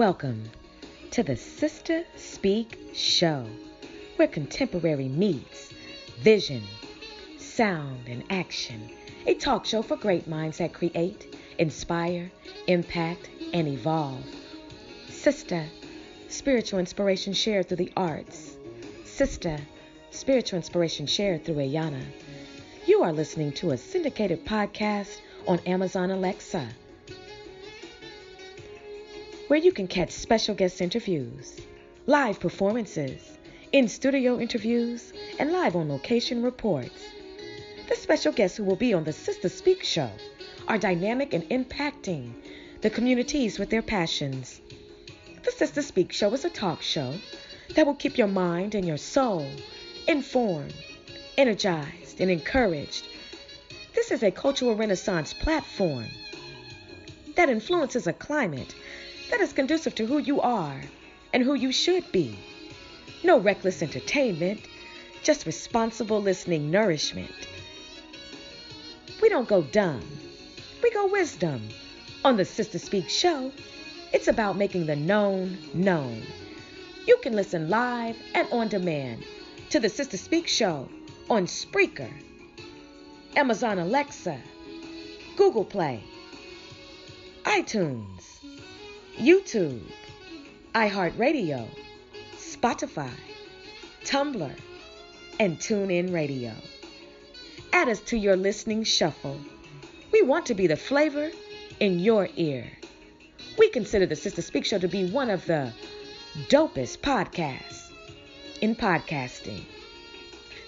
Welcome to the Sister Speak Show, where contemporary meets vision, sound, and action. A talk show for great minds that create, inspire, impact, and evolve. Sister, spiritual inspiration shared through the arts. Sister, spiritual inspiration shared through Ayana. You are listening to a syndicated podcast on Amazon Alexa, where you can catch special guest interviews, live performances, in-studio interviews, and live on-location reports. The special guests who will be on the Sister Speak Show are dynamic and impacting the communities with their passions. The Sister Speak Show is a talk show that will keep your mind and your soul informed, energized, and encouraged. This is a cultural renaissance platform that influences a climate that is conducive to who you are and who you should be. No reckless entertainment, just responsible listening nourishment. We don't go dumb, we go wisdom. On the Sister Speak Show, it's about making the known known. You can listen live and on demand to the Sister Speak Show on Spreaker, Amazon Alexa, Google Play, iTunes, YouTube, iHeartRadio, Spotify, Tumblr, and TuneIn Radio. Add us to your listening shuffle. We want to be the flavor in your ear. We consider the Sister Speak Show to be one of the dopest podcasts in podcasting.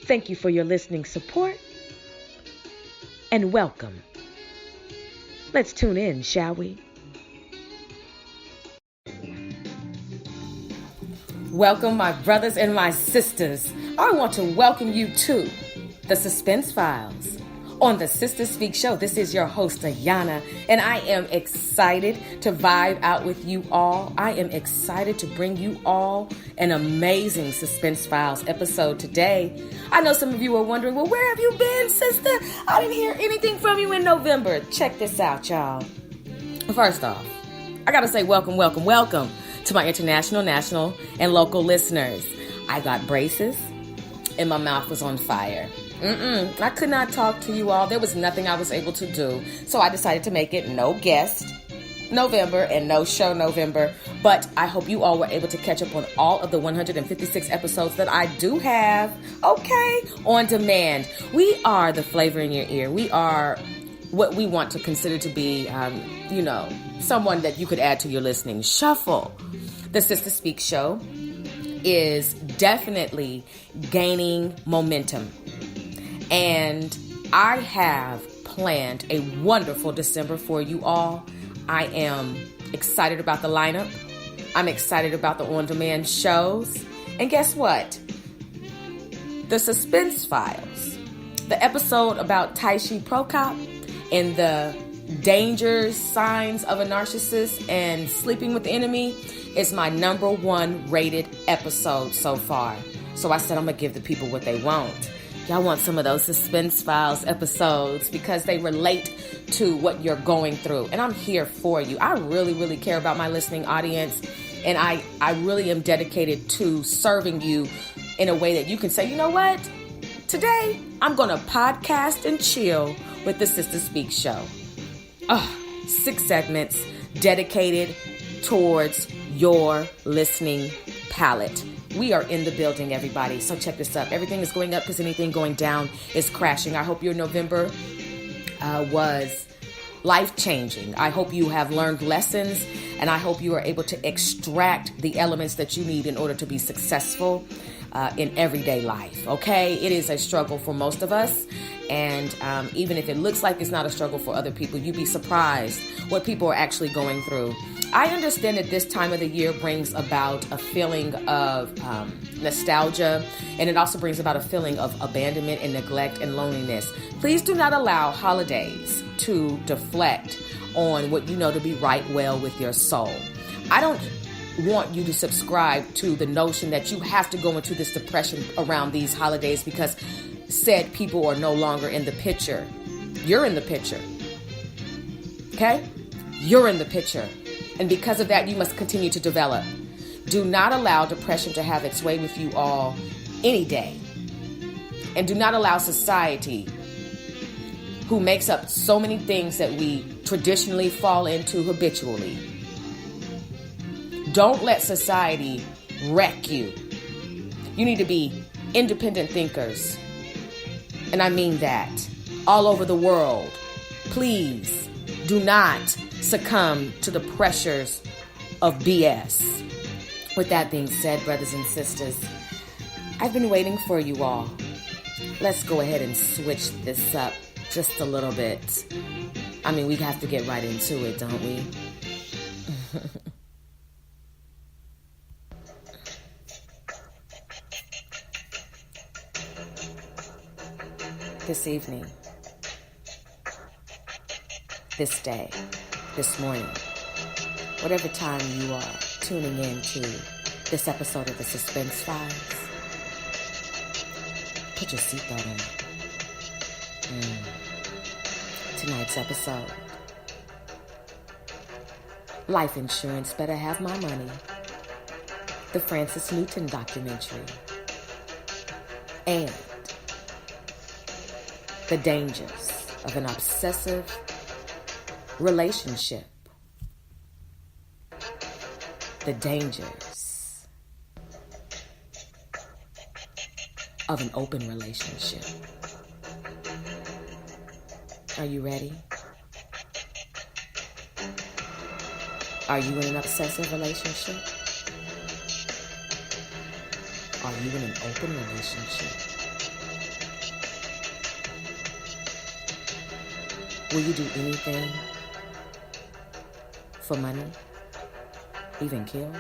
Thank you for your listening support and welcome. Let's tune in, shall we? Welcome, my brothers and my sisters. I want to welcome you to the Suspense Files. On the Sister Speak Show, this is your host, Ayana, and I am excited to vibe out with you all. I am excited to bring you all an amazing Suspense Files episode today. I know some of you are wondering, well, where have you been, sister? I didn't hear anything from you in November. Check this out, y'all. First off, I gotta say welcome to my international, national, and local listeners. I got braces and my mouth was on fire. I could not talk to you all. There was nothing I was able to do. So I decided to make it no guest November and no show November. But I hope you all were able to catch up on all of the 156 episodes that I do have, on demand. We are the flavor in your ear. We are what we want to consider to be, someone that you could add to your listening shuffle. The Sister Speak Show is definitely gaining momentum. And I have planned a wonderful December for you all. I am excited about the lineup. I'm excited about the on-demand shows. And guess what? The Suspense Files, the episode about Taishi Prokop and the dangers, signs of a narcissist and sleeping with the enemy is my number one rated episode so far. So I said I'm going to give the people what they want. Y'all want some of those Suspense Files episodes because they relate to what you're going through. And I'm here for you. I really, really care about my listening audience. And I really am dedicated to serving you in a way that you can say, you know what? Today, I'm going to podcast and chill with the Sister Speak Show. 6 segments dedicated towards your listening palette. We are in the building, everybody. So check this up. Everything is going up because anything going down is crashing. I hope your November was life-changing. I hope you have learned lessons, and I hope you are able to extract the elements that you need in order to be successful in everyday life, okay? It is a struggle for most of us, and even if it looks like it's not a struggle for other people, you'd be surprised what people are actually going through. I understand that this time of the year brings about a feeling of nostalgia, and it also brings about a feeling of abandonment and neglect and loneliness. Please do not allow holidays to deflect on what you know to be right well with your soul. I don't want you to subscribe to the notion that you have to go into this depression around these holidays because said people are no longer in the picture. You're in the picture. Okay? You're in the picture. And because of that, you must continue to develop. Do not allow depression to have its way with you all any day. And do not allow society, who makes up so many things that we traditionally fall into habitually. Don't let society wreck you. You need to be independent thinkers. And I mean that. All over the world. Please do not succumb to the pressures of BS. With that being said, brothers and sisters, I've been waiting for you all. Let's go ahead and switch this up just a little bit. I mean, we have to get right into it, don't we? This evening, this day, this morning, whatever time you are tuning in to this episode of the Suspense Files, put your seatbelt on. Tonight's episode, Life Insurance Better Have My Money, the Francis Newton documentary, and the dangers of an obsessive relationship. The dangers of an open relationship. Are you ready? Are you in an obsessive relationship? Are you in an open relationship? Will you do anything for money? Even kill?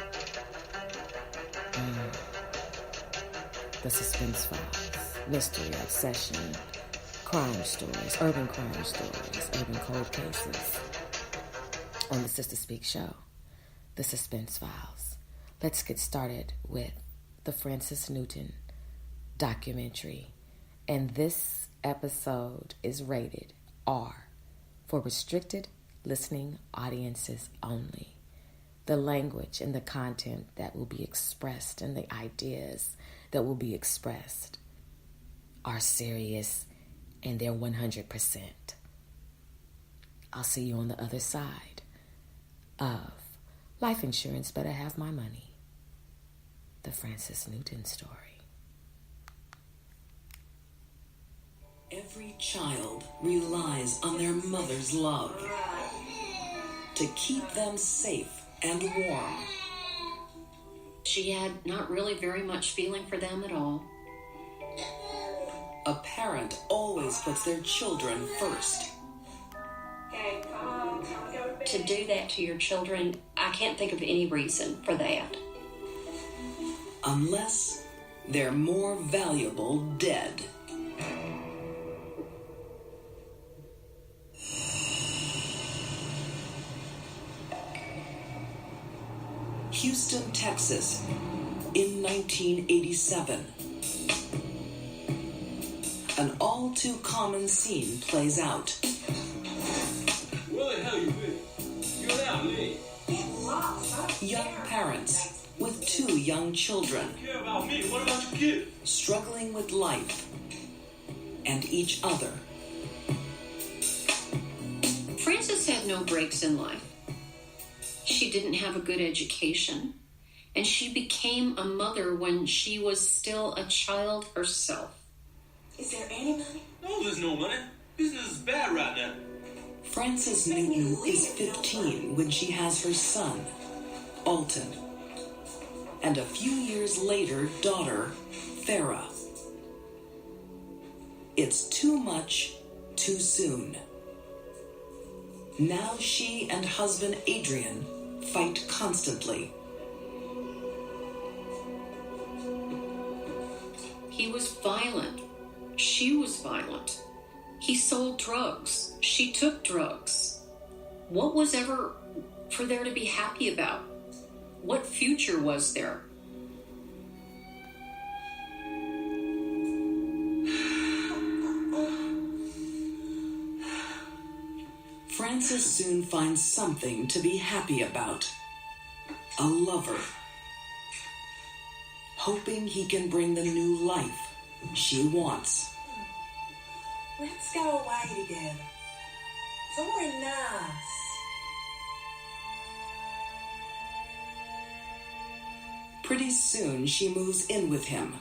The Suspense Files. Mystery, obsession, crime stories, urban crime stories, urban cold cases. On the Sister Speak show, the Suspense Files. Let's get started with the Francis Newton documentary. And this episode is rated R for restricted listening audiences only. The language and the content that will be expressed and the ideas that will be expressed are serious and they're 100%. I'll see you on the other side of Life Insurance Better Have My Money, the Francis Newton story. Every child relies on their mother's love to keep them safe and warm. She had not really very much feeling for them at all. A parent always puts their children first. To do that to your children, I can't think of any reason for that. Unless they're more valuable dead. Houston, Texas, in 1987. An all-too-common scene plays out. Where the hell you been? You're out late. Young parents with 2 young children. Care about me? What about your kid? Struggling with life and each other. Frances had no breaks in life. She didn't have a good education, and she became a mother when she was still a child herself. Is there any money? No, there's no money. Business is bad right now. Frances Newton is 15 when she has her son, Alton, and a few years later, daughter, Farah. It's too much, too soon. Now she and husband Adrian fight constantly. He was violent. She was violent. He sold drugs. She took drugs. What was ever for there to be happy about? What future was there? Francis soon finds something to be happy about. A lover. Hoping he can bring the new life she wants. Let's go away together. Somewhere nice. Pretty soon she moves in with him,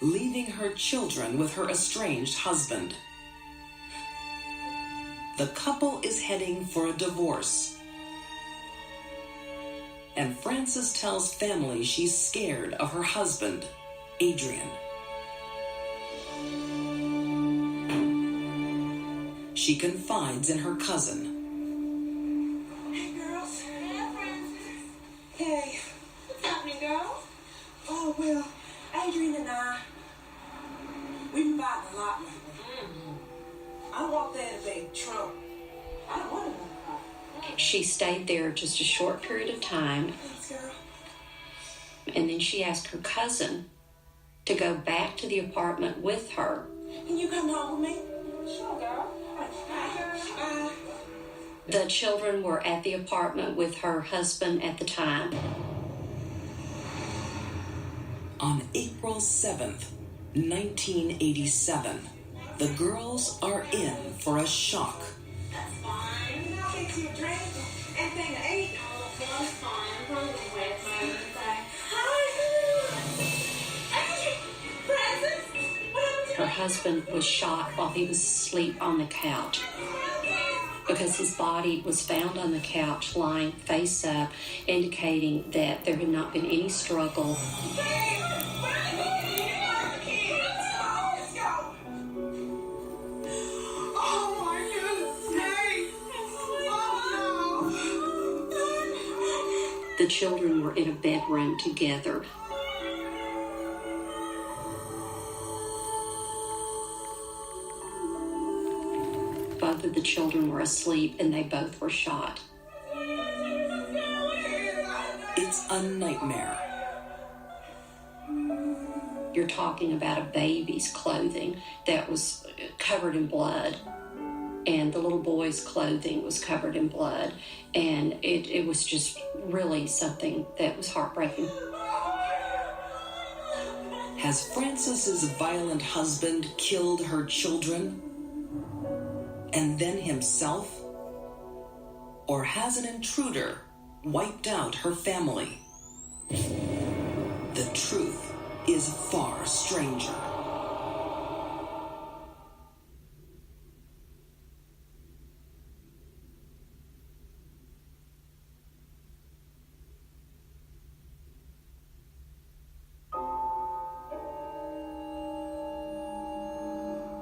leaving her children with her estranged husband. The couple is heading for a divorce. And Frances tells family she's scared of her husband, Adrian. She confides in her cousin. Hey, girls. Hey, Frances. Hey. What's happening, girls? Oh, well, Adrian and we've been fighting a lot lately. I want that as a Trump. I don't want to. She stayed there just a short period of time. Thanks, girl. And then she asked her cousin to go back to the apartment with her. Can you come home with me? Sure, girl. The children were at the apartment with her husband at the time. On April 7th, 1987, the girls are in for a shock. That's fine. I'll fix you a drink and thing to eat. Oh, that's fine. I'm probably going to wet my inside. Hi. Francis. Her husband was shot while he was asleep on the couch because his body was found on the couch lying face up, indicating that there had not been any struggle. The children were in a bedroom together. Both of the children were asleep and they both were shot. It's a nightmare. You're talking about a baby's clothing that was covered in blood, and the little boy's clothing was covered in blood, and it was just really something that was heartbreaking. Has Frances's violent husband killed her children? And then himself? Or has an intruder wiped out her family? The truth is far stranger.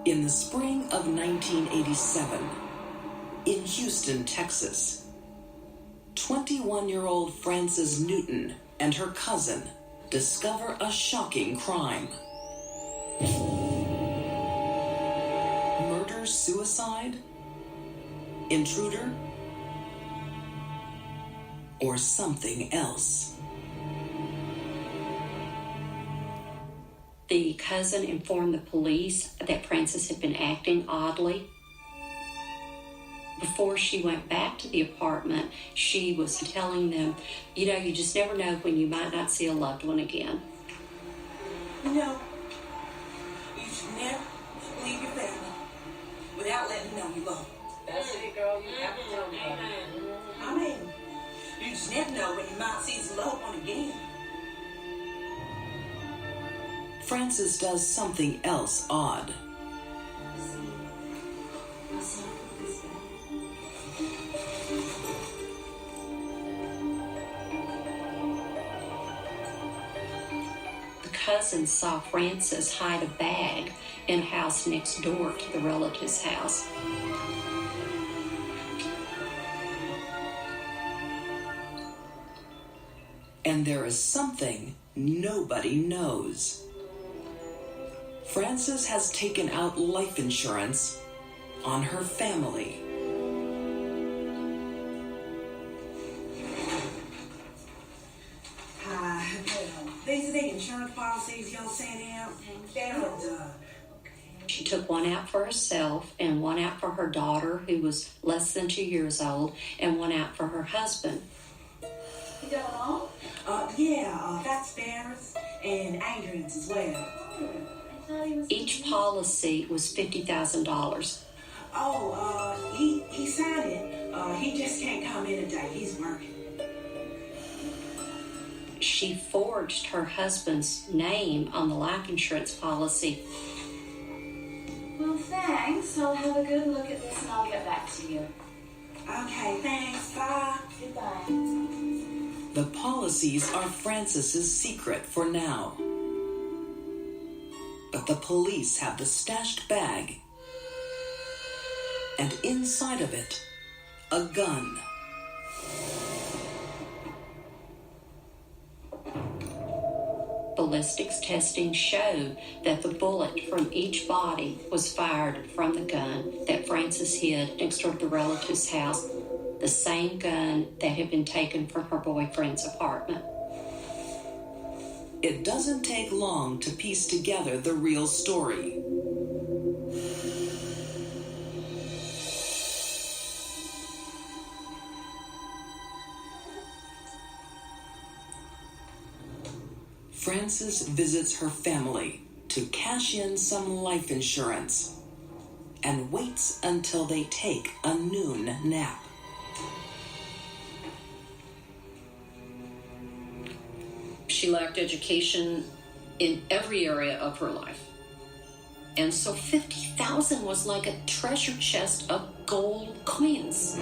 In the spring of 1987, in Houston, Texas, 21-year-old Frances Newton and her cousin discover a shocking crime. Murder, suicide, intruder, or something else. The cousin informed the police that Frances had been acting oddly. Before she went back to the apartment, she was telling them, you just never know when you might not see a loved one again. You should never leave your family without letting them know you love them. That's it, girl. You have to tell them. I mean, you just never know when you might see this loved one again. Frances does something else odd. The cousin saw Frances hide a bag in a house next door to the relative's house. And there is something nobody knows. Frances has taken out life insurance on her family. These are the insurance policies y'all sent out. They're all done. She took one out for herself and one out for her daughter, who was less than 2 years old, and one out for her husband. You got them all? That's Farrah's and Adrian's as well. I thought he was... Each policy was $50,000. He signed it. He just can't come in today. He's working. She forged her husband's name on the life insurance policy. Well, thanks. I'll have a good look at this and I'll get back to you. Okay, thanks. Bye. Goodbye. The policies are Frances's secret for now. But the police have the stashed bag. And inside of it, a gun. Ballistics testing showed that the bullet from each body was fired from the gun that Frances hid next door to the relative's house, the same gun that had been taken from her boyfriend's apartment. It doesn't take long to piece together the real story. Frances visits her family to cash in some life insurance and waits until they take a noon nap. She lacked education in every area of her life. And so $50,000 was like a treasure chest of gold coins.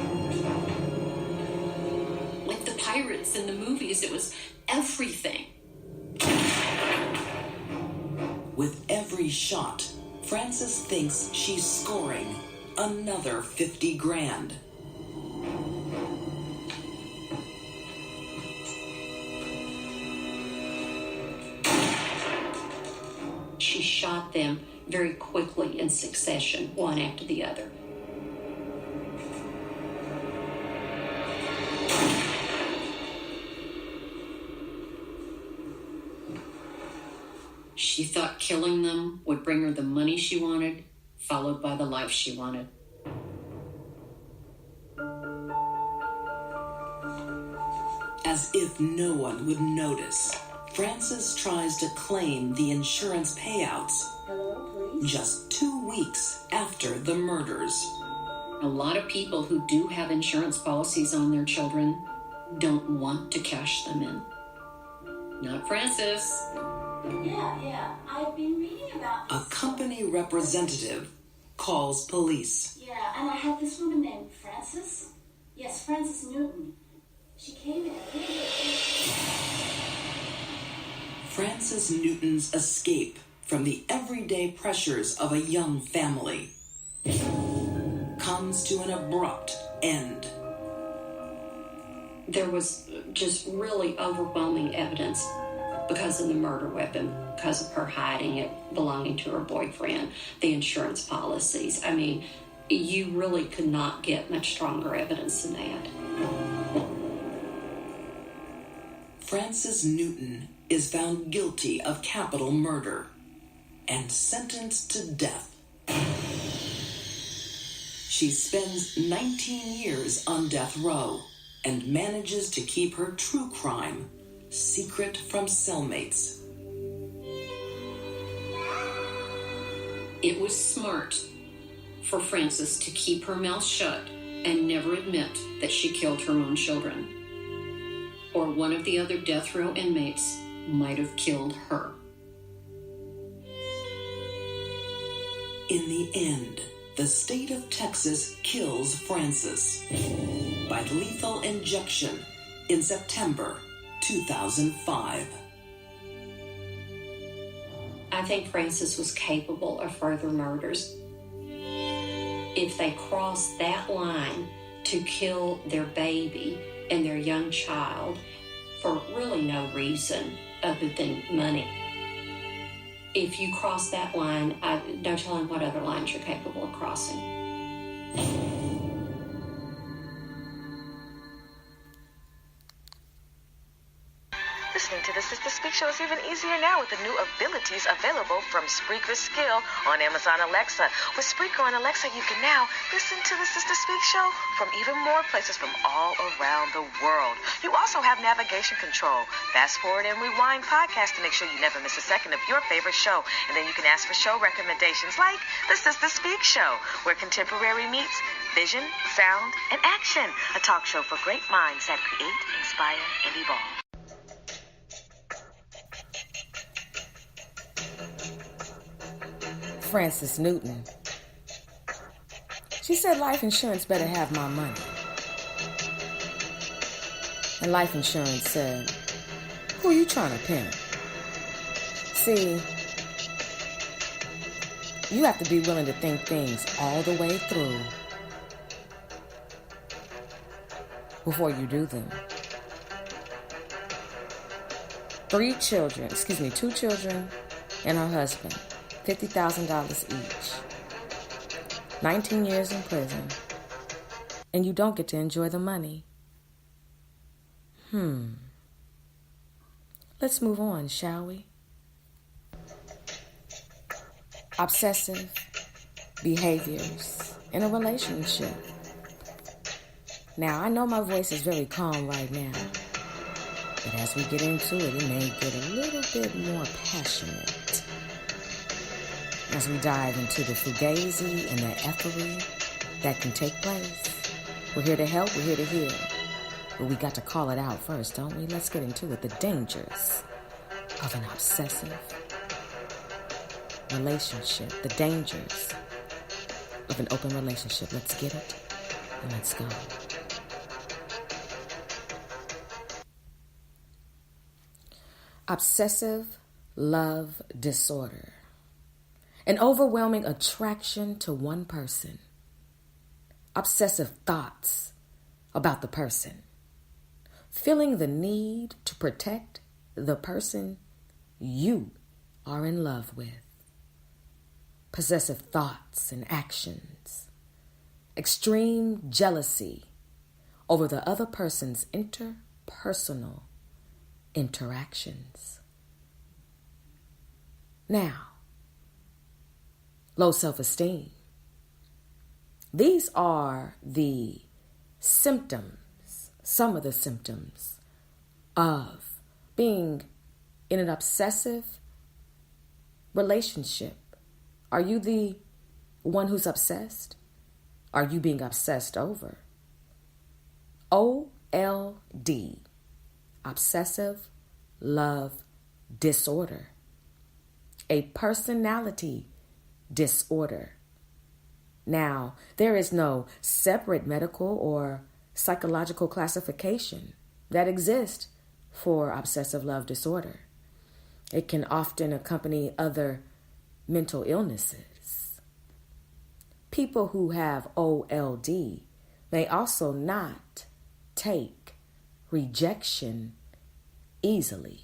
Like the pirates in the movies, it was everything. With every shot, Frances thinks she's scoring another 50 grand. She shot them very quickly in succession, one after the other. She thought killing them would bring her the money she wanted, followed by the life she wanted. As if no one would notice, Frances tries to claim the insurance payouts Hello, please? just 2 weeks after the murders. A lot of people who do have insurance policies on their children don't want to cash them in. Not Frances. Yeah. I've been reading about A this. company representative calls police. Yeah, and I had this woman named Frances. Yes, Frances Newton. She came in. Frances Newton's escape from the everyday pressures of a young family comes to an abrupt end. There was just really overwhelming evidence because of the murder weapon, because of her hiding it belonging to her boyfriend, the insurance policies. I mean, you really could not get much stronger evidence than that. Frances Newton is found guilty of capital murder and sentenced to death. She spends 19 years on death row and manages to keep her true crime secret from cellmates. It was smart for Frances to keep her mouth shut and never admit that she killed her own children, or one of the other death row inmates might have killed her. In the end, the state of Texas kills Frances by lethal injection in September 2005. I think Frances was capable of further murders. If they crossed that line to kill their baby and their young child for really no reason other than money, if you cross that line, no telling what other lines you're capable of crossing. Listening to the Sister Speak Show is even easier now with the new abilities available from Spreaker Skill on Amazon Alexa. With Spreaker on Alexa, you can now listen to the Sister Speak Show from even more places from all around the world. You also have navigation control, fast forward and rewind podcasts to make sure you never miss a second of your favorite show. And then you can ask for show recommendations like the Sister Speak Show, where contemporary meets vision, sound, and action. A talk show for great minds that create, inspire, and evolve. Frances Newton. She said life insurance better have my money. And life insurance said, who are you trying to pimp? See, you have to be willing to think things all the way through before you do them. 2 children and her husband, $50,000 each. 19 years in prison. And you don't get to enjoy the money. Let's move on, shall we? Obsessive behaviors in a relationship. Now, I know my voice is very calm right now, but as we get into it, it may get a little bit more passionate. As we dive into the fugazi and the effery that can take place. We're here to help, we're here to heal. But we got to call it out first, don't we? Let's get into it. The dangers of an obsessive relationship. The dangers of an open relationship. Let's get it and let's go. Obsessive love disorder. An overwhelming attraction to one person. Obsessive thoughts about the person. Feeling the need to protect the person you are in love with. Possessive thoughts and actions. Extreme jealousy over the other person's interpersonal interactions. Now, low self-esteem. These are the symptoms, some of the symptoms of being in an obsessive relationship. Are you the one who's obsessed? Are you being obsessed over? OLD, obsessive love disorder, a personality disorder. Now, there is no separate medical or psychological classification that exists for obsessive love disorder. It can often accompany other mental illnesses. People who have OLD may also not take rejection easily.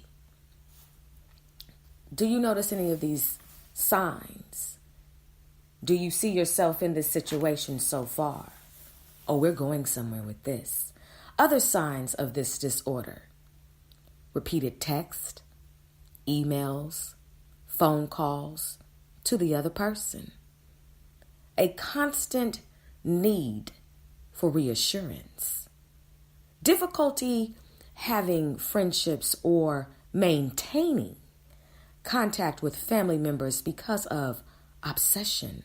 Do you notice any of these signs? Do you see yourself in this situation so far? Oh, we're going somewhere with this. Other signs of this disorder: repeated text, emails, phone calls to the other person. A constant need for reassurance. Difficulty having friendships or maintaining contact with family members because of obsession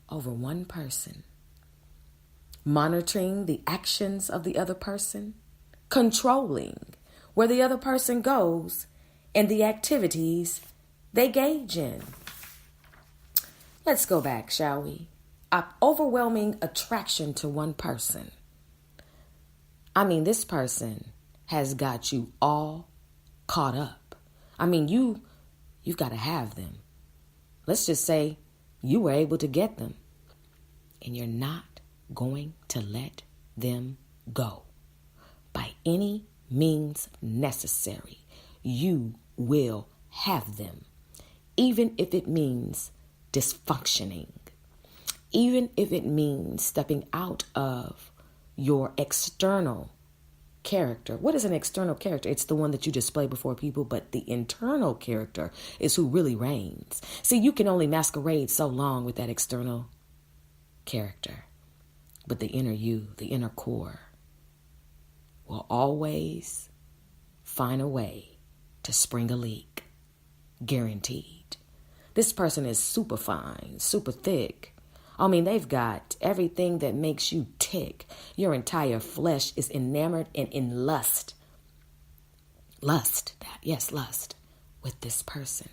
over one person. Monitoring the actions of the other person. Controlling where the other person goes and the activities they engage in. Let's go back, shall we? Overwhelming attraction to one person. I mean, this person has got you all caught up. I mean, you've got to have them. Let's just say you were able to get them, and you're not going to let them go. By any means necessary, you will have them, even if it means dysfunctioning, even if it means stepping out of your external character. What is an external character? It's the one that you display before people, but the internal character is who really reigns. See, you can only masquerade so long with that external character, but the inner you, the inner core, will always find a way to spring a leak. Guaranteed. This person is super fine, super thick. I mean, they've got everything that makes you tick. Your entire flesh is enamored and in lust. Lust with this person.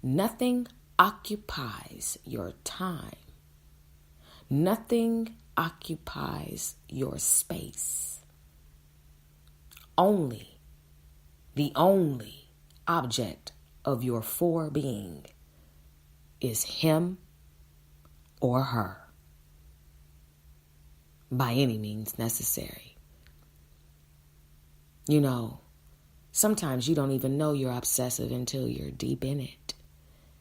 Nothing occupies your time. Nothing occupies your space. The only object of your forebeing is him or her, by any means necessary. You know, sometimes you don't even know you're obsessive until you're deep in it.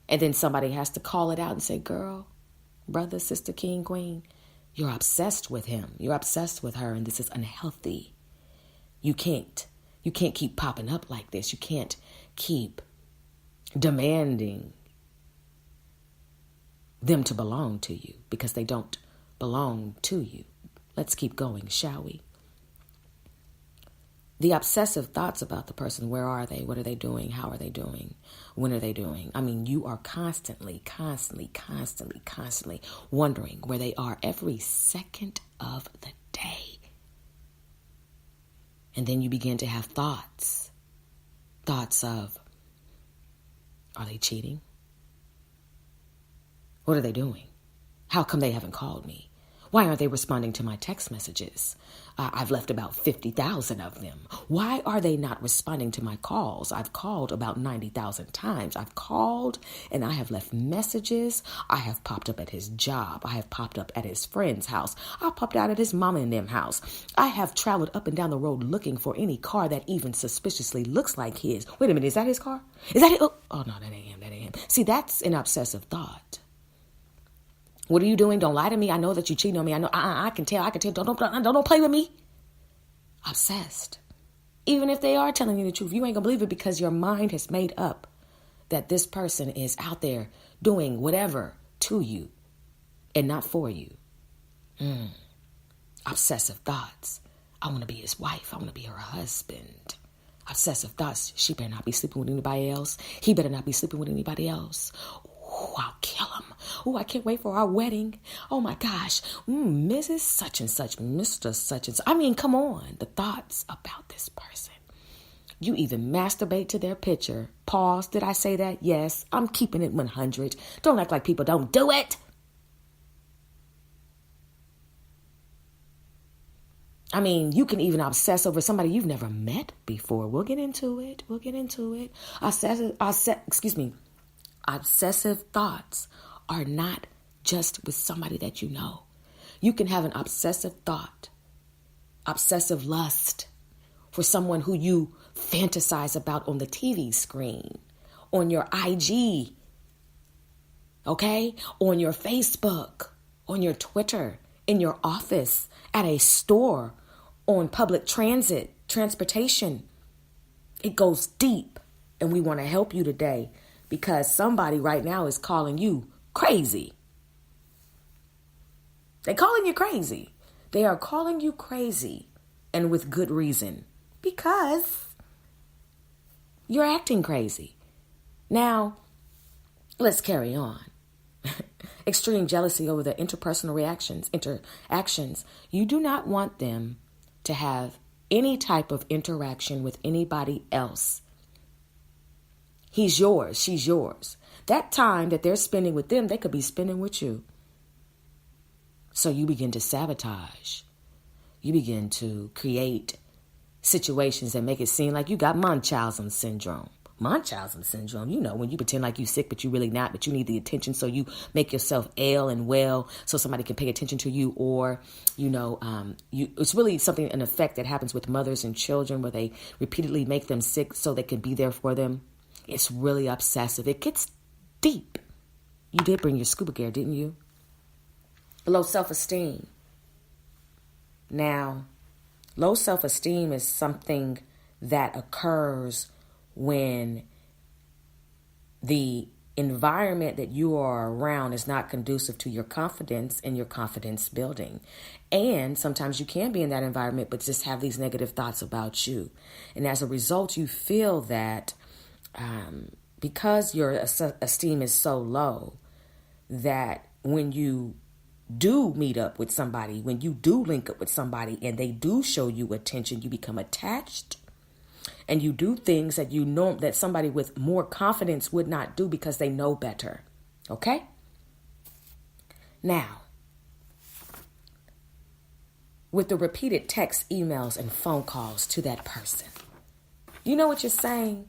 And then somebody has to call it out and say, girl, brother, sister, king, queen, you're obsessed with him. You're obsessed with her, and this is unhealthy. You can't keep popping up like this. You can't keep demanding them to belong to you because they don't belong to you. Let's keep going, shall we? The obsessive thoughts about the person, where are they? What are they doing? How are they doing? When are they doing? I mean, you are constantly wondering where they are every second of the day. And then you begin to have thoughts of, are they cheating? What are they doing? How come they haven't called me? Why aren't they responding to my text messages? I've left about 50,000 of them. Why are they not responding to my calls? I've called about 90,000 times. I've called and I have left messages. I have popped up at his job. I have popped up at his friend's house. I popped out at his mama and them house. I have traveled up and down the road looking for any car that even suspiciously looks like his. Wait a minute, is that his car? Is that it? Oh no, that ain't him. See, that's an obsessive thought. What are you doing? Don't lie to me. I know that you cheating on me. I know. I can tell. Don't play with me. Obsessed. Even if they are telling you the truth, you ain't gonna believe it because your mind has made up that this person is out there doing whatever to you and not for you. Obsessive thoughts. I want to be his wife. I want to be her husband. Obsessive thoughts. She better not be sleeping with anybody else. He better not be sleeping with anybody else. Oh, I'll kill him. Oh, I can't wait for our wedding. Oh my gosh. Mrs. Such and such, Mr. Such and such. I mean, come on. The thoughts about this person. You even masturbate to their picture. Pause. Did I say that? Yes. I'm keeping it 100. Don't act like people don't do it. I mean, you can even obsess over somebody you've never met before. We'll get into it. Obsessive thoughts are not just with somebody that you know. You can have an obsessive thought, obsessive lust for someone who you fantasize about on the TV screen, on your IG, okay? On your Facebook, on your Twitter, in your office, at a store, on public transportation. It goes deep, and we want to help you today. Because somebody right now is calling you crazy. They're calling you crazy. They are calling you crazy. And with good reason. Because you're acting crazy. Now, let's carry on. Extreme jealousy over the interpersonal interactions. You do not want them to have any type of interaction with anybody else. He's yours. She's yours. That time that they're spending with them, they could be spending with you. So you begin to sabotage. You begin to create situations that make it seem like you got Munchausen syndrome. Munchausen syndrome, you know, when you pretend like you're sick, but you're really not, but you need the attention. So you make yourself ill and well so somebody can pay attention to you. Or, it's really something, an effect that happens with mothers and children where they repeatedly make them sick so they can be there for them. It's really obsessive. It gets deep. You did bring your scuba gear, didn't you? Low self-esteem. Now, Low self-esteem is something that occurs when the environment that you are around is not conducive to your confidence and your confidence building. And sometimes you can be in that environment, but just have these negative thoughts about you. And as a result, you feel that because your esteem is so low, that when you do meet up with somebody, when you do link up with somebody and they do show you attention, you become attached. And you do things that you know that somebody with more confidence would not do because they know better. Okay? Now, with the repeated texts, emails, and phone calls to that person, you know what you're saying?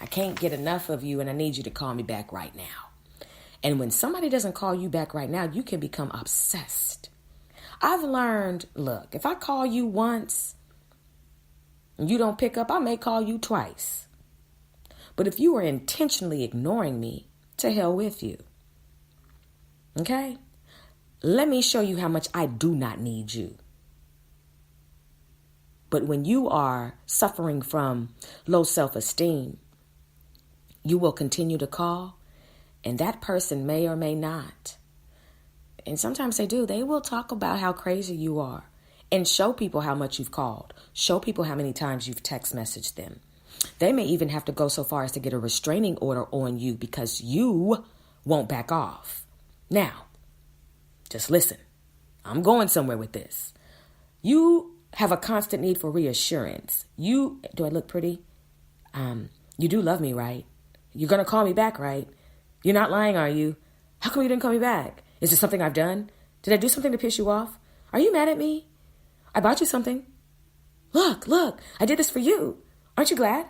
I can't get enough of you and I need you to call me back right now. And when somebody doesn't call you back right now, you can become obsessed. I've learned, look, if I call you once, you don't pick up, I may call you twice. But if you are intentionally ignoring me, to hell with you. Okay? Let me show you how much I do not need you. But when you are suffering from low self-esteem, you will continue to call, and that person may or may not. And sometimes they do. They will talk about how crazy you are. And show people how much you've called. Show people how many times you've text messaged them. They may even have to go so far as to get a restraining order on you because you won't back off. Now, just listen. I'm going somewhere with this. You have a constant need for reassurance. Do I look pretty? You do love me, right? You're going to call me back, right? You're not lying, are you? How come you didn't call me back? Is there something I've done? Did I do something to piss you off? Are you mad at me? I bought you something. Look, I did this for you. Aren't you glad?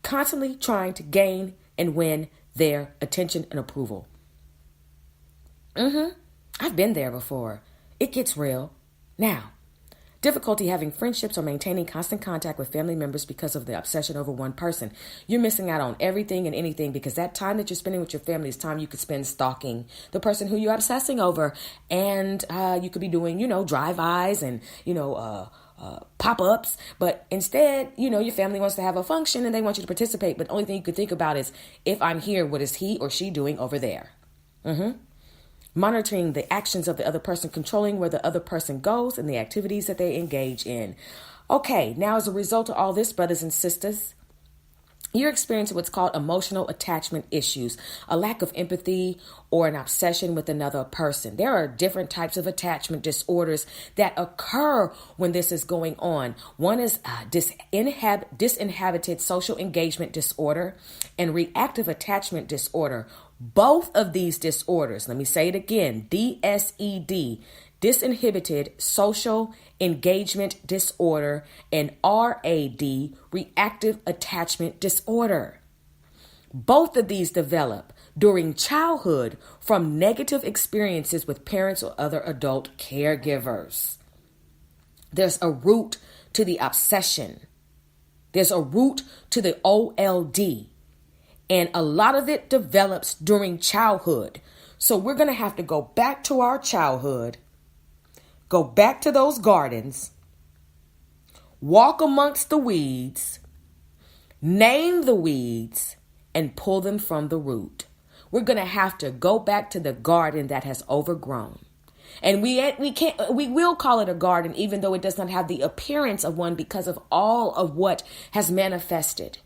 Constantly trying to gain and win their attention and approval. I've been there before. It gets real. Now, difficulty having friendships or maintaining constant contact with family members because of the obsession over one person. You're missing out on everything and anything because that time that you're spending with your family is time you could spend stalking the person who you're obsessing over. And you could be doing, drive-bys and, pop-ups. But instead, your family wants to have a function and they want you to participate. But the only thing you could think about is, if I'm here, what is he or she doing over there? Monitoring the actions of the other person, controlling where the other person goes and the activities that they engage in. Okay, now as a result of all this, brothers and sisters, you're experiencing what's called emotional attachment issues, a lack of empathy or an obsession with another person. There are different types of attachment disorders that occur when this is going on. One is disinhibited social engagement disorder and reactive attachment disorder. Both of these disorders, let me say it again, DSED, disinhibited social engagement disorder, and RAD, reactive attachment disorder. Both of these develop during childhood from negative experiences with parents or other adult caregivers. There's a root to the obsession. There's a root to the OLD. And a lot of it develops during childhood. So we're going to have to go back to our childhood, go back to those gardens, walk amongst the weeds, name the weeds, and pull them from the root. We're going to have to go back to the garden that has overgrown. And we will call it a garden, even though it does not have the appearance of one because of all of what has manifested.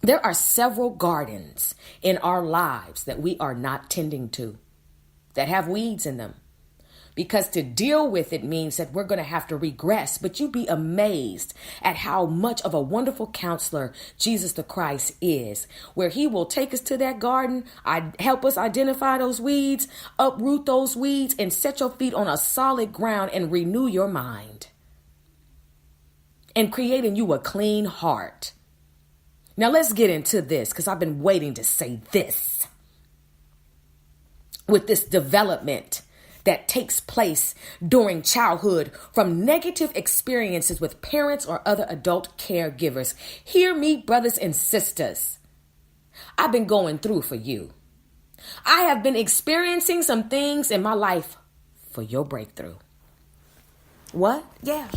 There are several gardens in our lives that we are not tending to, that have weeds in them. Because to deal with it means that we're going to have to regress. But you'd be amazed at how much of a wonderful counselor Jesus the Christ is, where he will take us to that garden, help us identify those weeds, uproot those weeds, and set your feet on a solid ground and renew your mind. And create in you a clean heart. Now let's get into this because I've been waiting to say this. With this development that takes place during childhood from negative experiences with parents or other adult caregivers. Hear me, brothers and sisters. I've been going through for you. I have been experiencing some things in my life for your breakthrough. What? Yeah.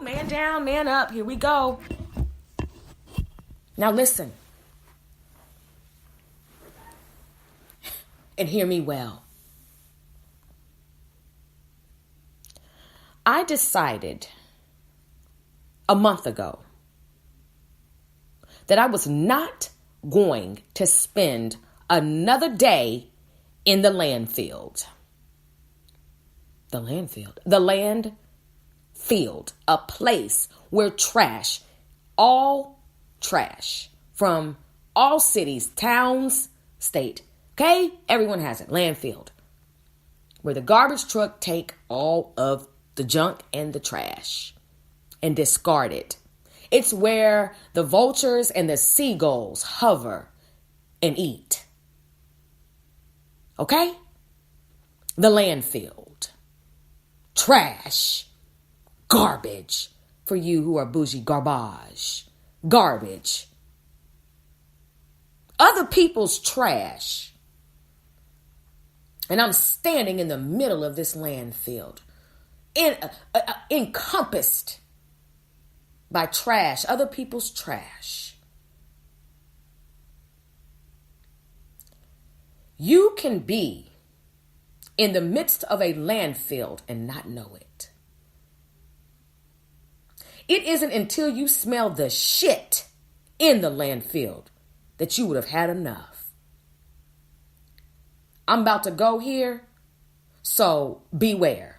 man down, man up. Here we go. Now listen. And hear me well. I decided a month ago that I was not going to spend another day in the landfill. The landfill, a place where trash, all trash from all cities, towns, state, okay? Everyone has it, landfill, where the garbage truck take all of the junk and the trash and discard it. It's where the vultures and the seagulls hover and eat. Okay? The landfill. Trash. Garbage. For you who are bougie, garbage. Garbage. Other people's trash. And I'm standing in the middle of this landfill. Encompassed by trash, other people's trash. You can be in the midst of a landfill and not know it. It isn't until you smell the shit in the landfill that you would have had enough. I'm about to go here, so beware.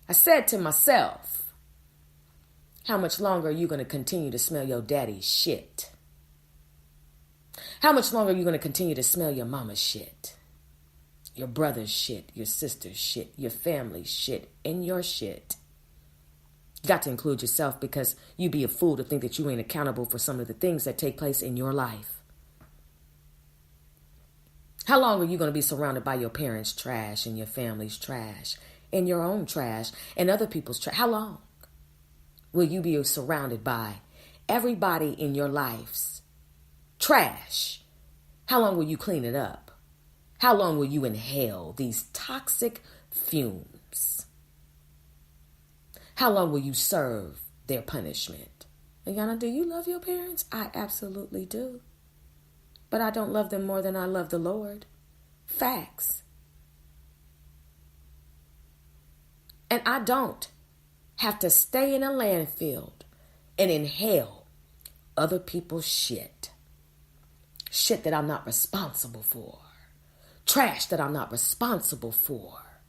I said to myself, how much longer are you going to continue to smell your daddy's shit? How much longer are you going to continue to smell your mama's shit? Your brother's shit, your sister's shit, your family's shit, and your shit. You got to include yourself because you'd be a fool to think that you ain't accountable for some of the things that take place in your life. How long are you going to be surrounded by your parents' trash and your family's trash? And your own trash and other people's trash? How long will you be surrounded by everybody in your life's trash? How long will you clean it up? How long will you inhale these toxic fumes? How long will you serve their punishment? Ayana, do you love your parents? I absolutely do. But I don't love them more than I love the Lord. Facts. And I don't have to stay in a landfill and inhale other people's shit. Shit that I'm not responsible for. Trash that I'm not responsible for.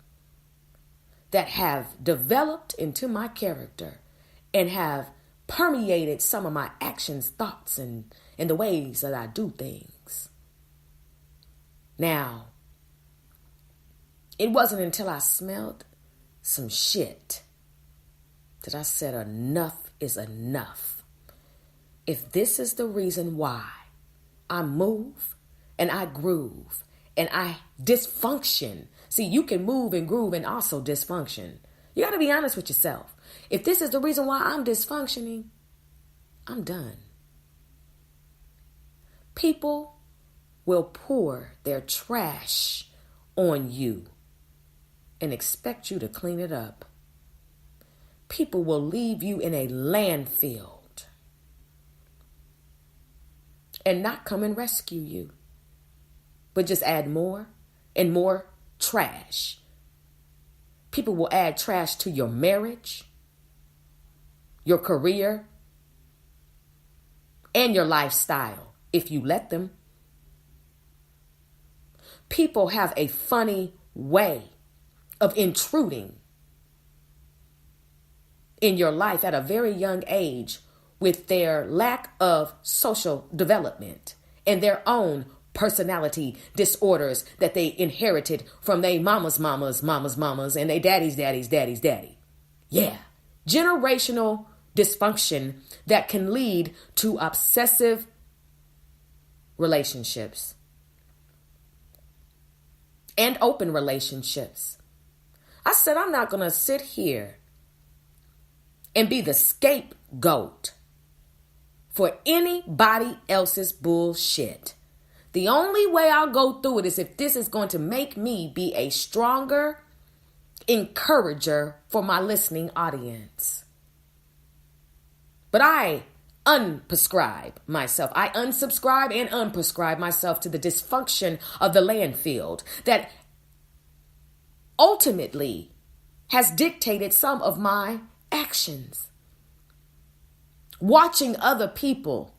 That have developed into my character and have permeated some of my actions, thoughts, and the ways that I do things. Now, it wasn't until I smelled some shit that I said enough is enough. If this is the reason why I move and I groove and I dysfunction. See, you can move and groove and also dysfunction. You got to be honest with yourself. If this is the reason why I'm dysfunctioning, I'm done. People will pour their trash on you and expect you to clean it up. People will leave you in a landfill and not come and rescue you, but just add more and more trash. People will add trash to your marriage, your career, and your lifestyle if you let them. People have a funny way of intruding in your life at a very young age with their lack of social development and their own personality disorders that they inherited from their mama's and their daddy's daddy. Yeah. Generational dysfunction that can lead to obsessive relationships and open relationships. I said, I'm not going to sit here and be the scapegoat for anybody else's bullshit. The only way I'll go through it is if this is going to make me be a stronger encourager for my listening audience. But I unsubscribe myself. I unsubscribe and unprescribe myself to the dysfunction of the landfill that ultimately has dictated some of my actions. Watching other people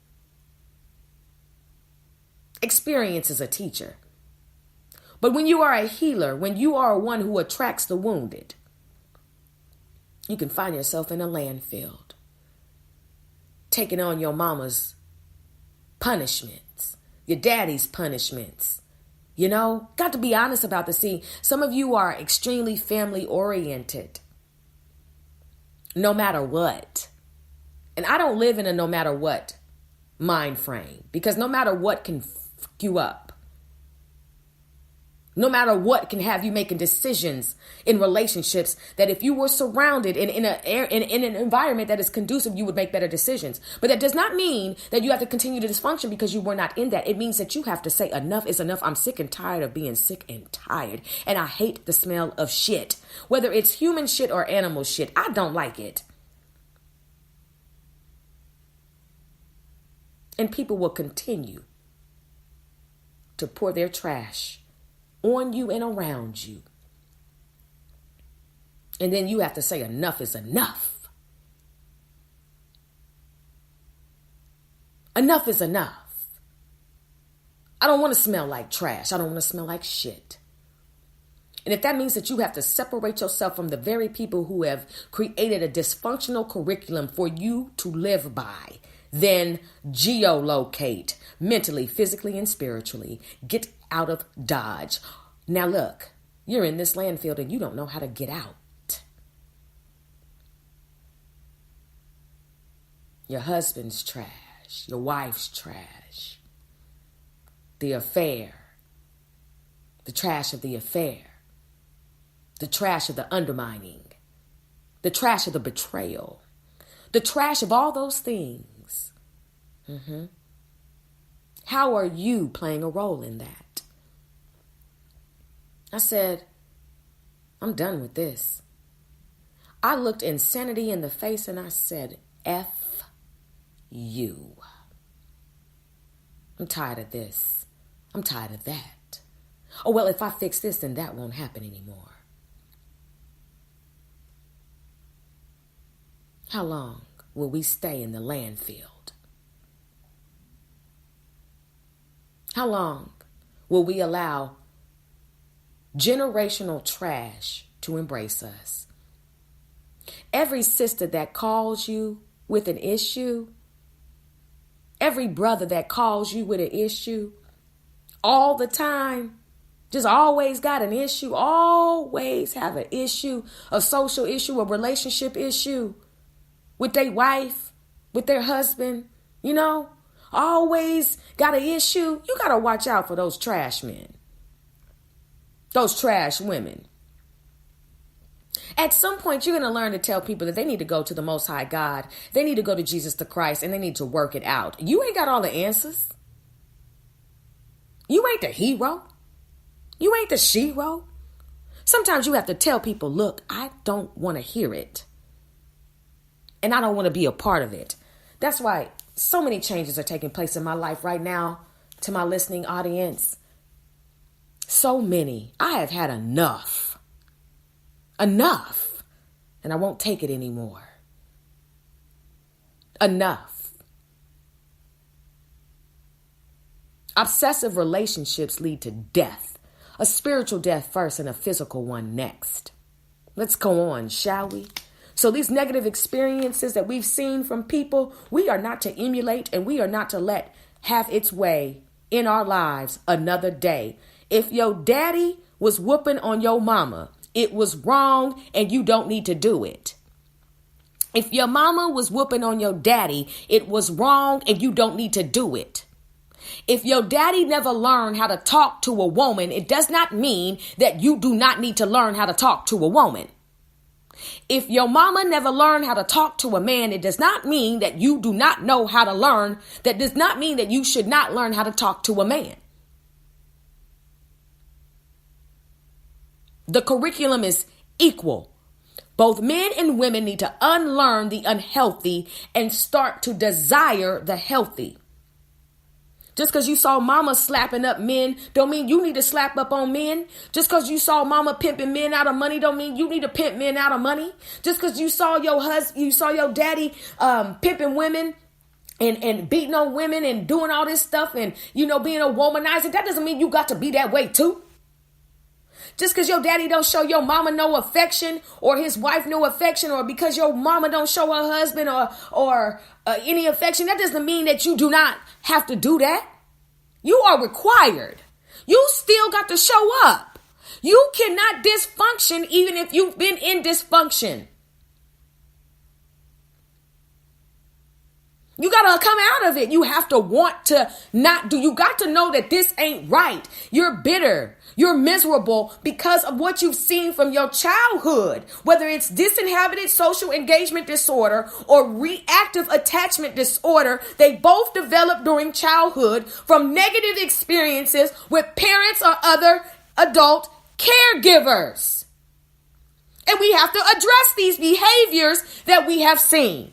experience as a teacher. But when you are a healer, when you are one who attracts the wounded, you can find yourself in a landfill, taking on your mama's punishments, your daddy's punishments. You know, got to be honest about this. See, some of you are extremely family oriented, no matter what. And I don't live in a no matter what mind frame, because no matter what can fuck you up. No matter what can have you making decisions in relationships that if you were surrounded in an environment that is conducive, you would make better decisions. But that does not mean that you have to continue to dysfunction because you were not in that. It means that you have to say enough is enough. I'm sick and tired of being sick and tired. And I hate the smell of shit. Whether it's human shit or animal shit, I don't like it. And people will continue to pour their trash on you and around you. And then you have to say enough is enough. Enough is enough. I don't want to smell like trash. I don't want to smell like shit. And if that means that you have to separate yourself from the very people who have created a dysfunctional curriculum for you to live by, then geolocate mentally, physically, and spiritually. Get out of Dodge. Now look, you're in this landfill and you don't know how to get out. Your husband's trash. Your wife's trash. The affair. The trash of the affair. The trash of the undermining. The trash of the betrayal. The trash of all those things. How are you playing a role in that? I said, I'm done with this. I looked insanity in the face and I said, F you. I'm tired of this. I'm tired of that. Oh, well, if I fix this, then that won't happen anymore. How long will we stay in the landfill? How long will we allow generational trash to embrace us? Every sister that calls you with an issue, every brother that calls you with an issue, all the time, just always got an issue, always have an issue, a social issue, a relationship issue with their wife, with their husband, you know, always got an issue. You got to watch out for those trash men, those trash women. At some point, you're going to learn to tell people that they need to go to the Most High God. They need to go to Jesus the Christ, and they need to work it out. You ain't got all the answers. You ain't the hero. You ain't the shero. Sometimes you have to tell people, look, I don't want to hear it. And I don't want to be a part of it. That's why so many changes are taking place in my life right now, to my listening audience. So many. I have had enough. Enough. And I won't take it anymore. Enough. Obsessive relationships lead to death. A spiritual death first and a physical one next. Let's go on, shall we? So these negative experiences that we've seen from people, we are not to emulate and we are not to let have its way in our lives another day. If your daddy was whooping on your mama, it was wrong and you don't need to do it. If your mama was whooping on your daddy, it was wrong and you don't need to do it. If your daddy never learned how to talk to a woman, it does not mean that you do not need to learn how to talk to a woman. If your mama never learned how to talk to a man, it does not mean that you do not know how to learn. That does not mean that you should not learn how to talk to a man. The curriculum is equal. Both men and women need to unlearn the unhealthy and start to desire the healthy. Just because you saw mama slapping up men don't mean you need to slap up on men. Just because you saw mama pimping men out of money don't mean you need to pimp men out of money. Just because you saw your daddy pimping women and beating on women and doing all this stuff and, being a womanizer, that doesn't mean you got to be that way too. Just because your daddy don't show your mama no affection or his wife no affection, or because your mama don't show her husband or any affection, that doesn't mean that you do not have to do that. You are required. You still got to show up. You cannot dysfunction even if you've been in dysfunction. You got to come out of it. You have to want to not do. You got to know that this ain't right. You're bitter. You're miserable because of what you've seen from your childhood, whether it's disinhibited social engagement disorder or reactive attachment disorder. They both develop during childhood from negative experiences with parents or other adult caregivers. And we have to address these behaviors that we have seen.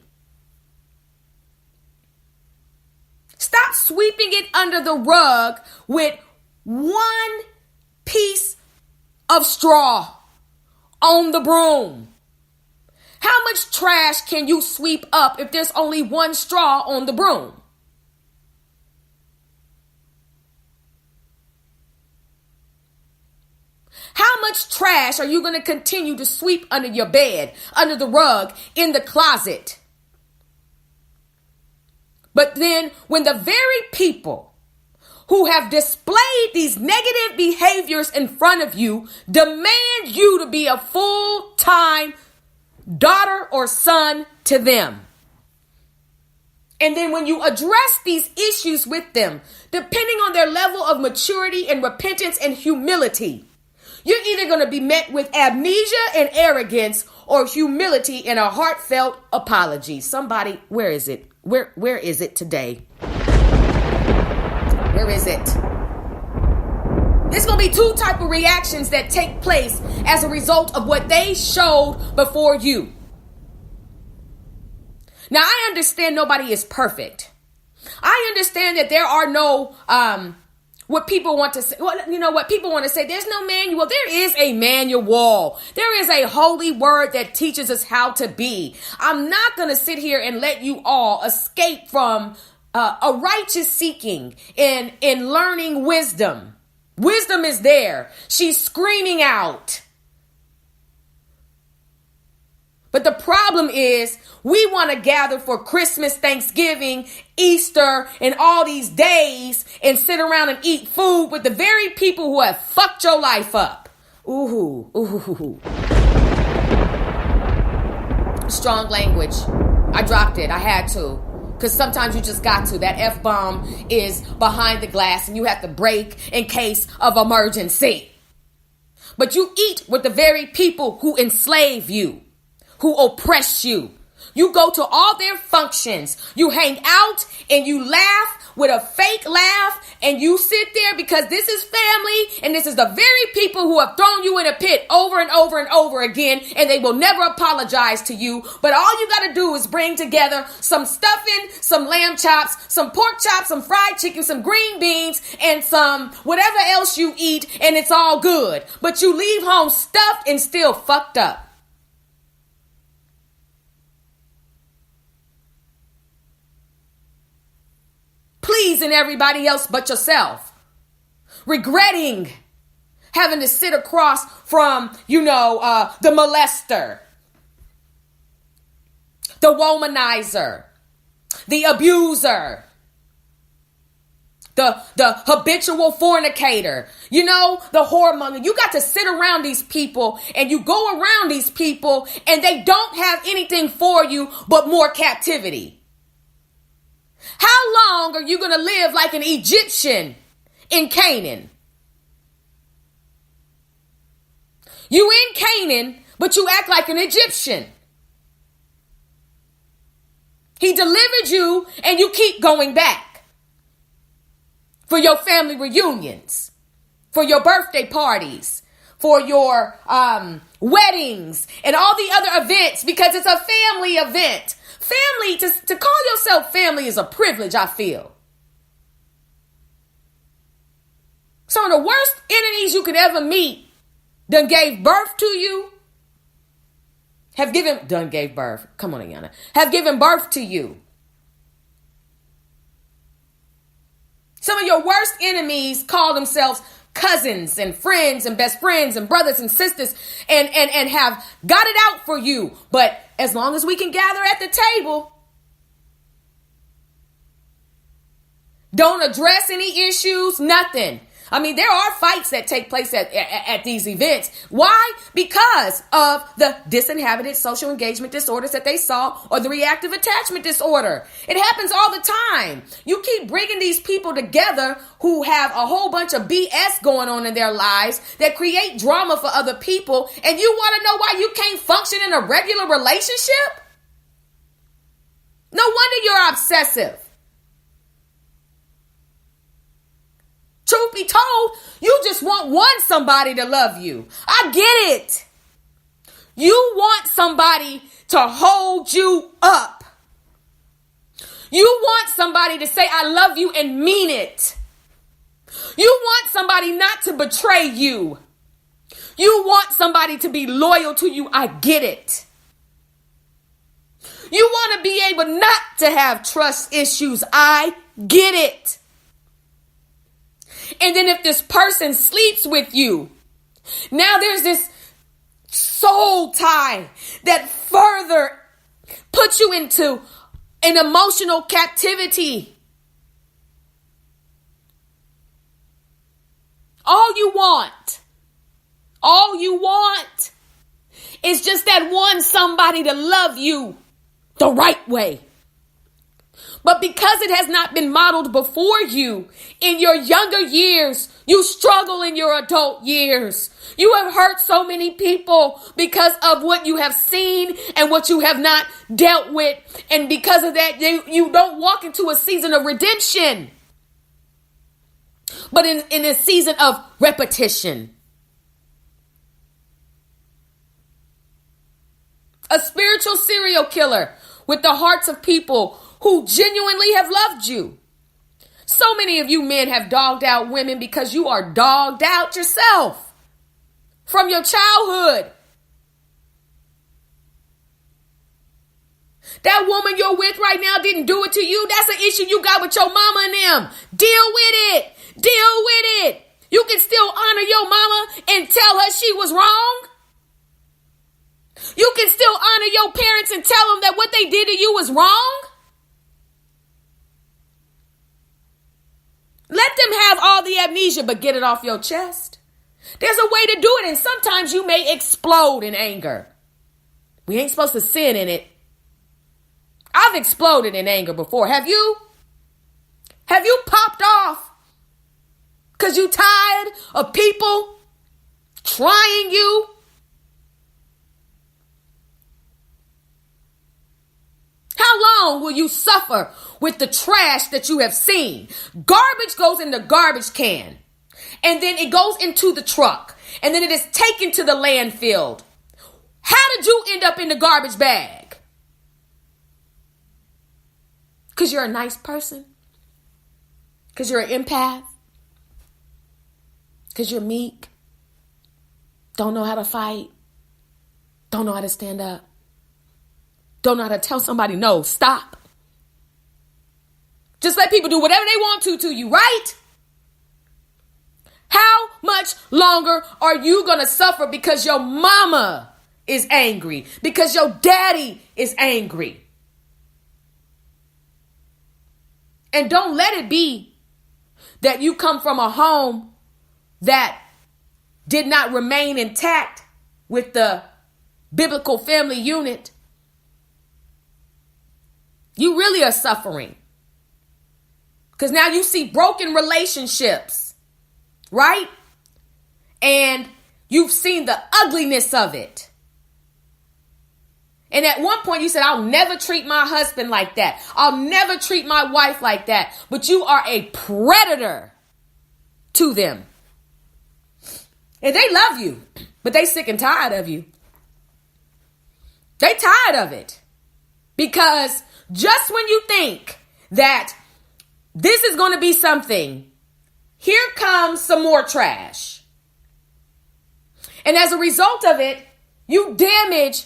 Stop sweeping it under the rug with one piece of straw on the broom. How much trash can you sweep up if there's only one straw on the broom? How much trash are you going to continue to sweep under your bed, under the rug, in the closet? But then when the very people who have displayed these negative behaviors in front of you demand you to be a full-time daughter or son to them, and then when you address these issues with them, depending on their level of maturity and repentance and humility, you're either going to be met with amnesia and arrogance or humility and a heartfelt apology. Somebody, where is it? Where is it today? Where is it? There's going to be two types of reactions that take place as a result of what they showed before you. Now, I understand nobody is perfect. I understand that there are no, what people want to say. Well, what people want to say, there's no manual. There is a manual. There is a holy word that teaches us how to be. I'm not going to sit here and let you all escape from a righteous seeking in learning wisdom. Wisdom is there. She's screaming out. But the problem is we want to gather for Christmas, Thanksgiving, Easter, and all these days and sit around and eat food with the very people who have fucked your life up. Ooh. Strong language. I dropped it. I had to. Because sometimes you just got to. That F-bomb is behind the glass and you have to break in case of emergency. But you eat with the very people who enslave you, who oppress you. You go to all their functions. You hang out and you laugh with a fake laugh and you sit there because this is family and this is the very people who have thrown you in a pit over and over and over again, and they will never apologize to you. But all you got to do is bring together some stuffing, some lamb chops, some pork chops, some fried chicken, some green beans, and some whatever else you eat, and it's all good. But you leave home stuffed and still fucked up. Pleasing everybody else but yourself. Regretting having to sit across from, the molester, the womanizer, the abuser, the habitual fornicator, the whoremonger. You got to sit around these people and you go around these people and they don't have anything for you but more captivity. How long are you going to live like an Egyptian in Canaan? You in Canaan, but you act like an Egyptian. He delivered you and you keep going back for your family reunions, for your birthday parties, for your weddings and all the other events because it's a family event. Family, to call yourself family is a privilege, I feel. Some of the worst enemies you could ever meet done gave birth to you. Have given birth to you. Some of your worst enemies call themselves cousins and friends and best friends and brothers and sisters and have got it out for you. But as long as we can gather at the table, don't address any issues, nothing. I mean, there are fights that take place at these events. Why? Because of the disinhibited social engagement disorders that they saw or the reactive attachment disorder. It happens all the time. You keep bringing these people together who have a whole bunch of BS going on in their lives that create drama for other people, and you want to know why you can't function in a regular relationship? No wonder you're obsessive. Truth be told, you just want somebody to love you. I get it. You want somebody to hold you up. You want somebody to say, I love you and mean it. You want somebody not to betray you. You want somebody to be loyal to you. I get it. You want to be able not to have trust issues. I get it. And then if this person sleeps with you, now there's this soul tie that further puts you into an emotional captivity. All you want is just that one somebody to love you the right way. But because it has not been modeled before you in your younger years, you struggle in your adult years. You have hurt so many people because of what you have seen and what you have not dealt with. And because of that, you don't walk into a season of redemption, but in a season of repetition. A spiritual serial killer with the hearts of people who genuinely have loved you. So many of you men have dogged out women because you are dogged out yourself from your childhood. That woman you're with right now didn't do it to you. That's an issue you got with your mama and them. Deal with it. Deal with it. You can still honor your mama and tell her she was wrong. You can still honor your parents and tell them that what they did to you was wrong. Let them have all the amnesia, but get it off your chest. There's a way to do it, and sometimes you may explode in anger. We ain't supposed to sin in it. I've exploded in anger before. Have you? Have you popped off because you tired of people trying you? How long will you suffer with the trash that you have seen? Garbage goes in the garbage can, and then it goes into the truck, and then it is taken to the landfill. How did you end up in the garbage bag? Because you're a nice person? Because you're an empath? Because you're meek? Don't know how to fight? Don't know how to stand up? Don't know how to tell somebody, no, stop. Just let people do whatever they want to you, right? How much longer are you going to suffer because your mama is angry? Because your daddy is angry? And don't let it be that you come from a home that did not remain intact with the biblical family unit. You really are suffering. Because now you see broken relationships, right? And you've seen the ugliness of it. And at one point you said, I'll never treat my husband like that. I'll never treat my wife like that. But you are a predator to them. And they love you, but they sick and tired of you. They tired of it. Because just when you think that this is going to be something, here comes some more trash. And as a result of it, you damage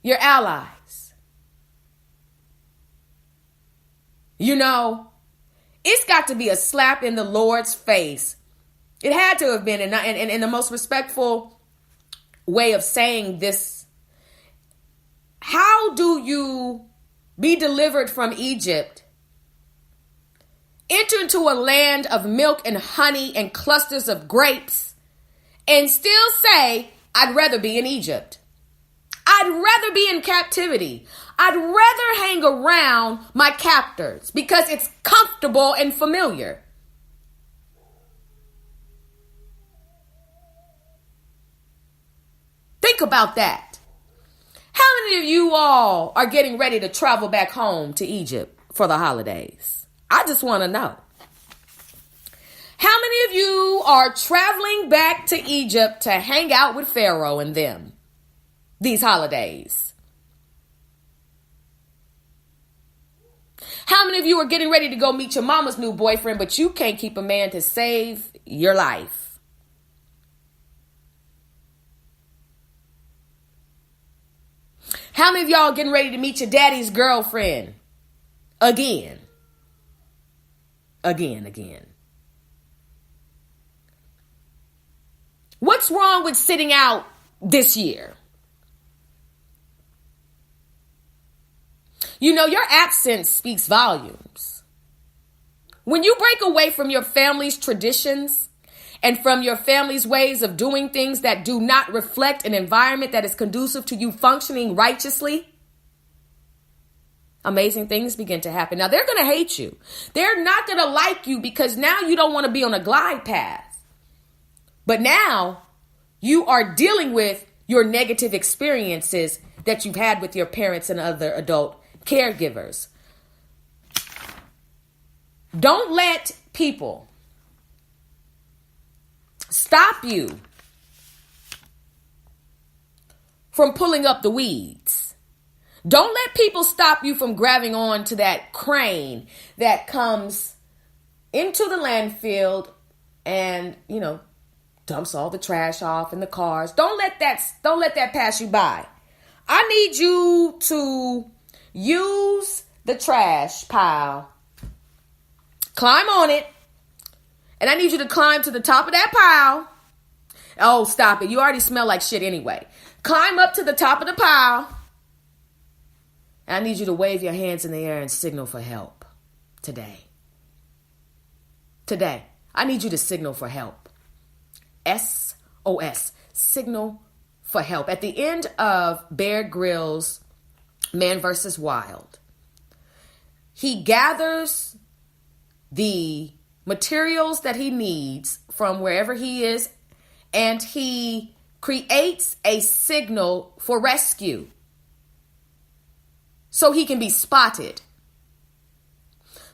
your allies. You know, it's got to be a slap in the Lord's face. It had to have been in the most respectful way of saying this. How do you be delivered from Egypt, enter into a land of milk and honey and clusters of grapes, and still say, I'd rather be in Egypt. I'd rather be in captivity. I'd rather hang around my captors because it's comfortable and familiar. Think about that. How many of you all are getting ready to travel back home to Egypt for the holidays? I just want to know. How many of you are traveling back to Egypt to hang out with Pharaoh and them these holidays? How many of you are getting ready to go meet your mama's new boyfriend, but you can't keep a man to save your life? How many of y'all getting ready to meet your daddy's girlfriend again? Again. What's wrong with sitting out this year? You know, your absence speaks volumes. When you break away from your family's traditions and from your family's ways of doing things that do not reflect an environment that is conducive to you functioning righteously, amazing things begin to happen. Now, they're going to hate you. They're not going to like you because now you don't want to be on a glide path. But now you are dealing with your negative experiences that you've had with your parents and other adult caregivers. Don't let people stop you from pulling up the weeds. Don't let people stop you from grabbing on to that crane that comes into the landfill and, dumps all the trash off in the cars. Don't let that pass you by. I need you to use the trash pile. Climb on it. And I need you to climb to the top of that pile. Oh, stop it. You already smell like shit anyway. Climb up to the top of the pile. And I need you to wave your hands in the air and signal for help today. Today. I need you to signal for help. SOS. Signal for help. At the end of Bear Grylls' Man vs. Wild, he gathers the materials that he needs from wherever he is, and he creates a signal for rescue so he can be spotted.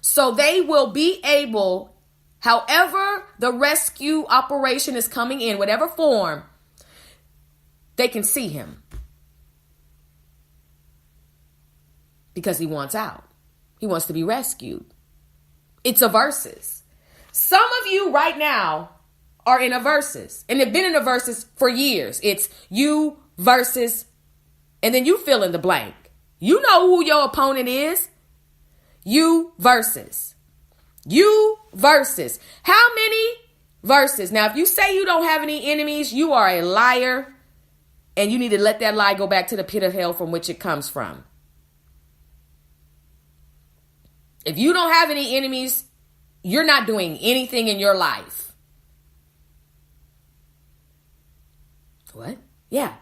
So they will be able, however the rescue operation is coming in, whatever form, they can see him. Because he wants out. He wants to be rescued. It's a versus. Some of you right now are in a versus. And have been in a versus for years. It's you versus, and then you fill in the blank. You know who your opponent is. You versus. You versus. How many versus? Now, if you say you don't have any enemies, you are a liar. And you need to let that lie go back to the pit of hell from which it comes from. If you don't have any enemies, you're not doing anything in your life. What? Yeah.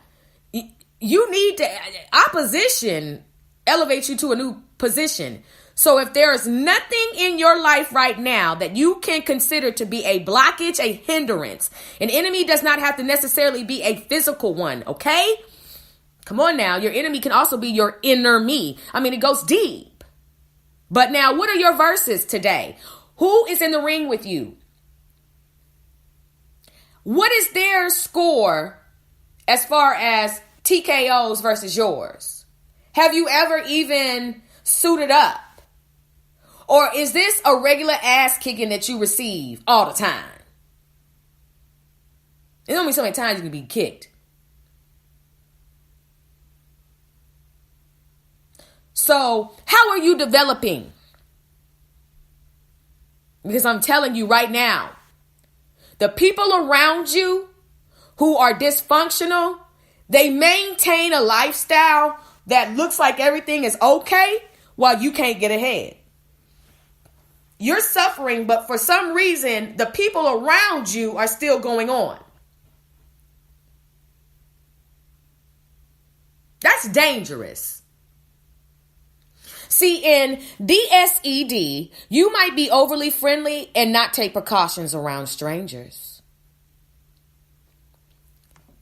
You need to, opposition elevates you to a new position. So if there is nothing in your life right now that you can consider to be a blockage, a hindrance, an enemy does not have to necessarily be a physical one, okay? Come on now. Your enemy can also be your inner me. I mean, it goes deep. But now, what are your verses today? Who is in the ring with you? What is their score as far as TKOs versus yours? Have you ever even suited up? Or is this a regular ass kicking that you receive all the time? There's only so many times you can be kicked. So, how are you developing? Because I'm telling you right now, the people around you who are dysfunctional, they maintain a lifestyle that looks like everything is okay while you can't get ahead. You're suffering, but for some reason, the people around you are still going on. That's dangerous. See, in DSED, you might be overly friendly and not take precautions around strangers.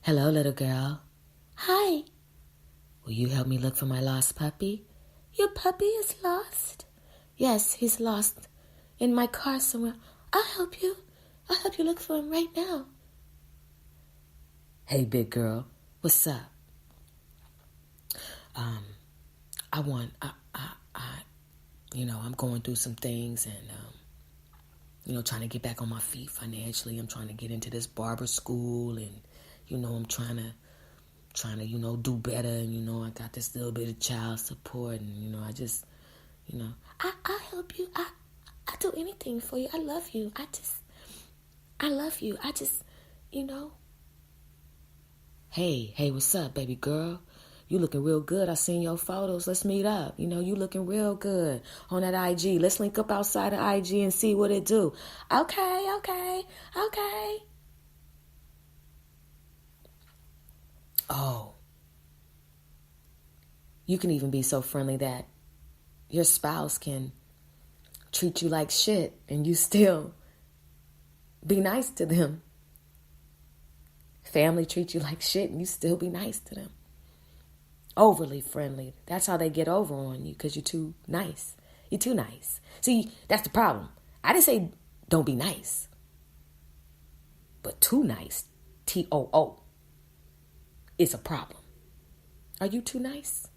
Hello, little girl. Hi. Will you help me look for my lost puppy? Your puppy is lost? Yes, he's lost in my car somewhere. I'll help you. I'll help you look for him right now. Hey, big girl. What's up? I'm going through some things and, trying to get back on my feet financially. I'm trying to get into this barber school and, I'm trying to, do better. And, I got this little bit of child support and, I'll help you. I'll do anything for you. I love you. I love you. Hey, what's up, baby girl? You looking real good. I seen your photos. Let's meet up. You looking real good on that IG. Let's link up outside of IG and see what it do. Okay. Oh. You can even be so friendly that your spouse can treat you like shit and you still be nice to them. Family treat you like shit and you still be nice to them. Overly friendly. That's how they get over on you because you're too nice. You're too nice. See, that's the problem. I didn't say don't be nice. But too nice, TOO, is a problem. Are you too nice?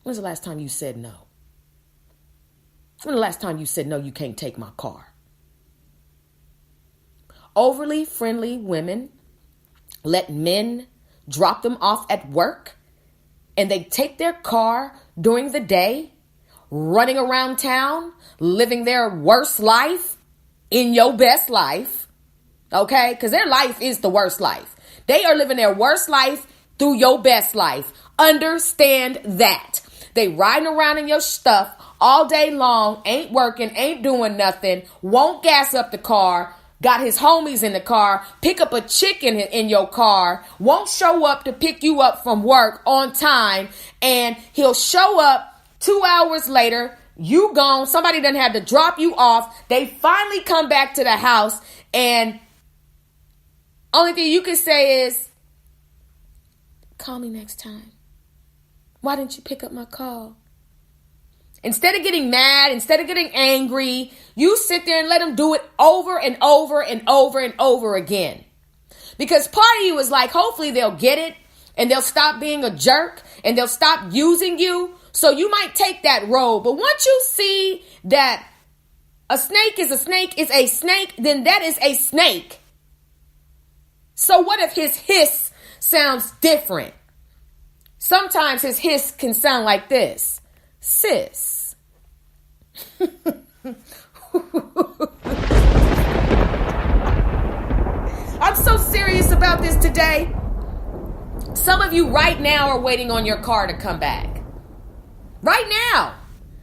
When's the last time you said no? When's the last time you said no, you can't take my car? Overly friendly women let men drop them off at work and they take their car during the day, running around town, living their worst life in your best life. Okay? Because their life is the worst life. They are living their worst life through your best life. Understand that. They riding around in your stuff all day long, ain't working, ain't doing nothing, won't gas up the car, got his homies in the car, pick up a chick in your car, won't show up to pick you up from work on time, and he'll show up 2 hours later, you gone, somebody done had to drop you off, they finally come back to the house, and only thing you can say is, call me next time. Why didn't you pick up my call? Instead of getting mad, instead of getting angry, you sit there and let them do it over and over and over and over again. Because part of you is like, hopefully they'll get it and they'll stop being a jerk and they'll stop using you. So you might take that road. But once you see that a snake is a snake, then that is a snake. So what if his hiss sounds different? Sometimes his hiss can sound like this. Sis. I'm so serious about this today. Some of you right now are waiting on your car to come back. Right now.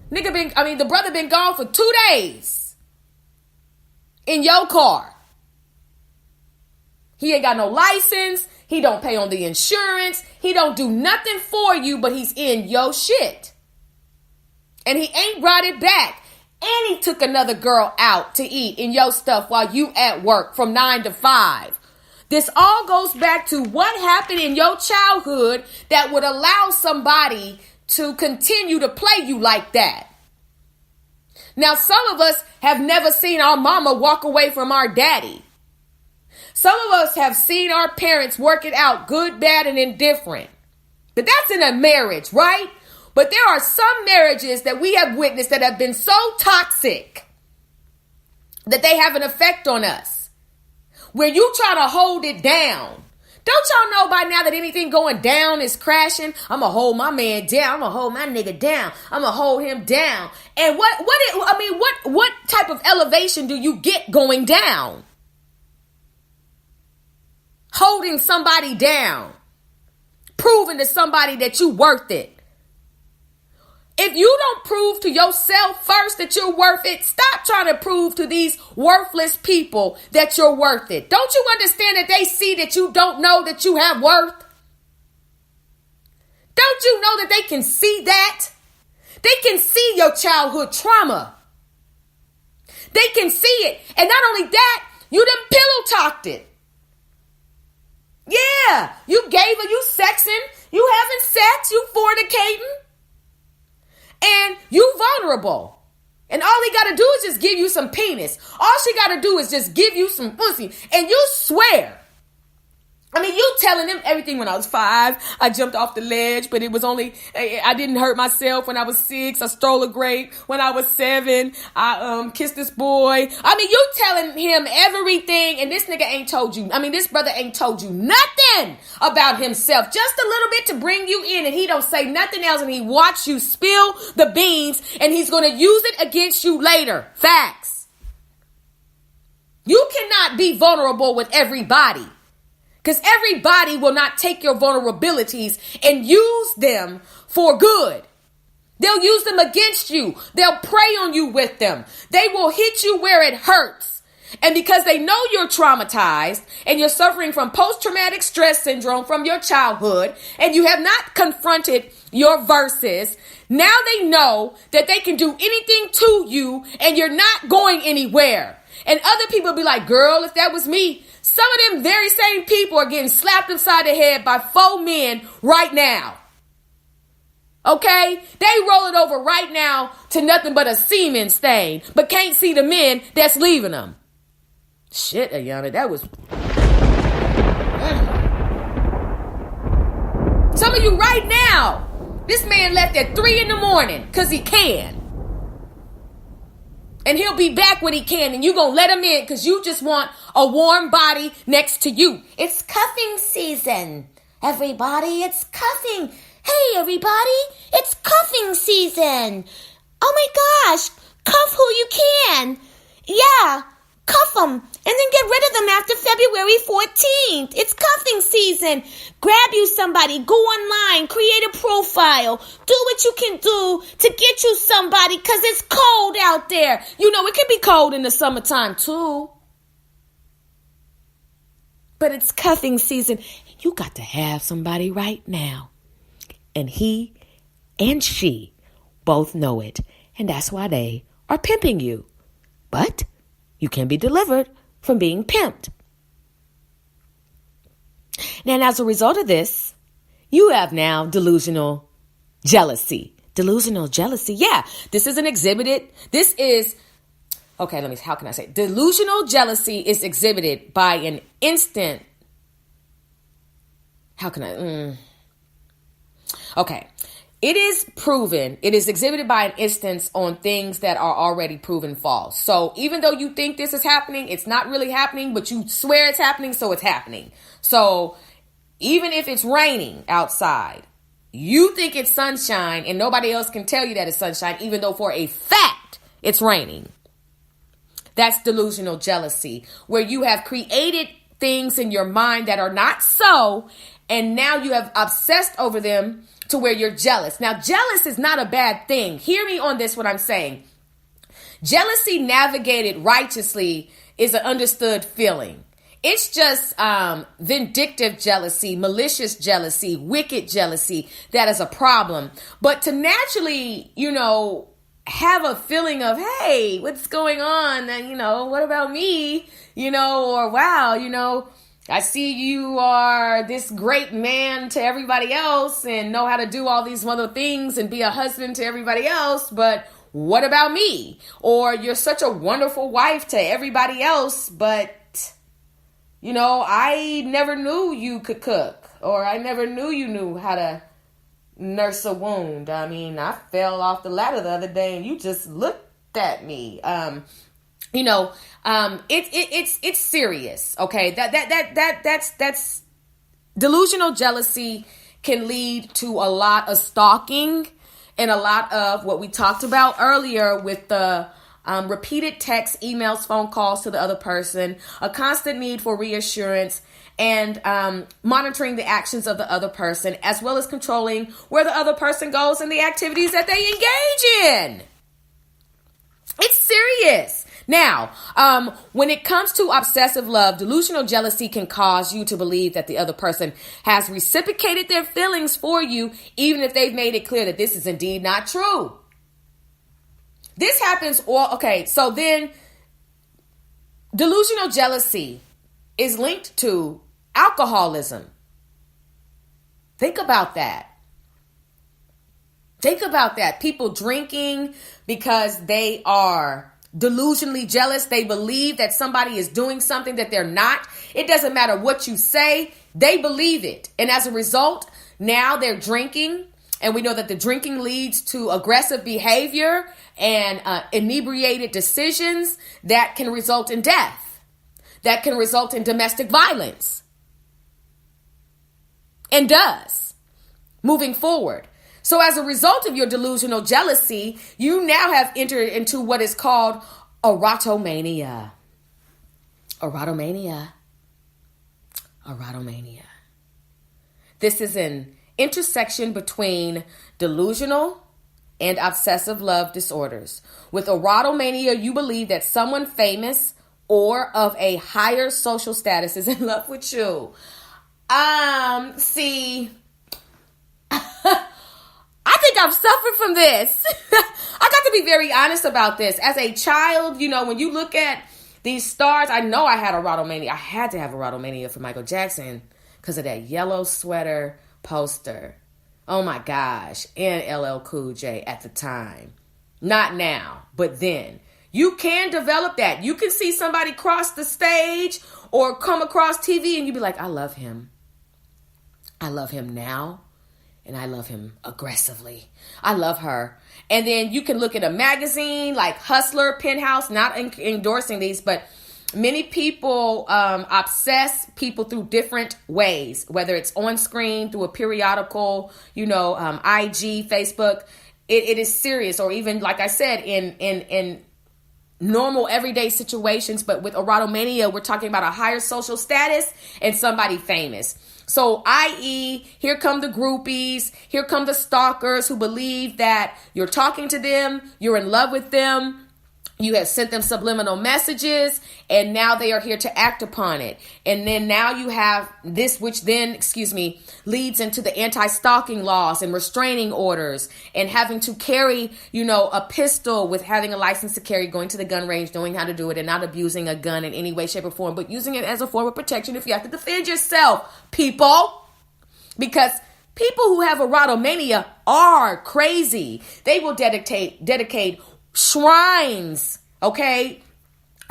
The brother been gone for 2 days. In your car. He ain't got no license. He don't pay on the insurance. He don't do nothing for you, but he's in your shit. And he ain't brought it back. And he took another girl out to eat in your stuff while you at work from 9 to 5. This all goes back to what happened in your childhood that would allow somebody to continue to play you like that. Now, some of us have never seen our mama walk away from our daddy. Some of us have seen our parents work it out, good, bad, and indifferent. But that's in a marriage, right? But there are some marriages that we have witnessed that have been so toxic that they have an effect on us. Where you try to hold it down. Don't y'all know by now that anything going down is crashing? I'm going to hold my man down. I'm going to hold my nigga down. I'm going to hold him down. And what type of elevation do you get going down? Holding somebody down. Proving to somebody that you worth it. If you don't prove to yourself first that you're worth it, stop trying to prove to these worthless people that you're worth it. Don't you understand that they see that you don't know that you have worth? Don't you know that they can see that? They can see your childhood trauma. They can see it. And not only that, you done pillow talked it. Yeah, you gave her, you sexing, you having sex, you fornicating. And you vulnerable. And all he got to do is just give you some penis. All she got to do is just give you some pussy. And you swear. I mean, you telling him everything. When I was 5, I jumped off the ledge, but it was only, I didn't hurt myself. When I was 6, I stole a grape. When I was 7, I kissed this boy. I mean, you telling him everything, and this nigga ain't told you. I mean, this brother ain't told you nothing about himself. Just a little bit to bring you in, and he don't say nothing else, and he watch you spill the beans, and he's going to use it against you later. Facts. You cannot be vulnerable with everybody. Because everybody will not take your vulnerabilities and use them for good. They'll use them against you. They'll prey on you with them. They will hit you where it hurts. And because they know you're traumatized and you're suffering from post-traumatic stress syndrome from your childhood and you have not confronted your verses, now they know that they can do anything to you and you're not going anywhere. And other people be like, girl, if that was me. Some of them very same people are getting slapped upside the head by 4 men right now. Okay? They roll it over right now to nothing but a semen stain, but can't see the men that's leaving them. Shit, Ayana, that was... Some of you right now, this man left at 3 a.m. because he can. And he'll be back when he can, and you gonna let him in because you just want a warm body next to you. It's cuffing season, everybody. It's cuffing. Hey, everybody. It's cuffing season. Oh, my gosh. Cuff who you can. Yeah, cuff them. And then get rid of them after February 14th. It's cuffing season. Grab you somebody. Go online. Create a profile. Do what you can do to get you somebody because it's cold out there. You know, it can be cold in the summertime too. But it's cuffing season. You got to have somebody right now. And he and she both know it. And that's why they are pimping you. But you can be delivered from being pimped. Now, as a result of this, you have now delusional jealousy. Delusional jealousy. Yeah, this is how can I say? Delusional jealousy is exhibited by an instant. It is proven, it is exhibited by an instance on things that are already proven false. So even though you think this is happening, it's not really happening, but you swear it's happening, so it's happening. So even if it's raining outside, you think it's sunshine and nobody else can tell you that it's sunshine, even though for a fact it's raining. That's delusional jealousy, where you have created things in your mind that are not so, and now you have obsessed over them to where you're jealous. Now, jealous is not a bad thing. Hear me on this, what I'm saying. Jealousy navigated righteously is an understood feeling. It's just vindictive jealousy, malicious jealousy, wicked jealousy that is a problem. But to naturally, have a feeling of, hey, what's going on? And, what about me? Or wow, I see you are this great man to everybody else and know how to do all these other things and be a husband to everybody else. But what about me? Or you're such a wonderful wife to everybody else, but, I never knew you could cook, or I never knew you knew how to nurse a wound. I mean, I fell off the ladder the other day and you just looked at me. It's serious. Okay. That's delusional jealousy can lead to a lot of stalking and a lot of what we talked about earlier with the repeated texts, emails, phone calls to the other person, a constant need for reassurance, and monitoring the actions of the other person, as well as controlling where the other person goes and the activities that they engage in. It's serious. Now, when it comes to obsessive love, delusional jealousy can cause you to believe that the other person has reciprocated their feelings for you, even if they've made it clear that this is indeed not true. This happens so then delusional jealousy is linked to alcoholism. Think about that. People drinking because they are delusionally jealous. They believe that somebody is doing something that they're not. It doesn't matter what you say. They believe it. And as a result, now they're drinking. And we know that the drinking leads to aggressive behavior and inebriated decisions that can result in death, that can result in domestic violence, and does moving forward. So as a result of your delusional jealousy, you now have entered into what is called erotomania. Erotomania. This is an intersection between delusional and obsessive love disorders. With erotomania, you believe that someone famous or of a higher social status is in love with you. See, I think I've suffered from this. I got to be very honest about this. As a child, when you look at these stars, I know I had erotomania. I had to have erotomania for Michael Jackson because of that yellow sweater poster. Oh my gosh. And LL Cool J at the time. Not now, but then. You can develop that. You can see somebody cross the stage or come across TV and you be like, I love him. I love him now. And I love him aggressively. I love her. And then you can look at a magazine like Hustler, Penthouse, not endorsing these, but many people obsess people through different ways, whether it's on screen, through a periodical, IG, Facebook. It is serious. Or even, like I said, in normal everyday situations. But with erotomania, we're talking about a higher social status and somebody famous. So, i.e., here come the groupies, here come the stalkers who believe that you're talking to them, you're in love with them, you have sent them subliminal messages, and now they are here to act upon it. And then now you have this, which then, leads into the anti-stalking laws and restraining orders and having to carry, a pistol with having a license to carry, going to the gun range, knowing how to do it and not abusing a gun in any way, shape, or form, but using it as a form of protection if you have to defend yourself, people. Because people who have erotomania are crazy. They will dedicate shrines, okay,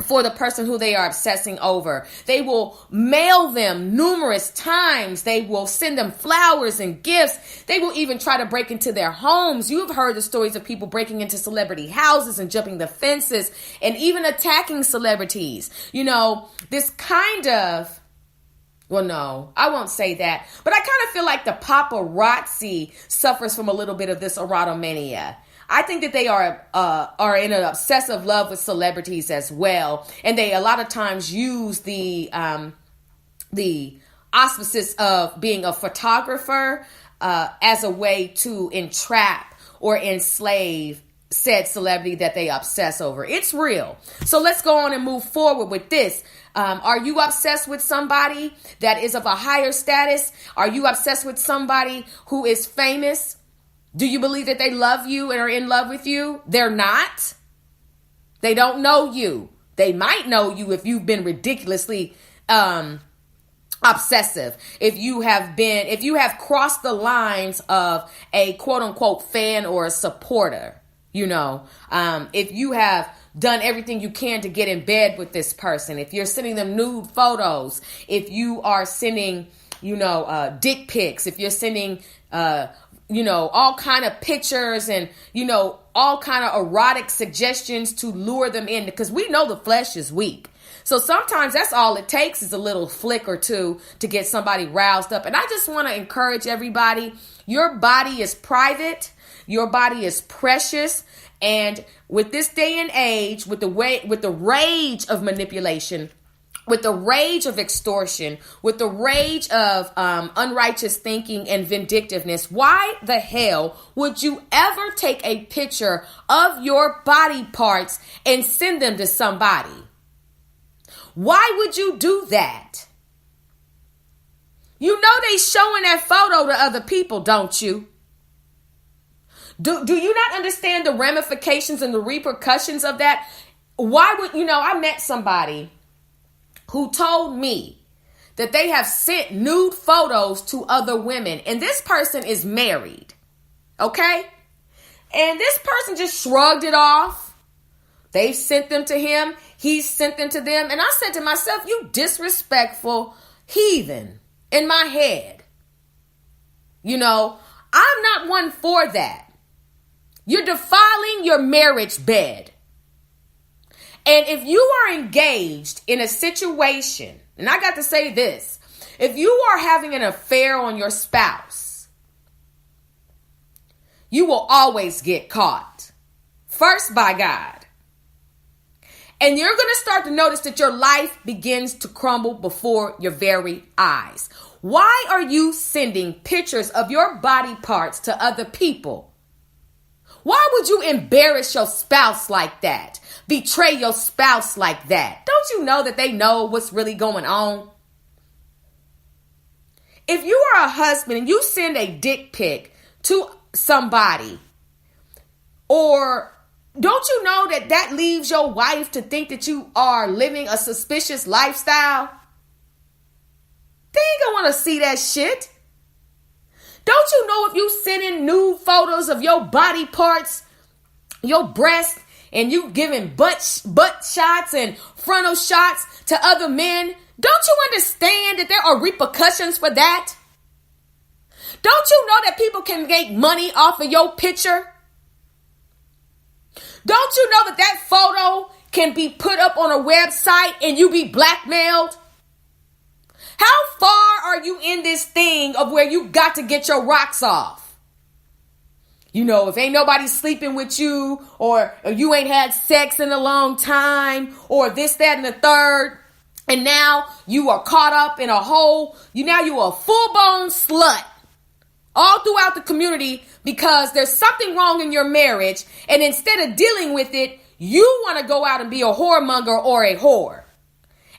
for the person who they are obsessing over. They will mail them numerous times. They will send them flowers and gifts. They will even try to break into their homes. You've heard the stories of people breaking into celebrity houses and jumping the fences and even attacking celebrities. This kind of, well, no, I won't say that, but I kind of feel like the paparazzi suffers from a little bit of this erotomania. I think that they are in an obsessive love with celebrities as well, and they a lot of times use the auspices of being a photographer as a way to entrap or enslave said celebrity that they obsess over. It's real. So let's go on and move forward with this. Are you obsessed with somebody that is of a higher status? Are you obsessed with somebody who is famous? Do you believe that they love you and are in love with you? They're not. They don't know you. They might know you if you've been ridiculously obsessive. If you have crossed the lines of a quote unquote fan or a supporter, If you have done everything you can to get in bed with this person, if you're sending them nude photos, if you are sending, dick pics, if you're sending, all kind of pictures and, all kind of erotic suggestions to lure them in, because we know the flesh is weak. So sometimes that's all it takes is a little flick or two to get somebody roused up. And I just want to encourage everybody, your body is private, your body is precious. And with this day and age, with the rage of manipulation, with the rage of extortion, with the rage of unrighteous thinking and vindictiveness, why the hell would you ever take a picture of your body parts and send them to somebody? Why would you do that? You know they showing that photo to other people, don't you? Do you not understand the ramifications and the repercussions of that? Why would, I met somebody who told me that they have sent nude photos to other women. And this person is married. Okay? And this person just shrugged it off. They sent them to him. He sent them to them. And I said to myself, you disrespectful heathen, in my head. I'm not one for that. You're defiling your marriage bed. And if you are engaged in a situation, and I got to say this, if you are having an affair on your spouse, you will always get caught. First by God. And you're going to start to notice that your life begins to crumble before your very eyes. Why are you sending pictures of your body parts to other people? Why would you embarrass your spouse like that? Betray your spouse like that? Don't you know that they know what's really going on? If you are a husband and you send a dick pic to somebody, or don't you know that that leaves your wife to think that you are living a suspicious lifestyle? They ain't gonna want to see that shit. Don't you know if you send in nude photos of your body parts, your breast, and you giving butt shots and frontal shots to other men, don't you understand that there are repercussions for that? Don't you know that people can make money off of your picture? Don't you know that that photo can be put up on a website and you be blackmailed? How far are you in this thing of where you got to get your rocks off? If ain't nobody sleeping with you, or you ain't had sex in a long time, or this, that, and the third, and now you are caught up in a whole, now you are a full-blown slut all throughout the community because there's something wrong in your marriage, and instead of dealing with it, you want to go out and be a whoremonger or a whore.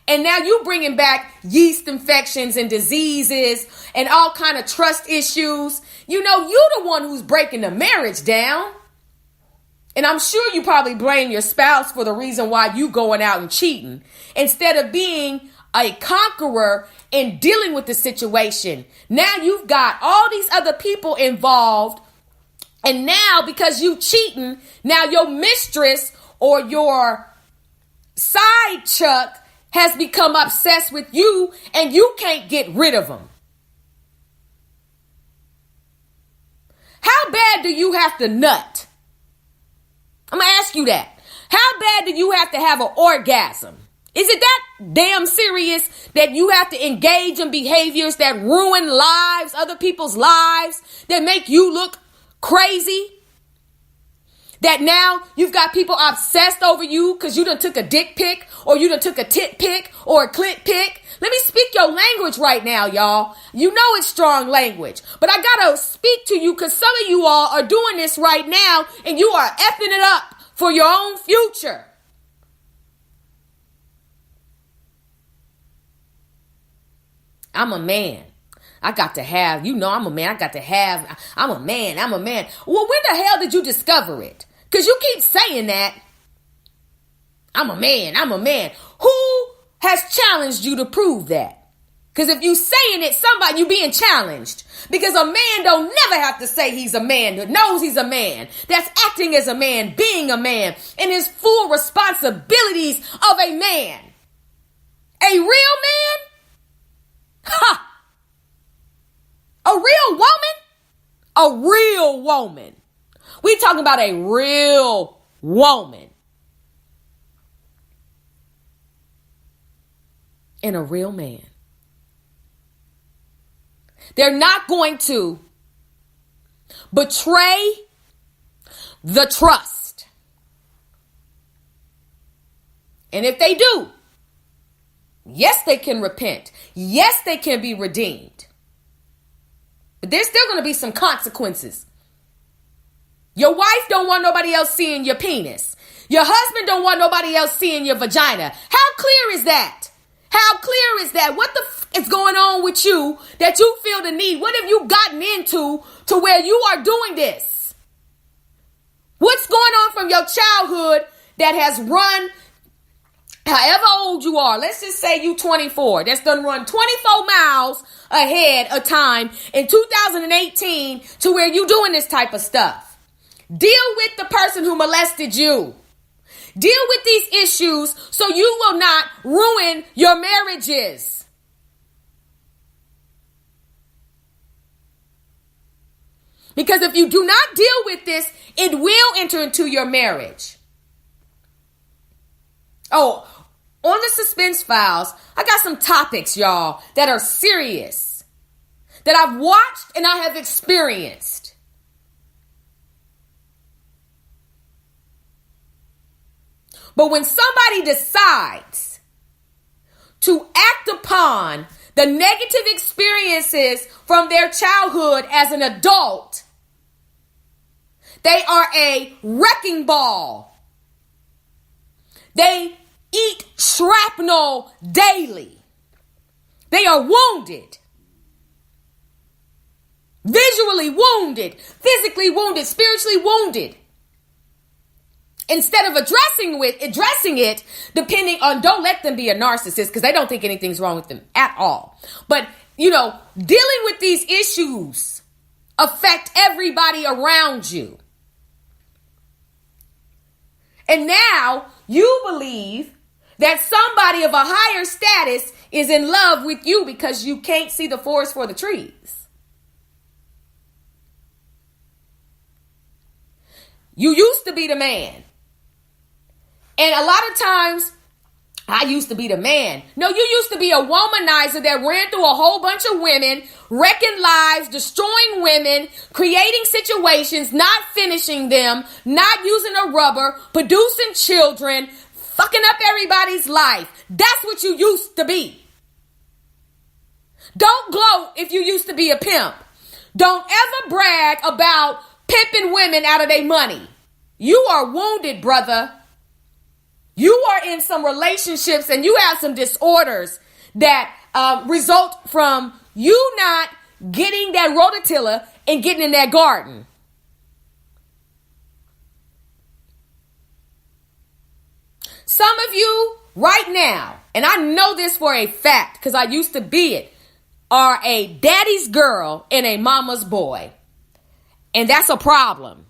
And now you bringing back yeast infections and diseases and all kind of trust issues. You the one who's breaking the marriage down. And I'm sure you probably blame your spouse for the reason why you going out and cheating, instead of being a conqueror and dealing with the situation. Now you've got all these other people involved. And now because you cheating, now your mistress or your side chuck has become obsessed with you and you can't get rid of them. How bad do you have to nut? I'm going to ask you that. How bad do you have to have an orgasm? Is it that damn serious that you have to engage in behaviors that ruin lives, other people's lives, that make you look crazy? That now you've got people obsessed over you because you done took a dick pic, or you done took a tit pic or a clit pic. Let me speak your language right now, y'all. You know it's strong language, but I gotta speak to you because some of you all are doing this right now and you are effing it up for your own future. I'm a man. I got to have, I'm a man. I'm a man. Well, when the hell did you discover it? Because you keep saying that. I'm a man. Who has challenged you to prove that? Because if you saying it, somebody, you being challenged. Because a man don't never have to say he's a man that knows he's a man. That's acting as a man, being a man, and his full responsibilities of a man. A real man? Ha! A real woman? A real woman. We talking about a real woman. And a real man. They're not going to betray the trust. And if they do, yes, they can repent. Yes, they can be redeemed. But there's still going to be some consequences. Your wife don't want nobody else seeing your penis. Your husband don't want nobody else seeing your vagina. How clear is that? How clear is that? What the is going on with you that you feel the need? What have you gotten into to where you are doing this? What's going on from your childhood that has run, however old you are? Let's just say you 24. That's done run 24 miles ahead of time in 2018 to where you doing this type of stuff. Deal with the person who molested you. Deal with these issues so you will not ruin your marriages. Because if you do not deal with this, it will enter into your marriage. Oh, on the Suspense Files, I got some topics, y'all, that are serious, that I've watched and I have experienced. But when somebody decides to act upon the negative experiences from their childhood as an adult, they are a wrecking ball. They eat shrapnel daily. They are wounded. Visually wounded, physically wounded, spiritually wounded. Instead of addressing it, depending on, don't let them be a narcissist because they don't think anything's wrong with them at all. But, dealing with these issues affect everybody around you. And now you believe that somebody of a higher status is in love with you because you can't see the forest for the trees. You used to be the man. And a lot of times, I used to be the man. No, you used to be a womanizer that ran through a whole bunch of women, wrecking lives, destroying women, creating situations, not finishing them, not using a rubber, producing children, fucking up everybody's life. That's what you used to be. Don't gloat if you used to be a pimp. Don't ever brag about pimping women out of their money. You are wounded, brother. You are in some relationships and you have some disorders that result from you not getting that rototiller and getting in that garden. Some of you right now, and I know this for a fact because I used to be it, are a daddy's girl and a mama's boy. And that's a problem.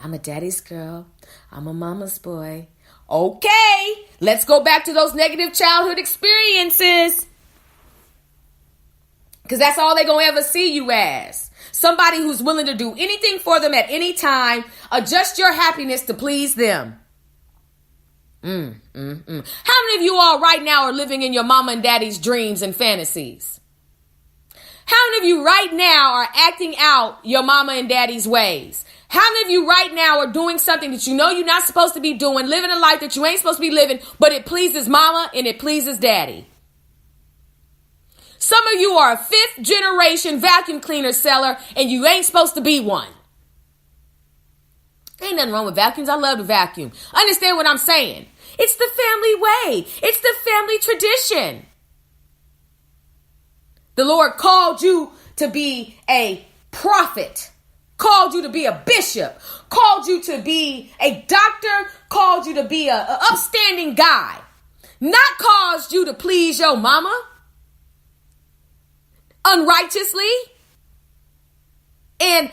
I'm a daddy's girl. I'm a mama's boy. Okay, let's go back to those negative childhood experiences. Because that's all they're going to ever see you as. Somebody who's willing to do anything for them at any time. Adjust your happiness to please them. How many of you all right now are living in your mama and daddy's dreams and fantasies? How many of you right now are acting out your mama and daddy's ways? How many of you right now are doing something that you know you're not supposed to be doing, living a life that you ain't supposed to be living, but it pleases mama and it pleases daddy? Some of you are a 5th generation vacuum cleaner seller and you ain't supposed to be one. Ain't nothing wrong with vacuums. I love to vacuum. Understand what I'm saying? It's the family way. It's the family tradition. The Lord called you to be a prophet. Called you to be a bishop, called you to be a doctor, called you to be a upstanding guy. not caused you to please your mama unrighteously and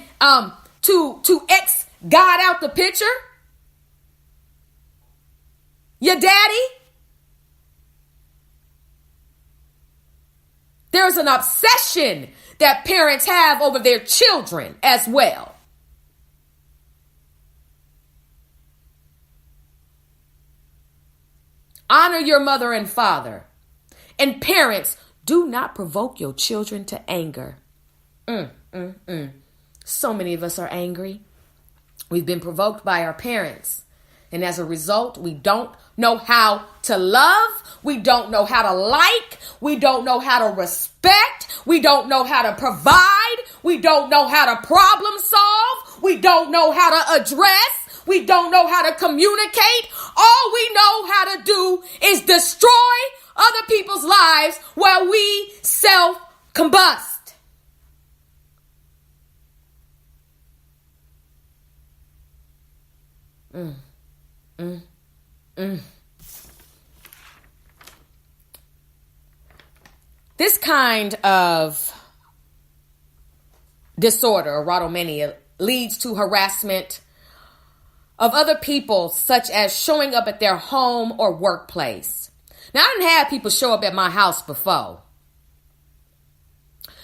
to X God out the picture. Your daddy. There's an obsession that parents have over their children as well. Honor your mother and father. And parents, do not provoke your children to anger. So many of us are angry. We've been provoked by our parents. And as a result, we don't know how to love. We don't know how to like. We don't know how to respect. We don't know how to provide. We don't know how to problem solve. We don't know how to address. We don't know how to communicate. All we know how to do is destroy other people's lives while we self-combust. This kind of disorder, erotomania, leads to harassment of other people, such as showing up at their home or workplace. Now, I done had people show up at my house before.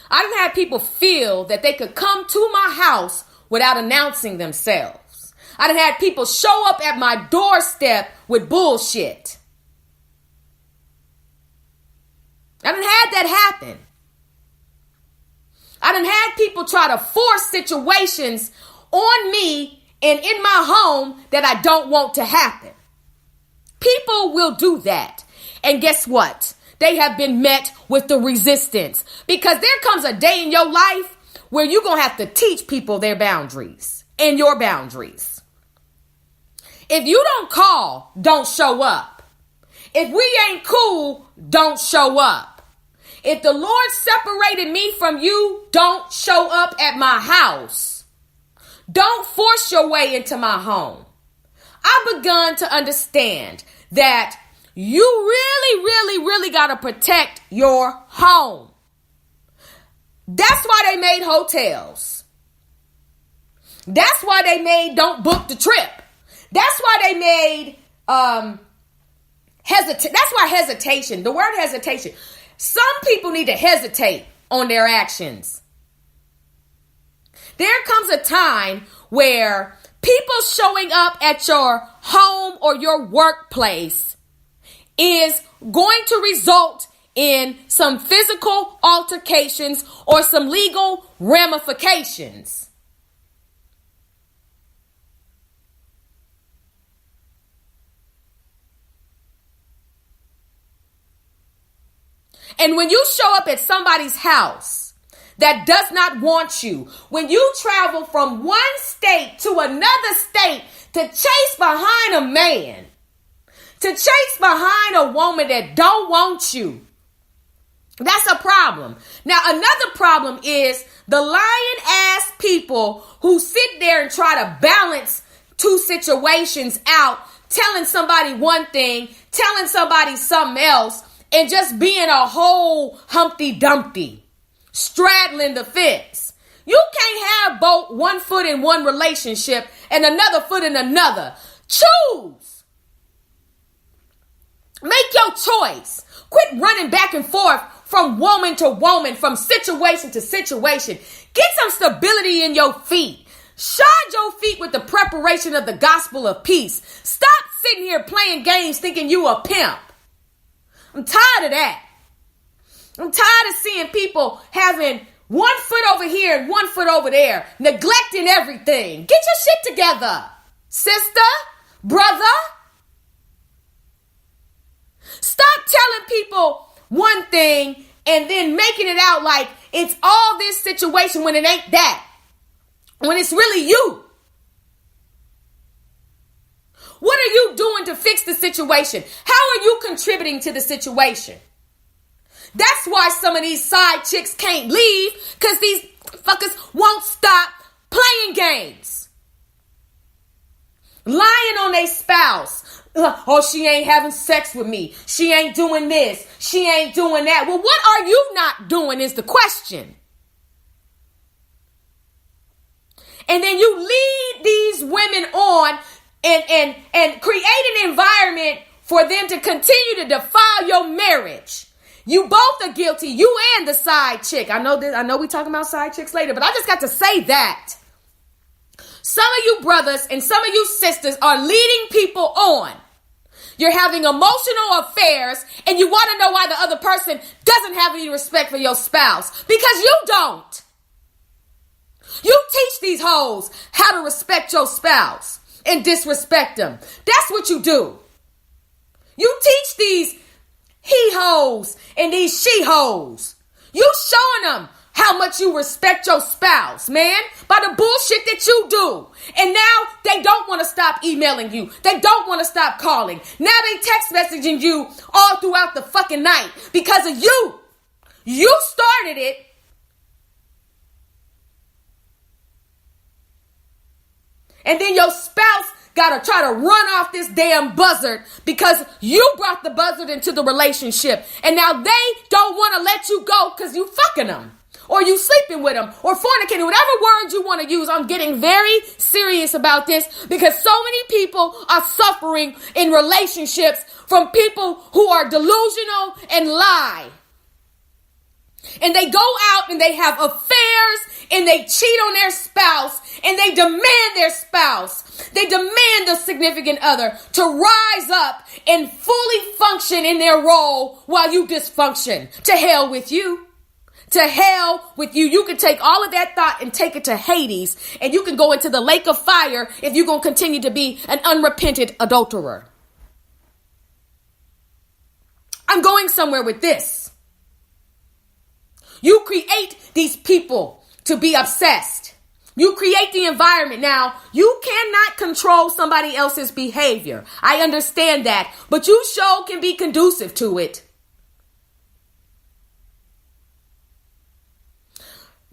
I done had people feel that they could come to my house without announcing themselves. I done had people show up at my doorstep with bullshit. I done had that happen. I done had people try to force situations on me and in my home that I don't want to happen. People will do that. And guess what? They have been met with the resistance, because there comes a day in your life where you're going to have to teach people their boundaries and your boundaries. If you don't call, don't show up. If we ain't cool, don't show up. If the Lord separated me from you, don't show up at my house. Don't force your way into my home. I've begun to understand that you really got to protect your home. That's why they made hotels. That's why they made don't book the trip. That's why they made that's why hesitation, the word hesitation. Some people need to hesitate on their actions. There comes a time where people showing up at your home or your workplace is going to result in some physical altercations or some legal ramifications. And when you show up at somebody's house that does not want you, when you travel from one state to another state to chase behind a man, to chase behind a woman that don't want you, that's a problem. Now, another problem is the lying ass people who sit there and try to balance two situations out, telling somebody one thing, telling somebody something else, and just being a whole Humpty Dumpty, straddling the fence. You can't have both one foot in one relationship and another foot in another. Choose. Make your choice. Quit running back and forth from woman to woman, from situation to situation. Get some stability in your feet. Shod your feet with the preparation of the gospel of peace. Stop sitting here playing games thinking you a pimp. I'm tired of that. I'm tired of seeing people having one foot over here and one foot over there, neglecting everything. Get your shit together, sister, brother. Stop telling people one thing and then making it out like it's all this situation when it ain't that. When it's really you. What are you doing to fix the situation? How are you contributing to the situation? That's why some of these side chicks can't leave, because these fuckers won't stop playing games. Lying on their spouse. Oh, she ain't having sex with me. She ain't doing this. She ain't doing that. Well, what are you not doing is the question. And then you lead these women on and create an environment for them to continue to defile your marriage. You both are guilty, you and the side chick. I know we talking about side chicks later, but I just got to say that. Some of you brothers and some of you sisters are leading people on. You're having emotional affairs and you want to know why the other person doesn't have any respect for your spouse. Because you don't. You teach these hoes how to respect your spouse and disrespect them. That's what you do. You teach these he-hoes and these she-hoes. You showing them how much you respect your spouse, man, by the bullshit that you do. And now they don't want to stop emailing you. They don't want to stop calling. Now they text messaging you all throughout the fucking night because of you. You started it. And then your spouse gotta try to run off this damn buzzard because you brought the buzzard into the relationship. And now they don't want to let you go because you fucking them. Or you sleeping with them. Or fornicating. Whatever word you want to use. I'm getting very serious about this because so many people are suffering in relationships from people who are delusional and lie. And they go out and they have affairs and they cheat on their spouse and they demand their spouse. They demand the significant other to rise up and fully function in their role while you dysfunction. To hell with you. To hell with you. You can take all of that thought and take it to Hades and you can go into the lake of fire if you're going to continue to be an unrepentant adulterer. I'm going somewhere with this. You create these people to be obsessed. You create the environment. Now, you cannot control somebody else's behavior. I understand that. But you sure can be conducive to it.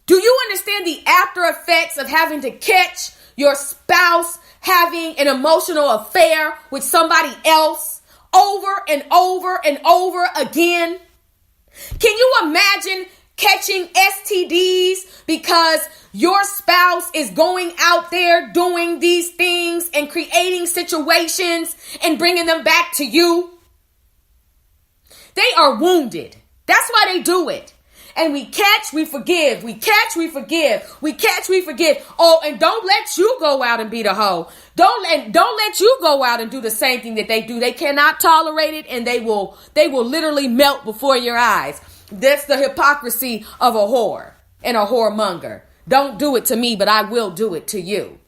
Do you understand the after effects of having to catch your spouse having an emotional affair with somebody else over and over and over again? Can you imagine catching STDs because your spouse is going out there doing these things and creating situations and bringing them back to you? They are wounded. That's why they do it. And we catch, we forgive. We catch, we forgive. We catch, we forgive. Oh, and don't let you go out and be the hoe. Don't let you go out and do the same thing that they do. They cannot tolerate it, and they will literally melt before your eyes. That's the hypocrisy of a whore and a whoremonger. Don't do it to me, but I will do it to you.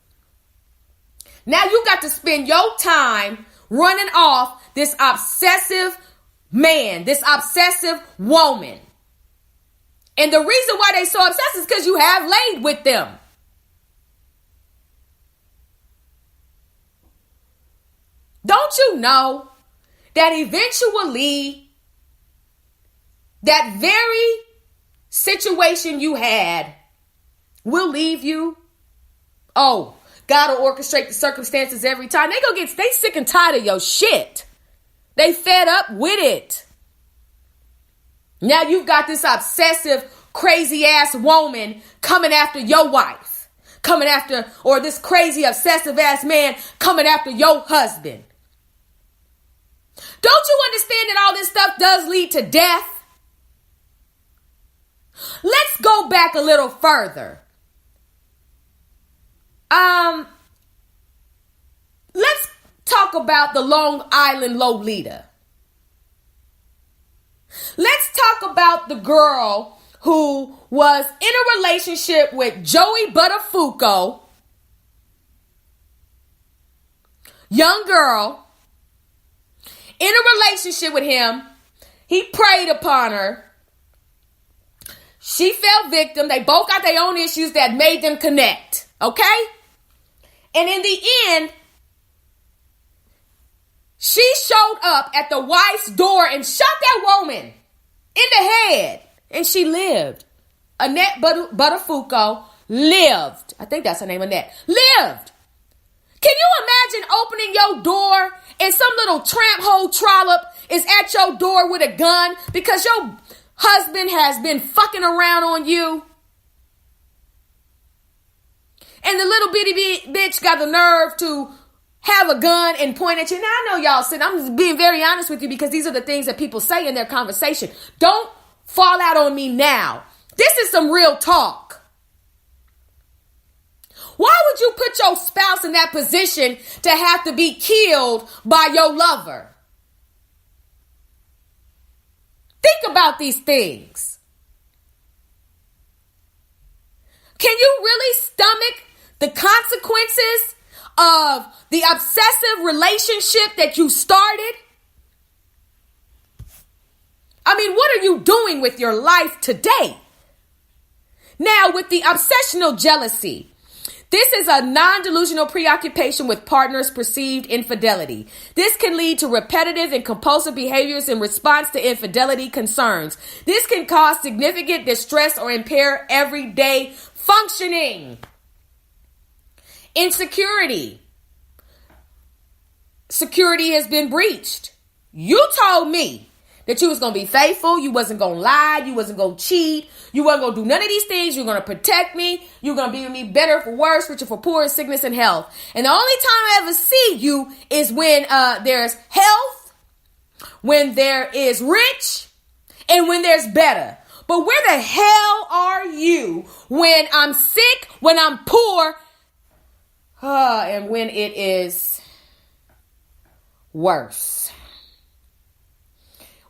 Now you got to spend your time running off this obsessive man, this obsessive woman. And the reason why they so obsessed is because you have laid with them. Don't you know that eventually that very situation you had will leave you? Oh, God will orchestrate the circumstances every time. They sick and tired of your shit. They fed up with it. Now you've got this obsessive, crazy ass woman coming after your wife, or this crazy, obsessive ass man coming after your husband. Don't you understand that all this stuff does lead to death? Let's go back a little further. Let's talk about the Long Island Lolita. Let's talk about the girl who was in a relationship with Joey Buttafuoco. Young girl. In a relationship with him. He preyed upon her. She fell victim. They both got their own issues that made them connect. Okay? And in the end, she showed up at the wife's door and shot that woman in the head. And she lived. Annette Buttafuoco lived. I think that's her name, Annette. Lived. Can you imagine opening your door and some little tramp hoe trollop is at your door with a gun because your husband has been fucking around on you. And the little bitty bitch got the nerve to have a gun and point at you. Now, I know y'all said, I'm just being very honest with you because these are the things that people say in their conversation. Don't fall out on me now. This is some real talk. Why would you put your spouse in that position to have to be killed by your lover? Think about these things. Can you really stomach the consequences of the obsessive relationship that you started? I mean, what are you doing with your life today? Now, with the obsessional jealousy, this is a non-delusional preoccupation with partners' perceived infidelity. This can lead to repetitive and compulsive behaviors in response to infidelity concerns. This can cause significant distress or impair everyday functioning. Insecurity. Security has been breached. You told me that you was going to be faithful. You wasn't going to lie. You wasn't going to cheat. You wasn't going to do none of these things. You're going to protect me. You're going to be with me better for worse, richer for poor, sickness and health. And the only time I ever see you is when there's health, when there is rich, and when there's better. But where the hell are you when I'm sick, when I'm poor, and when it is worse?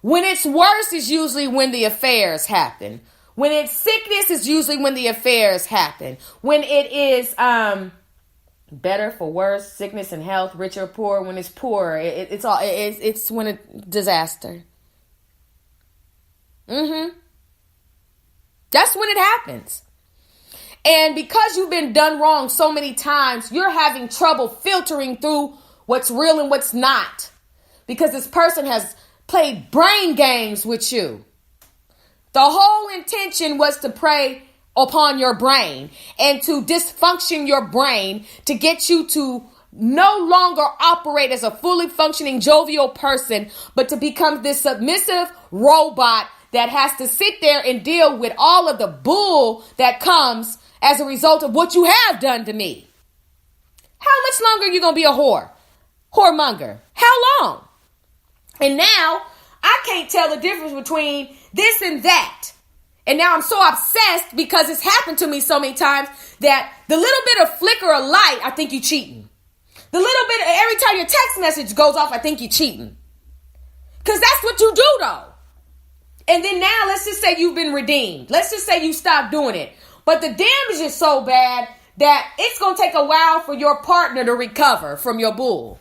When it's worse is usually when the affairs happen. When it's sickness is usually when the affairs happen. When it is better for worse, sickness and health, rich or poor. When it's poor, it's when it's disaster. That's when it happens. And because you've been done wrong so many times, you're having trouble filtering through what's real and what's not. Because this person has played brain games with you. The whole intention was to prey upon your brain and to dysfunction your brain to get you to no longer operate as a fully functioning, jovial person, but to become this submissive robot that has to sit there and deal with all of the bull that comes as a result of what you have done to me. How much longer are you going to be a whoremonger? How long? And now I can't tell the difference between this and that. And now I'm so obsessed because it's happened to me so many times that the little bit of flicker of light, I think you're cheating. The little bit, every time your text message goes off, I think you're cheating. Because that's what you do though. And then now let's just say you've been redeemed. Let's just say you stopped doing it. But the damage is so bad that it's going to take a while for your partner to recover from your bull.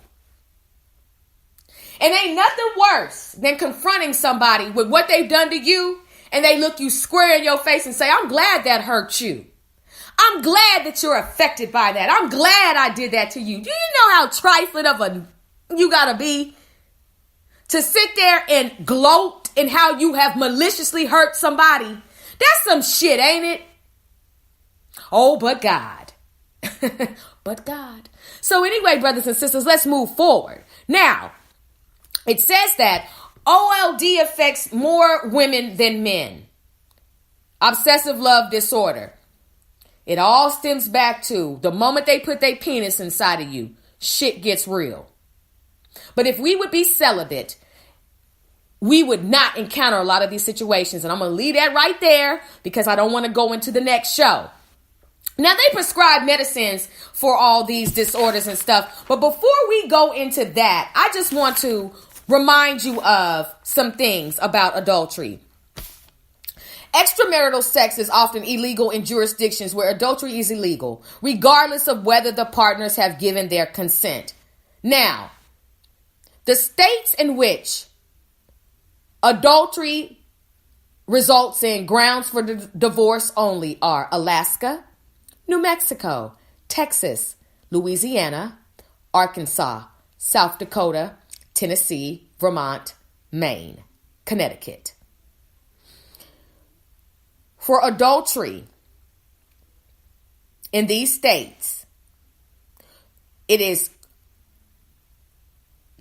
And ain't nothing worse than confronting somebody with what they've done to you and they look you square in your face and say, I'm glad that hurt you. I'm glad that you're affected by that. I'm glad I did that to you. Do you know how trifling of a you gotta be to sit there and gloat in how you have maliciously hurt somebody? That's some shit, ain't it? Oh, but God. But God. So anyway, brothers and sisters, let's move forward. Now, it says that OLD affects more women than men. Obsessive love disorder. It all stems back to the moment they put their penis inside of you, shit gets real. But if we would be celibate, we would not encounter a lot of these situations. And I'm going to leave that right there because I don't want to go into the next show. Now, they prescribe medicines for all these disorders and stuff. But before we go into that, I just want to remind you of some things about adultery. Extramarital sex is often illegal in jurisdictions where adultery is illegal, regardless of whether the partners have given their consent. Now, the states in which adultery results in grounds for divorce only are Alaska, New Mexico, Texas, Louisiana, Arkansas, South Dakota, Tennessee, Vermont, Maine, Connecticut. For adultery in these states, it is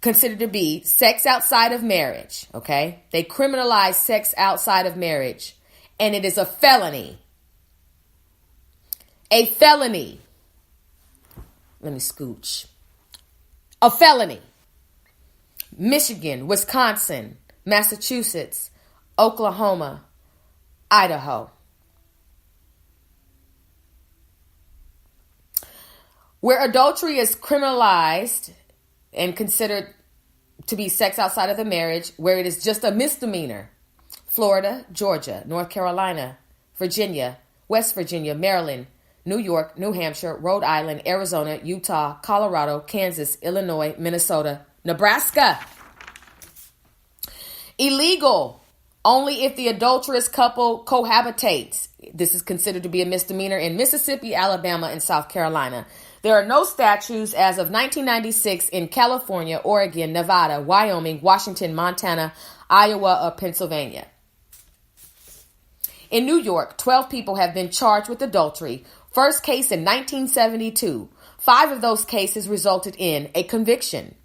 considered to be sex outside of marriage, okay? They criminalize sex outside of marriage, and it is a felony. A felony. Let me scooch. A felony. Michigan, Wisconsin, Massachusetts, Oklahoma, Idaho. Where adultery is criminalized and considered to be sex outside of the marriage, where it is just a misdemeanor. Florida, Georgia, North Carolina, Virginia, West Virginia, Maryland, New York, New Hampshire, Rhode Island, Arizona, Utah, Colorado, Kansas, Illinois, Minnesota, Nebraska. Illegal only if the adulterous couple cohabitates. This is considered to be a misdemeanor in Mississippi, Alabama, and South Carolina. There are no statutes as of 1996 in California, Oregon, Nevada, Wyoming, Washington, Montana, Iowa, or Pennsylvania. In New York, 12 people have been charged with adultery. First case in 1972. 5 of those cases resulted in a conviction.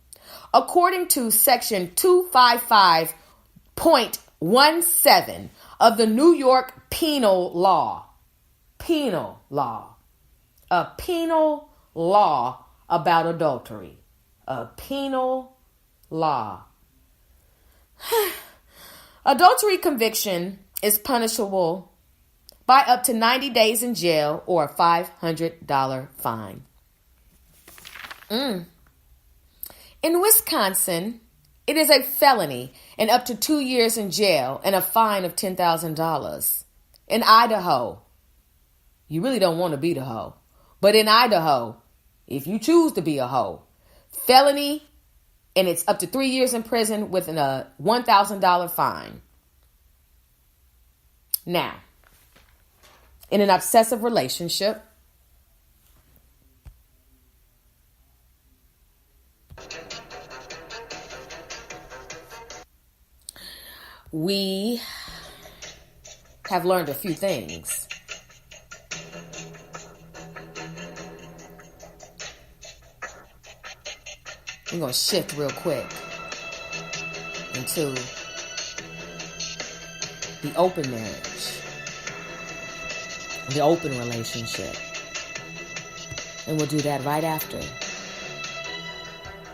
According to Section 255.17 of the New York Penal Law. Penal law. A penal law about adultery. A penal law. Adultery conviction is punishable by up to 90 days in jail or a $500 fine. In Wisconsin, it is a felony and up to 2 years in jail and a fine of $10,000. In Idaho, you really don't want to be the hoe. But in Idaho, if you choose to be a hoe, felony and it's up to 3 years in prison with a $1,000 fine. Now, in an obsessive relationship, we have learned a few things. We're going to shift real quick into the open marriage, the open relationship. And we'll do that right after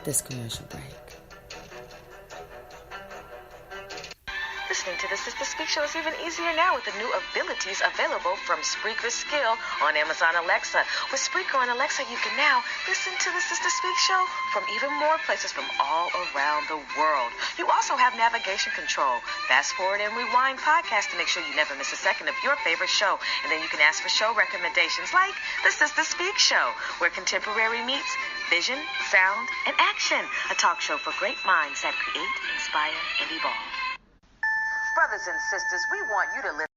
this commercial break. Listening to the Sister Speak Show is even easier now with the new abilities available from Spreaker's Skill on Amazon Alexa. With Spreaker on Alexa, you can now listen to the Sister Speak Show from even more places from all around the world. You also have navigation control, fast forward and rewind podcast to make sure you never miss a second of your favorite show. And then you can ask for show recommendations like the Sister Speak Show, where contemporary meets vision, sound, and action. A talk show for great minds that create, inspire, and evolve. Brothers and sisters, we want you to live.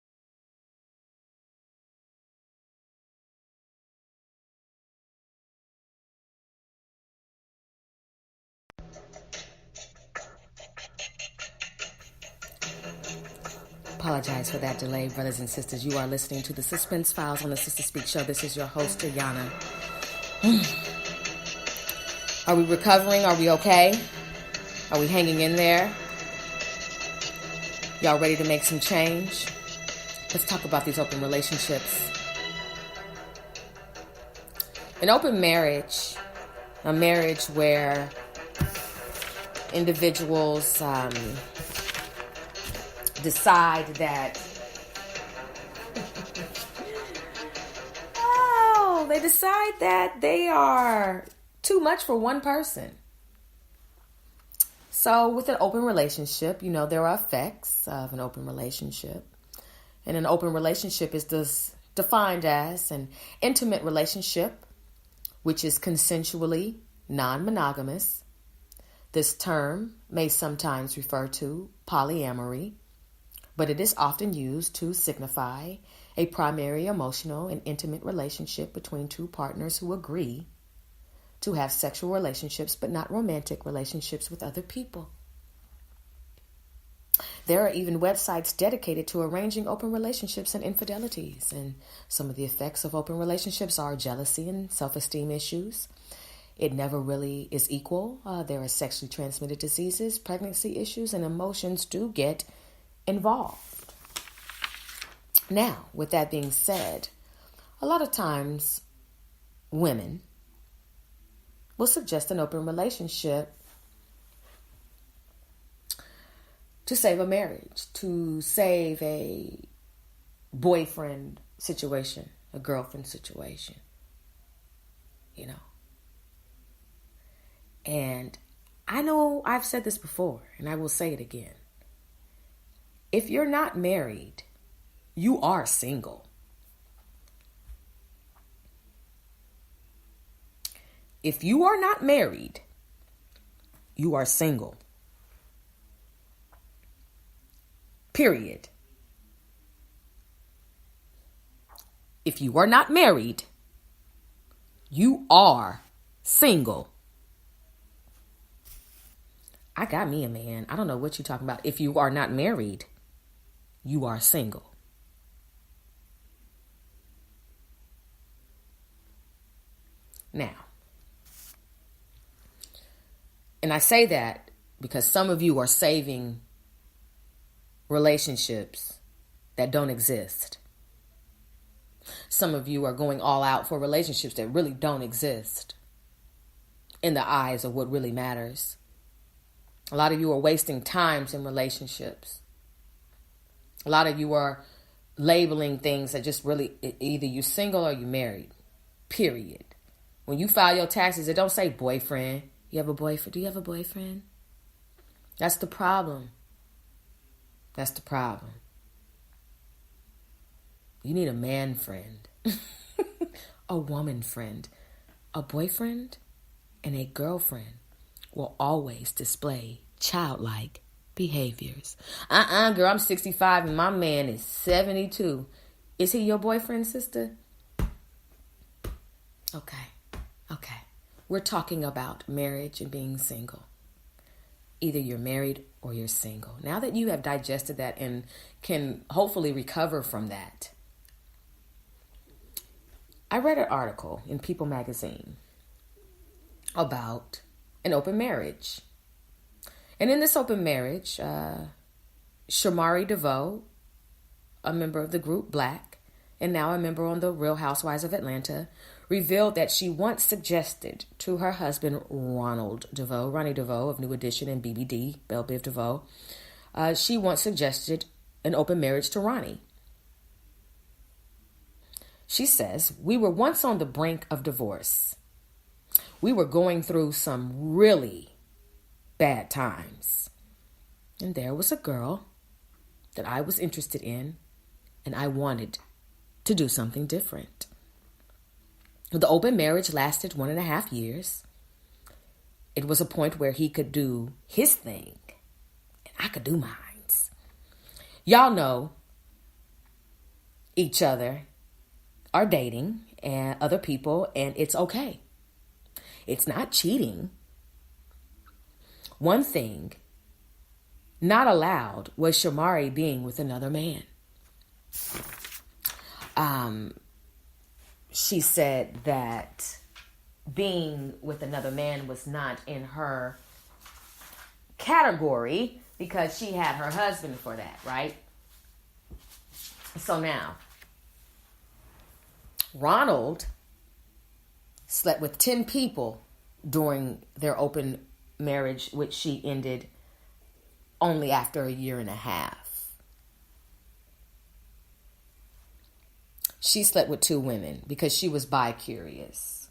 Apologize for that delay, brothers and sisters. You are listening to the Suspense Files on the Sister Speak Show. This is your host, Ayana. Are we recovering? Are we okay? Are we hanging in there? Y'all ready to make some change? Let's talk about these open relationships. An open marriage, a marriage where individuals decide that, they decide that they are too much for one person. So with an open relationship, there are effects of an open relationship. And an open relationship is defined as an intimate relationship, which is consensually non-monogamous. This term may sometimes refer to polyamory, but it is often used to signify a primary emotional and intimate relationship between two partners who agree to have sexual relationships, but not romantic relationships with other people. There are even websites dedicated to arranging open relationships and infidelities. And some of the effects of open relationships are jealousy and self-esteem issues. It never really is equal. There are sexually transmitted diseases, pregnancy issues, and emotions do get involved. Now, with that being said, a lot of times women will suggest an open relationship to save a marriage, to save a boyfriend situation, a girlfriend situation, you know. And I know I've said this before, and I will say it again. If you're not married, you are single. If you are not married, you are single. Period. If you are not married, you are single. I got me a man. I don't know what you're talking about. If you are not married, you are single. Now, and I say that because some of you are saving relationships that don't exist. Some of you are going all out for relationships that really don't exist in the eyes of what really matters. A lot of you are wasting times in relationships. A lot of you are labeling things that just really, either you're single or you're married. Period. When you file your taxes, it don't say boyfriend. You have a boyfriend? Do you have a boyfriend? That's the problem. That's the problem. You need a man friend, a woman friend, a boyfriend, and a girlfriend will always display childlike behaviors. Girl, I'm 65 and my man is 72. Is he your boyfriend, sister? Okay. We're talking about marriage and being single. Either you're married or you're single. Now that you have digested that and can hopefully recover from that, I read an article in People magazine about an open marriage. And in this open marriage, Shamari DeVoe, a member of the group Black, and now a member on the Real Housewives of Atlanta, revealed that she once suggested to her husband, Ronnie DeVoe of New Edition and BBD, Belle Biv DeVoe, she once suggested an open marriage to Ronnie. She says, "We were once on the brink of divorce. We were going through some really bad times. And there was a girl that I was interested in, and I wanted to do something different. The open marriage lasted 1.5 years. It was a point where he could do his thing, and I could do mine. Y'all know each other are dating and other people, and it's okay. It's not cheating. One thing not allowed was Shamari being with another man. She said that being with another man was not in her category because she had her husband for that, right? So now, Ronald slept with 10 people during their open marriage, which she ended only after 1.5 years. She slept with 2 women because she was bi-curious.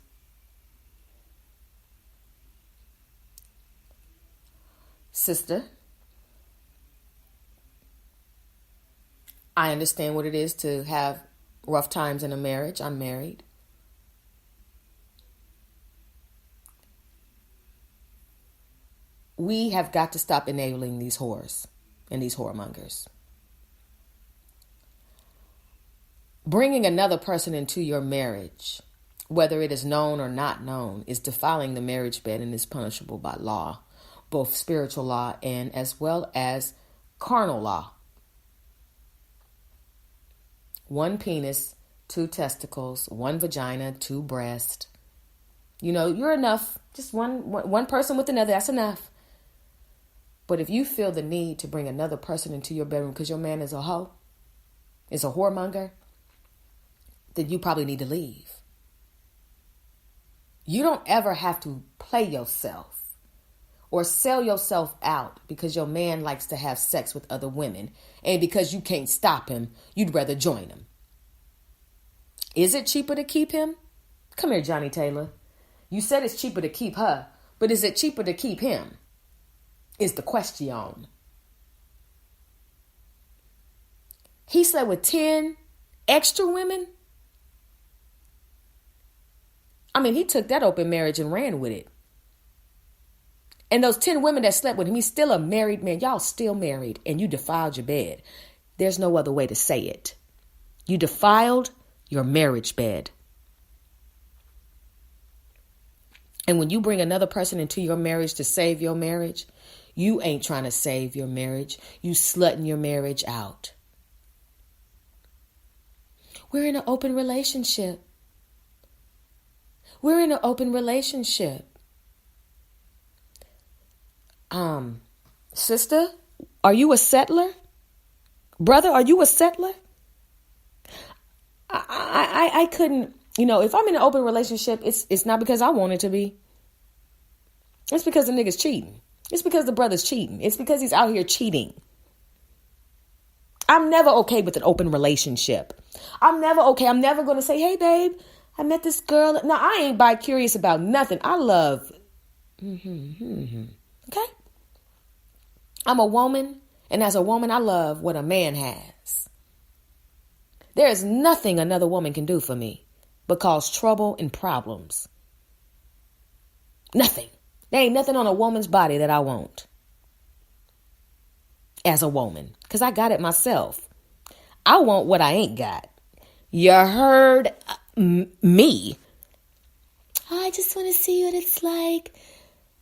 Sister, I understand what it is to have rough times in a marriage. I'm married. We have got to stop enabling these whores and these whoremongers. Bringing another person into your marriage, whether it is known or not known, is defiling the marriage bed and is punishable by law, both spiritual law and as well as carnal law. 1 penis, 2 testicles, 1 vagina, 2 breasts. You know, you're enough Just one person with another, that's enough. But if you feel the need to bring another person into your bedroom because your man is a hoe, is a whoremonger, then you probably need to leave. You don't ever have to play yourself or sell yourself out because your man likes to have sex with other women, and because you can't stop him, you'd rather join him. Is it cheaper to keep him? Come here, Johnny Taylor. You said it's cheaper to keep her, but is it cheaper to keep him? Is the question. He slept with 10 extra women? I mean, he took that open marriage and ran with it. And those 10 women that slept with him, he's still a married man. Y'all still married, and you defiled your bed. There's no other way to say it. You defiled your marriage bed. And when you bring another person into your marriage to save your marriage, you ain't trying to save your marriage. You slutting your marriage out. We're in an open relationship. We're in an open relationship. Sister, are you a settler? Brother, are you a settler? I couldn't, if I'm in an open relationship, it's not because I want it to be. It's because the nigga's cheating. It's because the brother's cheating. It's because he's out here cheating. I'm never okay with an open relationship. I'm never okay. I'm never going to say, hey, babe, I met this girl. No, I ain't bi-curious about nothing. I love. Okay? I'm a woman. And as a woman, I love what a man has. There is nothing another woman can do for me but cause trouble and problems. Nothing. There ain't nothing on a woman's body that I want. As a woman. Because I got it myself. I want what I ain't got. You heard me. I just want to see what it's like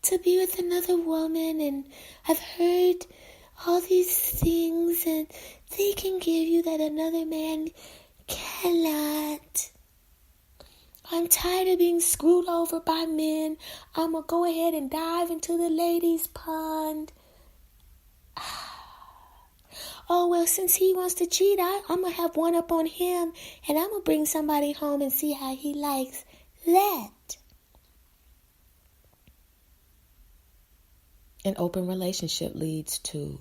to be with another woman. And I've heard all these things. And they can give you that another man cannot. I'm tired of being screwed over by men. I'm going to go ahead and dive into the ladies' pond. Oh, well, since he wants to cheat, I'm going to have one up on him. And I'm going to bring somebody home and see how he likes that. An open relationship leads to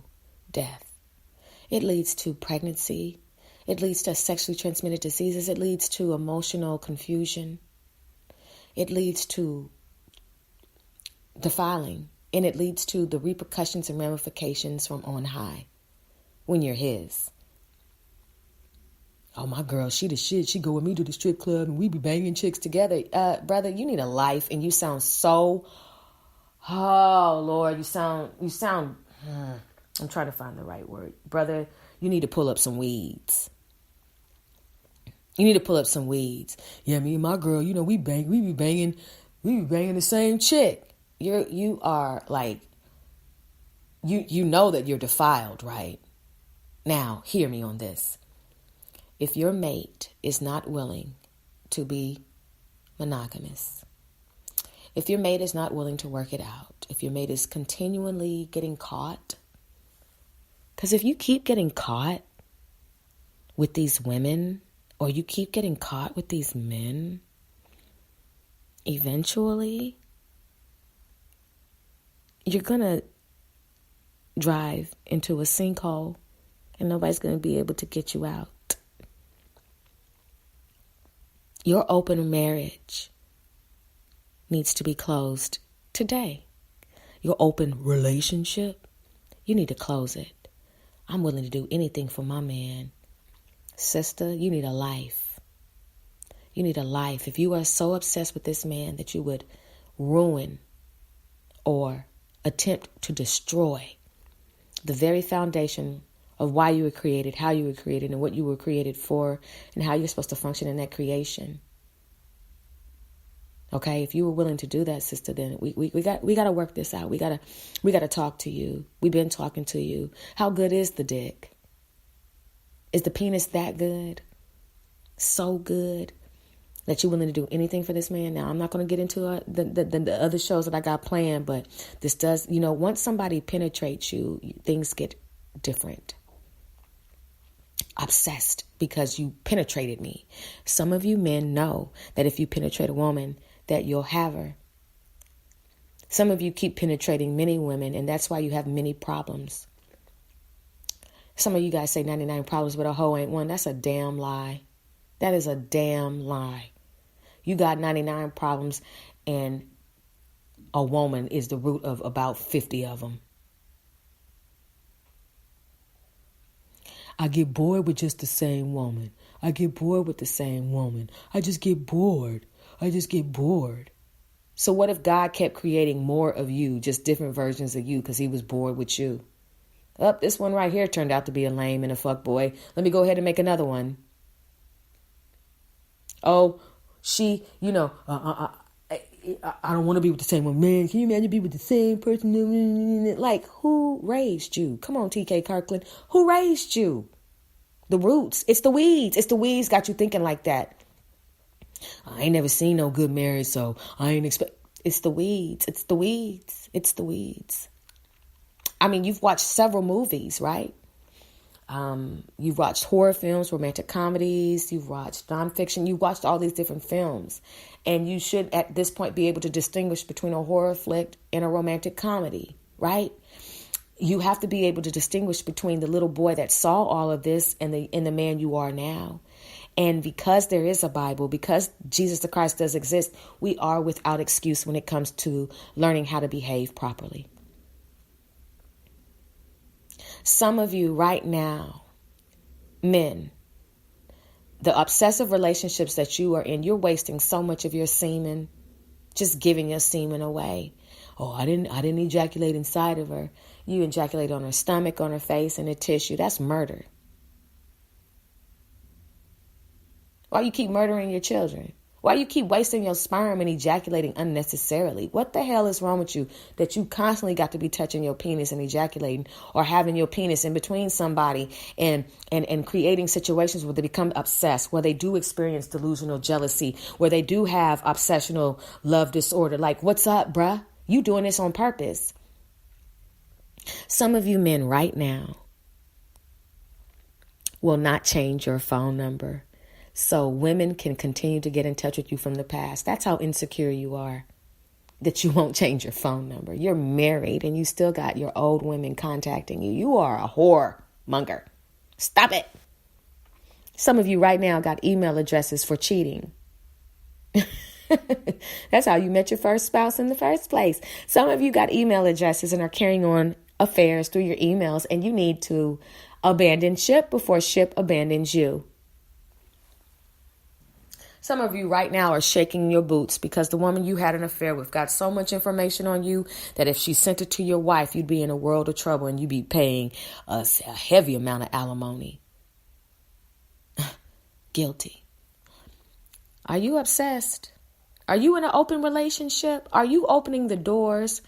death. It leads to pregnancy. It leads to sexually transmitted diseases. It leads to emotional confusion. It leads to defiling. And it leads to the repercussions and ramifications from on high when you're his. Oh, my girl, she the shit. She go with me to the strip club and we be banging chicks together. Brother, you need a life and you sound so... Oh, Lord, you sound... I'm trying to find the right word. Brother, you need to pull up some weeds. You need to pull up some weeds. Yeah, me and my girl, we be banging the same chick. You are like, you know that you're defiled, right? Now, hear me on this. If your mate is not willing to be monogamous, if your mate is not willing to work it out, if your mate is continually getting caught, because if you keep getting caught with these women, or you keep getting caught with these men, eventually you're going to drive into a sinkhole and nobody's going to be able to get you out. Your open marriage needs to be closed today. Your open relationship, you need to close it. I'm willing to do anything for my man. Sister, you need a life. You need a life. If you are so obsessed with this man that you would ruin or attempt to destroy the very foundation of why you were created, how you were created, and what you were created for, and how you're supposed to function in that creation. Okay, if you were willing to do that, sister, then we got to work this out. We got to talk to you. We've been talking to you. How good is the dick? Is the penis that good? So good That you're willing to do anything for this man. Now, I'm not going to get into the other shows that I got planned, but this does, once somebody penetrates you, things get different. Obsessed because you penetrated me. Some of you men know that if you penetrate a woman, that you'll have her. Some of you keep penetrating many women, and that's why you have many problems. Some of you guys say 99 problems, but a hoe ain't one. That's a damn lie. That is a damn lie. You got 99 problems, and a woman is the root of about 50 of them. I get bored with just the same woman. I get bored with the same woman. I just get bored. So what if God kept creating more of you, just different versions of you, because he was bored with you? This one right here turned out to be a lame and a fuck boy. Let me go ahead and make another one. Oh, she, I don't want to be with the same one. Man, can you imagine being with the same person? Like, who raised you? Come on, TK Kirkland. Who raised you? The roots. It's the weeds. It's the weeds got you thinking like that. I ain't never seen no good marriage, so I ain't expect. It's the weeds. It's the weeds. It's the weeds. I mean, you've watched several movies, right? You've watched horror films, romantic comedies, you've watched nonfiction, you've watched all these different films. And you should, at this point, be able to distinguish between a horror flick and a romantic comedy, right? You have to be able to distinguish between the little boy that saw all of this and the man you are now. And because there is a Bible, because Jesus the Christ does exist, we are without excuse when it comes to learning how to behave properly. Some of you right now, men, the obsessive relationships that you are in, you're wasting so much of your semen, just giving your semen away. Oh, I didn't ejaculate inside of her. You ejaculate on her stomach, on her face, and her tissue. That's murder. Why you keep murdering your children? Why you keep wasting your sperm and ejaculating unnecessarily? What the hell is wrong with you that you constantly got to be touching your penis and ejaculating, or having your penis in between somebody and creating situations where they become obsessed, where they do experience delusional jealousy, where they do have obsessional love disorder? Like, what's up, bruh? You doing this on purpose. Some of you men right now will not change your phone number, so women can continue to get in touch with you from the past. That's how insecure you are, that you won't change your phone number. You're married and you still got your old women contacting you. You are a whoremonger. Stop it. Some of you right now got email addresses for cheating. That's how you met your first spouse in the first place. Some of you got email addresses and are carrying on affairs through your emails, and you need to abandon ship before ship abandons you. Some of you right now are shaking your boots because the woman you had an affair with got so much information on you that if she sent it to your wife, you'd be in a world of trouble and you'd be paying a heavy amount of alimony. Guilty. Are you obsessed? Are you in an open relationship? Are you opening the doors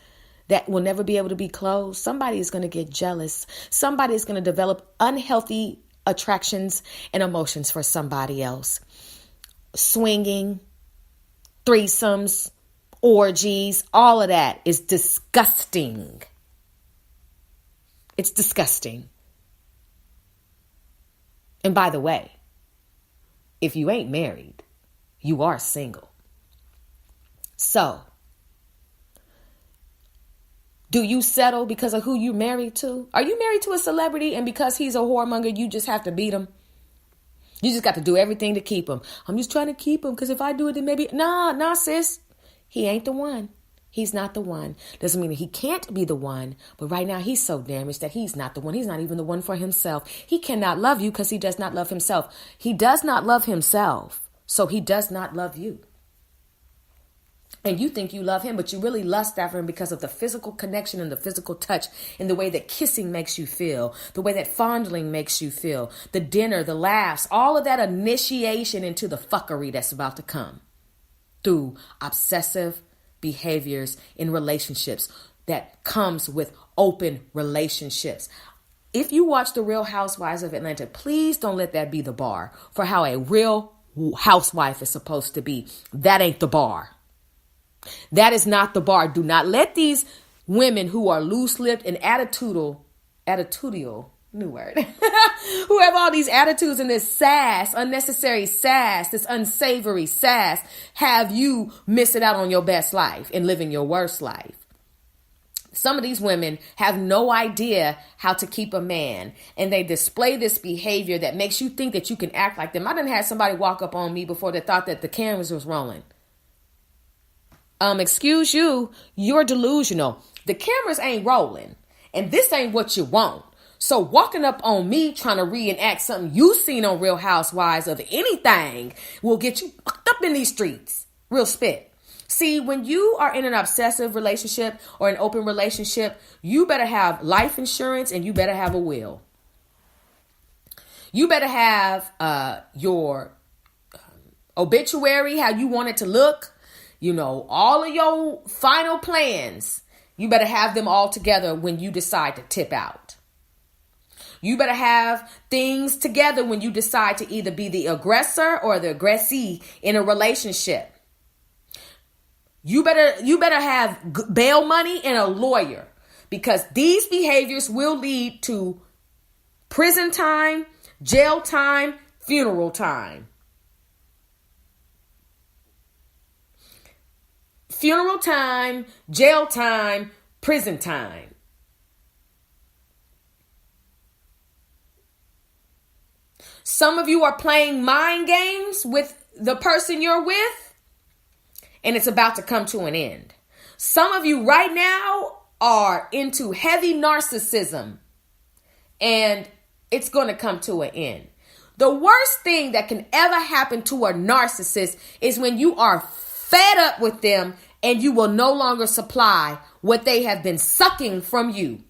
that will never be able to be closed? Somebody is going to get jealous. Somebody is going to develop unhealthy attractions and emotions for somebody else. Swinging, threesomes, orgies, all of that is disgusting. It's disgusting. And by the way, if you ain't married, you are single. So, do you settle because of who you married to? Are you married to a celebrity and because he's a whoremonger, you just have to beat him? You just got to do everything to keep him. I'm just trying to keep him because if I do it, then maybe... Nah, sis. He ain't the one. He's not the one. Doesn't mean that he can't be the one. But right now, he's so damaged that he's not the one. He's not even the one for himself. He cannot love you because he does not love himself. He does not love himself. So he does not love you. And you think you love him, but you really lust after him because of the physical connection and the physical touch and the way that kissing makes you feel, the way that fondling makes you feel, the dinner, the laughs, all of that initiation into the fuckery that's about to come through obsessive behaviors in relationships that comes with open relationships. If you watch The Real Housewives of Atlanta, please don't let that be the bar for how a real housewife is supposed to be. That ain't the bar. That is not the bar. Do not let these women who are loose-lipped and attitudinal, new word, who have all these attitudes and this sass, unnecessary sass, this unsavory sass, have you missing out on your best life and living your worst life. Some of these women have no idea how to keep a man, and they display this behavior that makes you think that you can act like them. I done had somebody walk up on me before that thought that the cameras was rolling. Excuse you, you're delusional. The cameras ain't rolling, and this ain't what you want. So walking up on me trying to reenact something you seen on Real Housewives of anything will get you fucked up in these streets. Real spit. See, when you are in an obsessive relationship or an open relationship, you better have life insurance and you better have a will. You better have your obituary, how you want it to look. You know, all of your final plans, you better have them all together when you decide to tip out. You better have things together when you decide to either be the aggressor or the aggressee in a relationship. You better have bail money and a lawyer, because these behaviors will lead to prison time, jail time, funeral time. Funeral time, jail time, prison time. Some of you are playing mind games with the person you're with, and it's about to come to an end. Some of you right now are into heavy narcissism, and it's going to come to an end. The worst thing that can ever happen to a narcissist is when you are fed up with them and you will no longer supply what they have been sucking from you.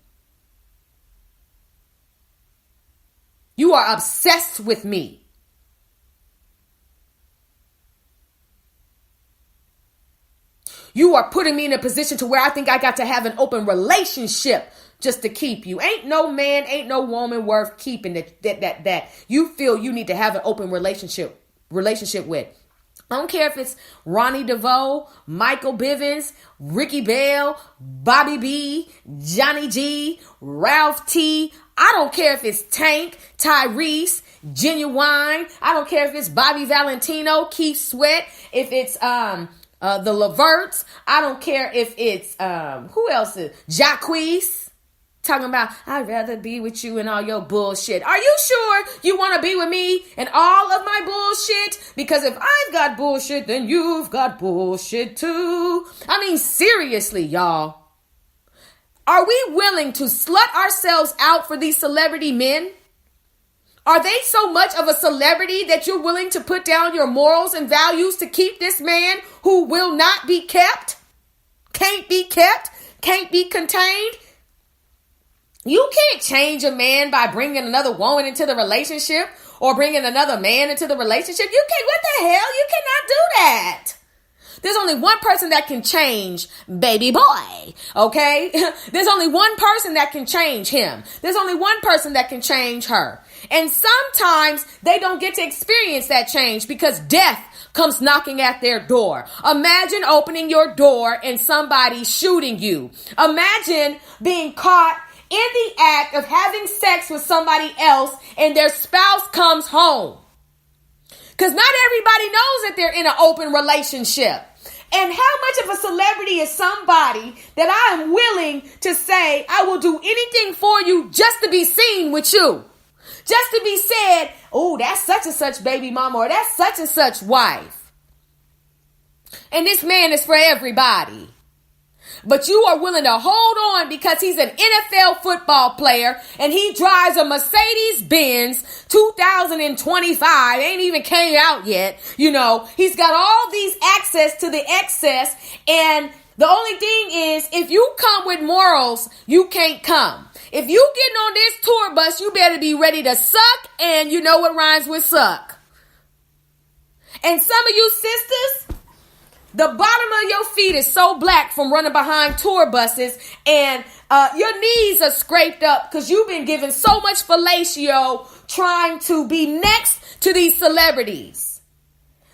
You are obsessed with me. You are putting me in a position to where I think I got to have an open relationship just to keep you. Ain't no man, ain't no woman worth keeping that you feel you need to have an open relationship with. I don't care if it's Ronnie DeVoe, Michael Bivins, Ricky Bell, Bobby B, Johnny G, Ralph T. I don't care if it's Tank, Tyrese, Genuine. I don't care if it's Bobby Valentino, Keith Sweat. If it's the Leverts. I don't care if it's who else is Jacquees. Talking about, I'd rather be with you and all your bullshit. Are you sure you want to be with me and all of my bullshit? Because if I've got bullshit, then you've got bullshit too. I mean, seriously, y'all. Are we willing to slut ourselves out for these celebrity men? Are they so much of a celebrity that you're willing to put down your morals and values to keep this man who will not be kept? Can't be kept? Can't be contained? You can't change a man by bringing another woman into the relationship or bringing another man into the relationship. You can't, what the hell? You cannot do that. There's only one person that can change baby boy, okay? There's only one person that can change him. There's only one person that can change her. And sometimes they don't get to experience that change because death comes knocking at their door. Imagine opening your door and somebody shooting you. Imagine being caught in the act of having sex with somebody else and their spouse comes home. Because not everybody knows that they're in an open relationship. And how much of a celebrity is somebody that I am willing to say, I will do anything for you just to be seen with you. Just to be said, oh, that's such and such baby mama, or that's such and such wife. And this man is for everybody. But you are willing to hold on because he's an NFL football player and he drives a Mercedes-Benz 2025. Ain't even came out yet. You know, he's got all these access to the excess. And the only thing is, if you come with morals, you can't come. If you getting on this tour bus, you better be ready to suck. And you know what rhymes with suck. And some of you sisters, the bottom of your feet is so black from running behind tour buses, and your knees are scraped up because you've been given so much fellatio trying to be next to these celebrities.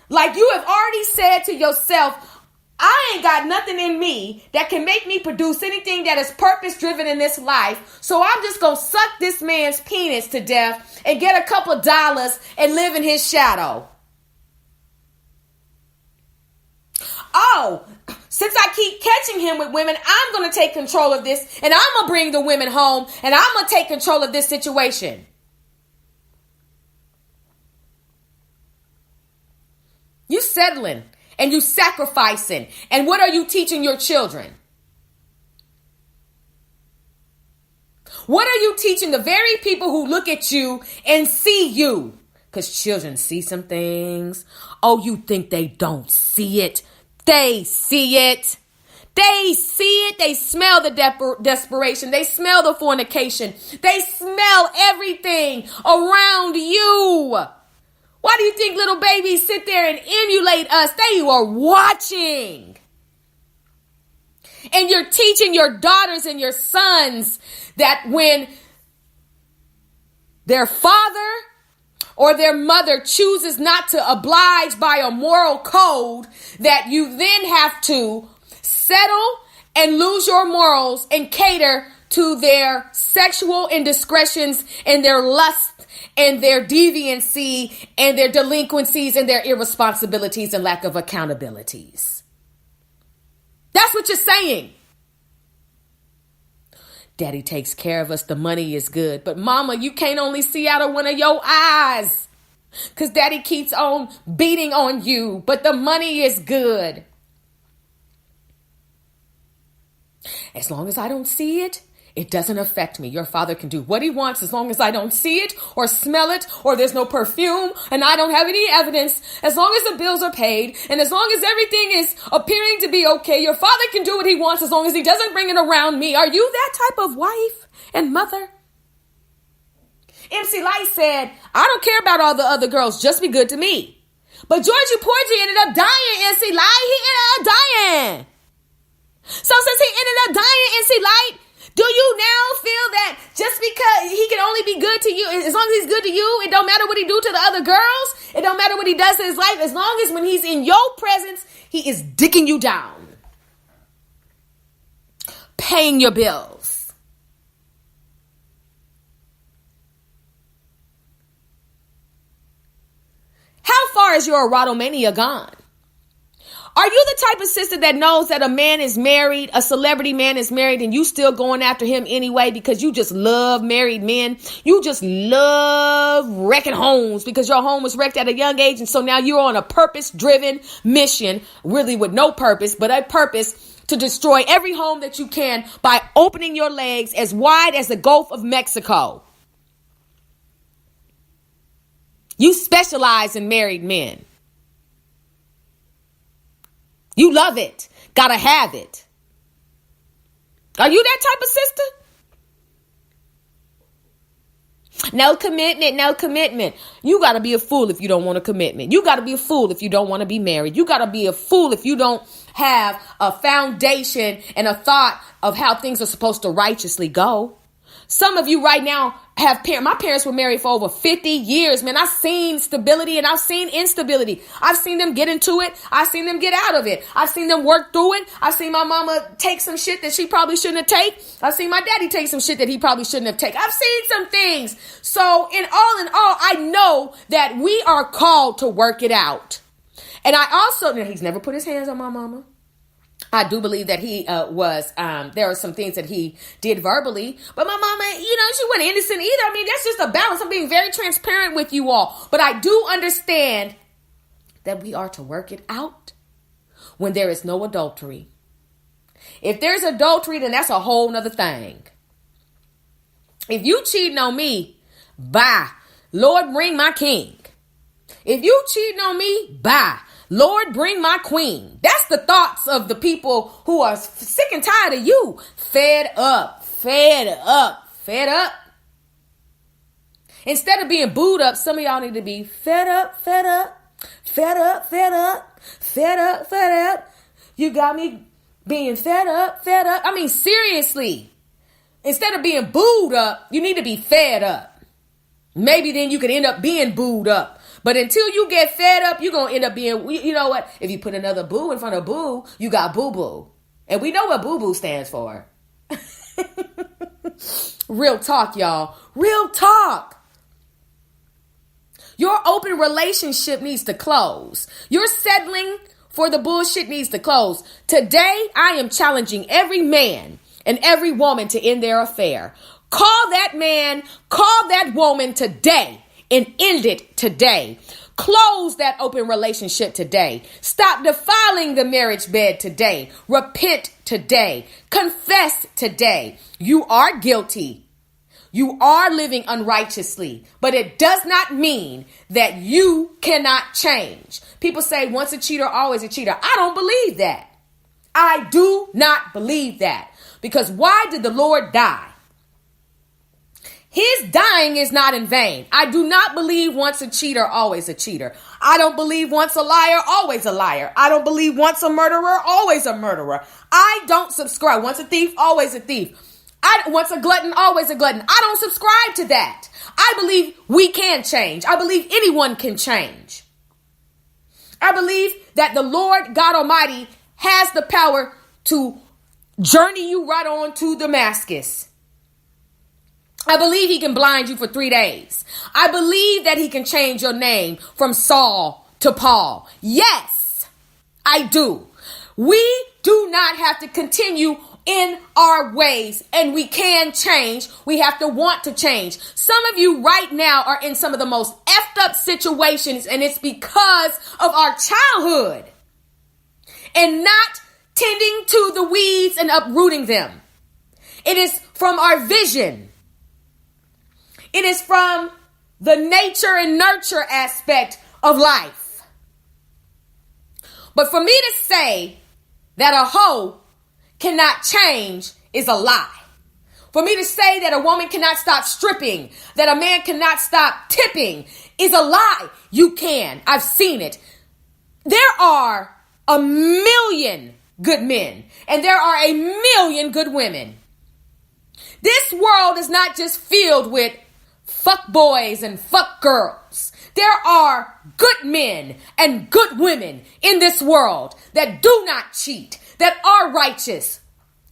Like you have already said to yourself, I ain't got nothing in me that can make me produce anything that is purpose driven in this life. So I'm just going to suck this man's penis to death and get a couple dollars and live in his shadow. Oh, since I keep catching him with women, I'm going to take control of this and I'm going to bring the women home and I'm going to take control of this situation. You settling and you sacrificing. And what are you teaching your children? What are you teaching the very people who look at you and see you? Because children see some things. Oh, you think they don't see it? They see it. They see it. They smell the desperation. They smell the fornication. They smell everything around you. Why do you think little babies sit there and emulate us? They are watching. And you're teaching your daughters and your sons that when their father or their mother chooses not to oblige by a moral code, that you then have to settle and lose your morals and cater to their sexual indiscretions and their lust and their deviancy and their delinquencies and their irresponsibilities and lack of accountabilities. That's what you're saying. Daddy takes care of us. The money is good. But mama, you can't only see out of one of your eyes because daddy keeps on beating on you. But the money is good. As long as I don't see it, it doesn't affect me. Your father can do what he wants as long as I don't see it or smell it or there's no perfume and I don't have any evidence. As long as the bills are paid and as long as everything is appearing to be okay, your father can do what he wants as long as he doesn't bring it around me. Are you that type of wife and mother? MC Light said, I don't care about all the other girls. Just be good to me. But Georgie Porgy ended up dying, MC Light. He ended up dying. So since he ended up dying, MC Light, do you now feel that just because he can only be good to you, as long as he's good to you, it don't matter what he do to the other girls, it don't matter what he does to his life, as long as when he's in your presence, he is dicking you down, paying your bills. How far is your erotomania gone? Are you the type of sister that knows that a man is married, a celebrity man is married, and you still going after him anyway because you just love married men? You just love wrecking homes because your home was wrecked at a young age. And so now you're on a purpose-driven mission, really with no purpose, but a purpose to destroy every home that you can by opening your legs as wide as the Gulf of Mexico. You specialize in married men. You love it. Gotta have it. Are you that type of sister? No commitment, no commitment. You gotta be a fool if you don't want a commitment. You gotta be a fool if you don't want to be married. You gotta be a fool if you don't have a foundation and a thought of how things are supposed to righteously go. Some of you right now have parents. My parents were married for over 50 years, man. I've seen stability and I've seen instability. I've seen them get into it. I've seen them get out of it. I've seen them work through it. I've seen my mama take some shit that she probably shouldn't have taken. I've seen my daddy take some shit that he probably shouldn't have taken. I've seen some things. So in all, I know that we are called to work it out. And I also, now he's never put his hands on my mama. I do believe that he there are some things that he did verbally, but my mama, she wasn't innocent either. I mean, that's just a balance. I'm being very transparent with you all, but I do understand that we are to work it out when there is no adultery. If there's adultery, then that's a whole nother thing. If you cheating on me, bye. Lord, bring my king. If you cheating on me, bye. Lord, bring my queen. That's the thoughts of the people who are sick and tired of you. Fed up, fed up, fed up. Instead of being booed up, some of y'all need to be fed up, fed up, fed up, fed up, fed up, fed up. You got me being fed up, fed up. I mean, seriously. Instead of being booed up, you need to be fed up. Maybe then you could end up being booed up. But until you get fed up, you're going to end up being, you know what? If you put another boo in front of boo, you got boo-boo. And we know what boo-boo stands for. Real talk, y'all. Real talk. Your open relationship needs to close. Your settling for the bullshit needs to close. Today, I am challenging every man and every woman to end their affair. Call that man, call that woman today and end it today. Close that open relationship today. Stop defiling the marriage bed today. Repent today. Confess today. You are guilty. You are living unrighteously, but it does not mean that you cannot change. People say once a cheater, always a cheater. I don't believe that. I do not believe that. Because why did the Lord die? His dying is not in vain. I do not believe once a cheater, always a cheater. I don't believe once a liar, always a liar. I don't believe once a murderer, always a murderer. I don't subscribe. Once a thief, always a thief. Once a glutton, always a glutton. I don't subscribe to that. I believe we can change. I believe anyone can change. I believe that the Lord God Almighty has the power to journey you right on to Damascus. I believe he can blind you for 3 days. I believe that he can change your name from Saul to Paul. Yes, I do. We do not have to continue in our ways, and we can change. We have to want to change. Some of you right now are in some of the most effed up situations, and it's because of our childhood and not tending to the weeds and uprooting them. It is from our vision. It is from the nature and nurture aspect of life. But for me to say that a hoe cannot change is a lie. For me to say that a woman cannot stop stripping, that a man cannot stop tipping is a lie. You can. I've seen it. There are a million good men and there are a million good women. This world is not just filled with fuck boys and fuck girls. There are good men and good women in this world that do not cheat, that are righteous.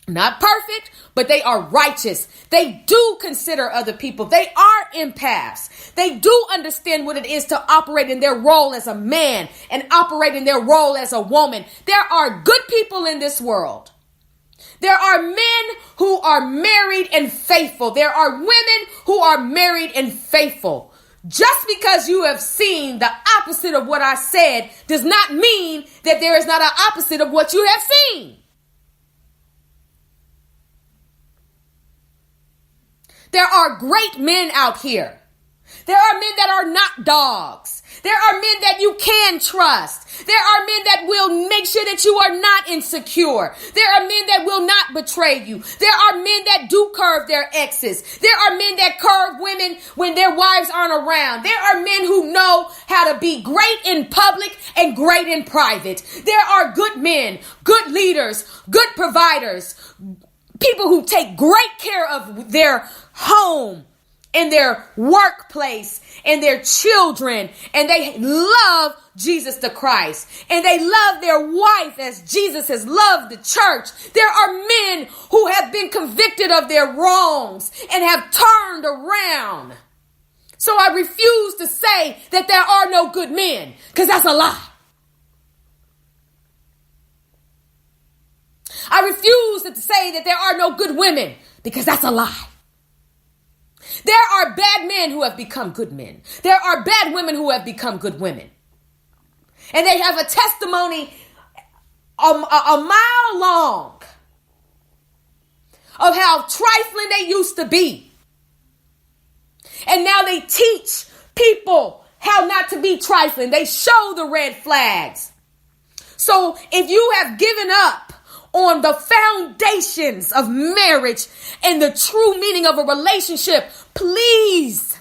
Not perfect, but they are righteous. They do consider other people. They are empaths. They do understand what it is to operate in their role as a man and operate in their role as a woman. There are good people in this world. There are men who are married and faithful. There are women who are married and faithful. Just because you have seen the opposite of what I said does not mean that there is not an opposite of what you have seen. There are great men out here. There are men that are not dogs. There are men that you can trust. There are men that will make sure that you are not insecure. There are men that will not betray you. There are men that do curve their exes. There are men that curve women when their wives aren't around. There are men who know how to be great in public and great in private. There are good men, good leaders, good providers, people who take great care of their home, in their workplace, and their children, and they love Jesus the Christ, and they love their wife as Jesus has loved the church. There are men who have been convicted of their wrongs and have turned around. So I refuse to say that there are no good men, because that's a lie. I refuse to say that there are no good women, because that's a lie. There are bad men who have become good men. There are bad women who have become good women. And they have a testimony a mile long of how trifling they used to be. And now they teach people how not to be trifling. They show the red flags. So if you have given up on the foundations of marriage and the true meaning of a relationship, please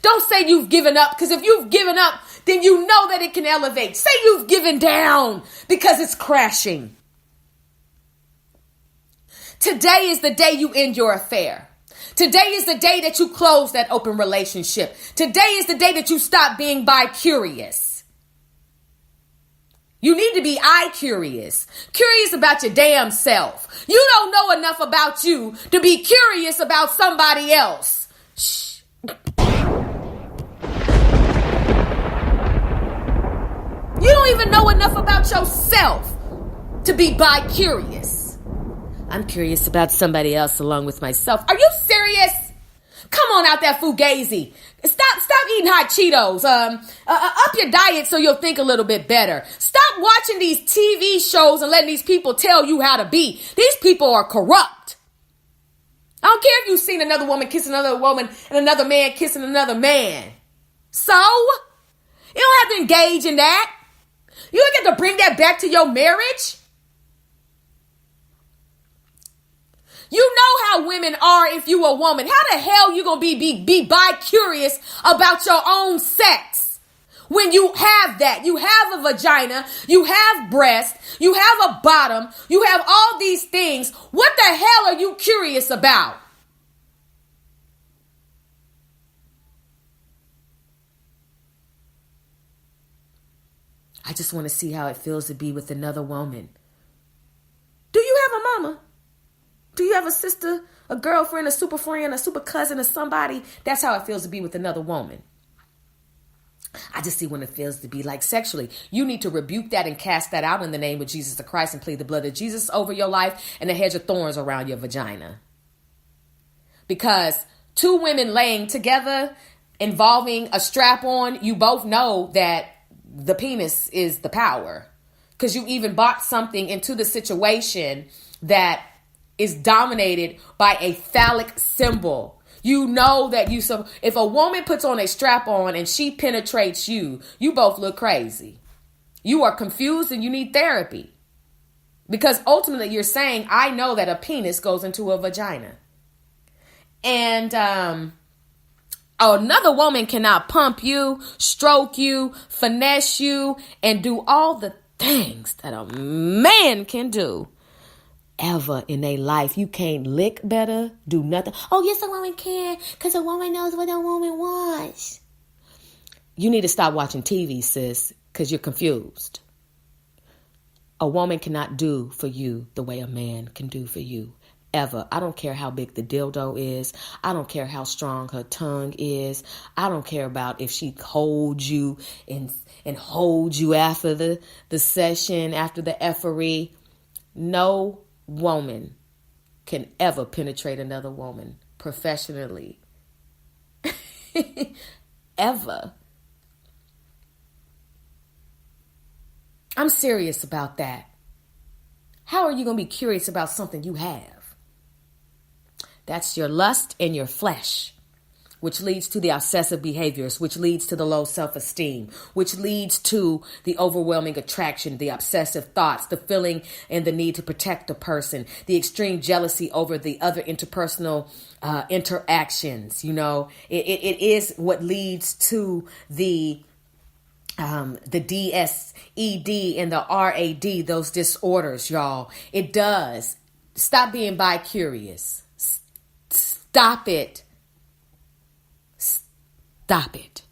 don't say you've given up, because if you've given up, then you know that it can elevate. Say you've given down, because it's crashing. Today is the day you end your affair. Today is the day that you close that open relationship. Today is the day that you stop being bi-curious. You need to be eye-curious. Curious about your damn self. You don't know enough about you to be curious about somebody else. Shh. You don't even know enough about yourself to be bi-curious. I'm curious about somebody else along with myself. Are you serious? Come on out there, Fugazi. Stop eating hot Cheetos. Up your diet so you'll think a little bit better. Stop watching these TV shows and letting these people tell you how to be. These people are corrupt. I don't care if you've seen another woman kissing another woman and another man kissing another man. So, you don't have to engage in that. You don't get to bring that back to your marriage. You know how women are if you a woman. How the hell you gonna be bi-curious about your own sex when you have that? You have a vagina, you have breast, you have a bottom, you have all these things. What the hell are you curious about? I just want to see how it feels to be with another woman. Do you have a mama? Do you have a sister, a girlfriend, a super friend, a super cousin, or somebody? That's how it feels to be with another woman. I just see what it feels to be like sexually. You need to rebuke that and cast that out in the name of Jesus the Christ and plead the blood of Jesus over your life and the hedge of thorns around your vagina. Because two women laying together involving a strap on, you both know that the penis is the power. Because you even bought something into the situation that is dominated by a phallic symbol. You know that if a woman puts on a strap on and she penetrates you, you both look crazy. You are confused and you need therapy. Because ultimately you're saying, I know that a penis goes into a vagina. And another woman cannot pump you, stroke you, finesse you, and do all the things that a man can do. Ever in their life. You can't lick better, do nothing. Oh, yes, a woman can, because a woman knows what a woman wants. You need to stop watching TV, sis, because you're confused. A woman cannot do for you the way a man can do for you. Ever. I don't care how big the dildo is. I don't care how strong her tongue is. I don't care about if she holds you and holds you after the session, after the effery. No woman can ever penetrate another woman professionally. Ever. I'm serious about that. How are you going to be curious about something you have? That's your lust and your flesh, which leads to the obsessive behaviors, which leads to the low self-esteem, which leads to the overwhelming attraction, the obsessive thoughts, the feeling and the need to protect the person, the extreme jealousy over the other interpersonal interactions. You know, it is what leads to the DSED and the RAD, those disorders, y'all. It does. Stop being bi-curious. Stop it. Stop it.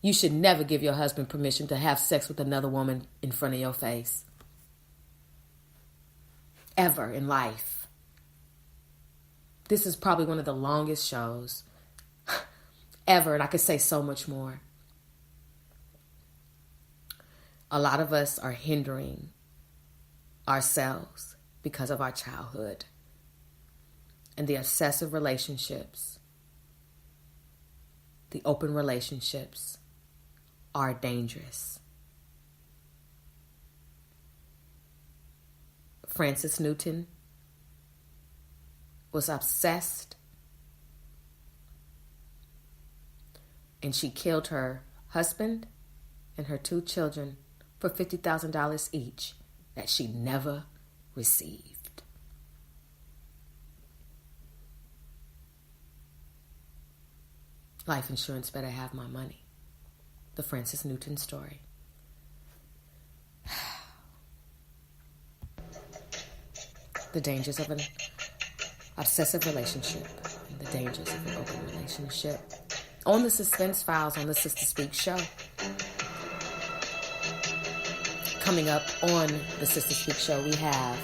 You should never give your husband permission to have sex with another woman in front of your face. Ever in life. This is probably one of the longest shows ever, and I could say so much more. A lot of us are hindering ourselves because of our childhood and the obsessive relationships. The open relationships are dangerous. Frances Newton was obsessed, and she killed her husband and her 2 children for $50,000 each that she never received. Life insurance better have my money. The Frances Newton story. The dangers of obsessive relationship, and the dangers of an open relationship. On the Suspense Files on the Sister Speak show. Coming up on the Sister Speak show, we have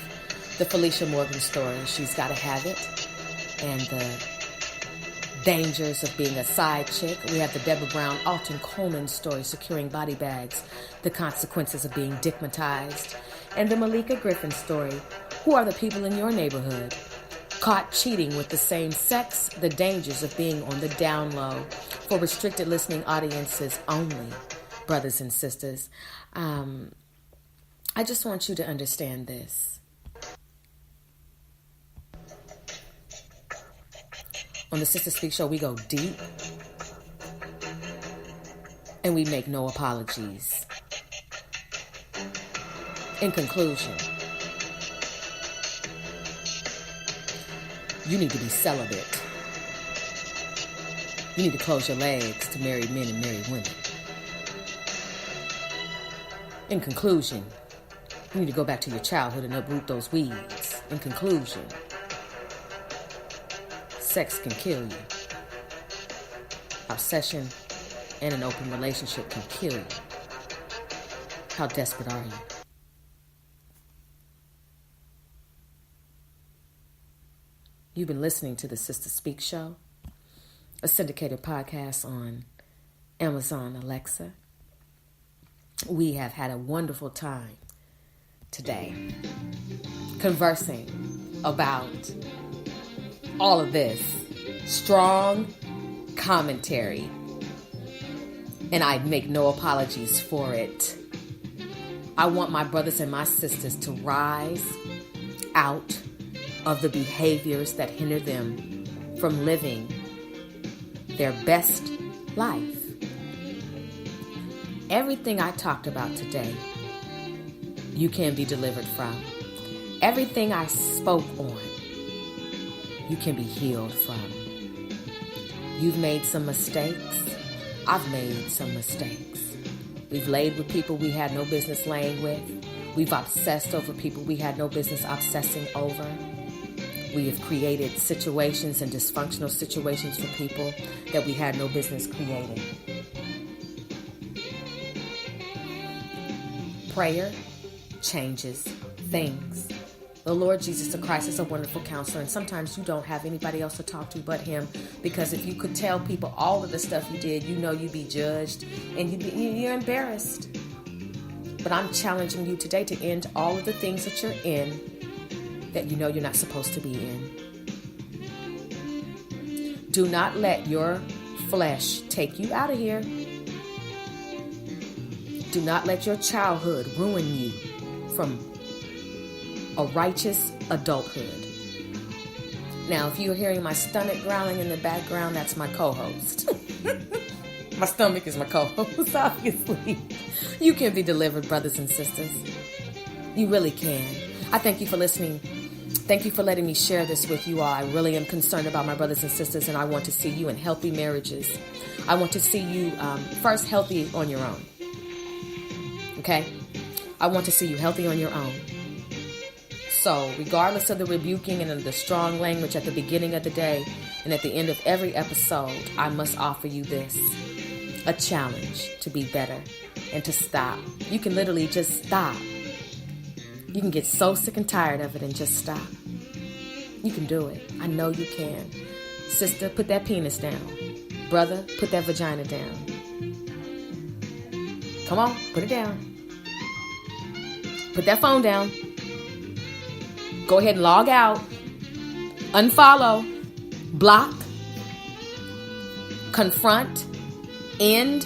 the Felicia Morgan story, She's Gotta Have It, and the dangers of being a side chick. We have the Deborah Brown Alton Coleman story, Securing Body Bags, the consequences of being digmatized, and the Malika Griffin story, Who Are the People in Your Neighborhood? Caught cheating with the same sex, the dangers of being on the down low, for restricted listening audiences only, brothers and sisters. I just want you to understand this. On the Sister Speak show, we go deep and we make no apologies. In conclusion, you need to be celibate. You need to close your legs to married men and married women. In conclusion, you need to go back to your childhood and uproot those weeds. In conclusion, sex can kill you. Obsession and an open relationship can kill you. How desperate are you? You've been listening to the Sister Speak Show, a syndicated podcast on Amazon Alexa. We have had a wonderful time today conversing about all of this strong commentary, and I make no apologies for it. I want my brothers and my sisters to rise out of the behaviors that hinder them from living their best life. Everything I talked about today, you can be delivered from. Everything I spoke on, you can be healed from. You've made some mistakes. I've made some mistakes. We've laid with people we had no business laying with. We've obsessed over people we had no business obsessing over. We have created situations and dysfunctional situations for people that we had no business creating. Prayer changes things. The Lord Jesus Christ is a wonderful counselor, and sometimes you don't have anybody else to talk to but Him, because if you could tell people all of the stuff you did, you know you'd be judged and you're embarrassed. But I'm challenging you today to end all of the things that you're in that you know you're not supposed to be in. Do not let your flesh take you out of here. Do not let your childhood ruin you from a righteous adulthood. Now, if you're hearing my stomach growling in the background, that's my co-host. My stomach is my co-host, obviously. You can be delivered, brothers and sisters. You really can. I thank you for listening. Thank you for letting me share this with you all. I really am concerned about my brothers and sisters, and I want to see you in healthy marriages. I want to see you first healthy on your own. Okay? I want to see you healthy on your own. So, regardless of the rebuking and of the strong language at the beginning of the day and at the end of every episode, I must offer you this: a challenge to be better and to stop. You can literally just stop. You can get so sick and tired of it and just stop. You can do it. I know you can. Sister, put that penis down. Brother, put that vagina down. Come on, put it down. Put that phone down. Go ahead and log out. Unfollow. Block. Confront. End.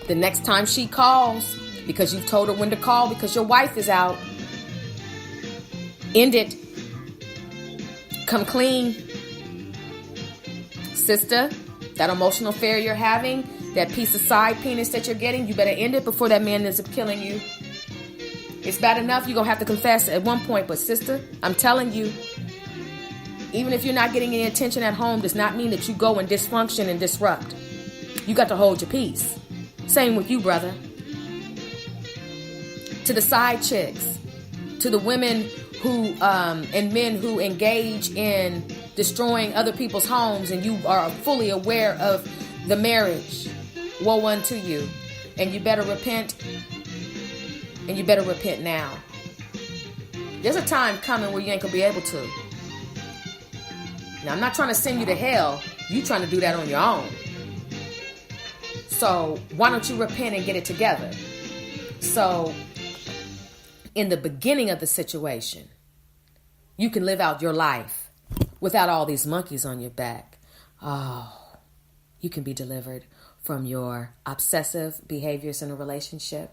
The next time she calls, because you've told her when to call because your wife is out, end it. Come clean. Sister, that emotional affair you're having, that piece of side penis that you're getting, you better end it before that man ends up killing you. It's bad enough you're going to have to confess at one point, but sister, I'm telling you, even if you're not getting any attention at home, does not mean that you go and dysfunction and disrupt. You got to hold your peace. Same with you, brother. To the side chicks, to the women who and men who engage in destroying other people's homes and you are fully aware of the marriage, woe unto you. And you better repent. And you better repent now. There's a time coming where you ain't gonna be able to. Now, I'm not trying to send you to hell. You trying to do that on your own. So why don't you repent and get it together? So in the beginning of the situation, you can live out your life without all these monkeys on your back. Oh, you can be delivered from your obsessive behaviors in a relationship,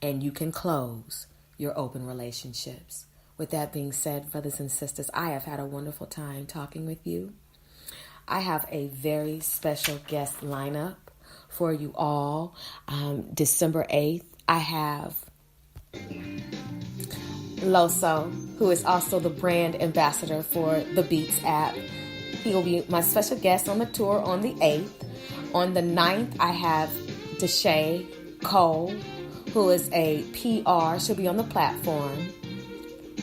and you can close your open relationships. With that being said, brothers and sisters, I have had a wonderful time talking with you. I have a very special guest lineup for you all. December 8th, I have Loso, who is also the brand ambassador for the Beats app. He will be my special guest on the tour on the 8th. On the 9th, I have Deshae Cole, who is a PR. She'll be on the platform.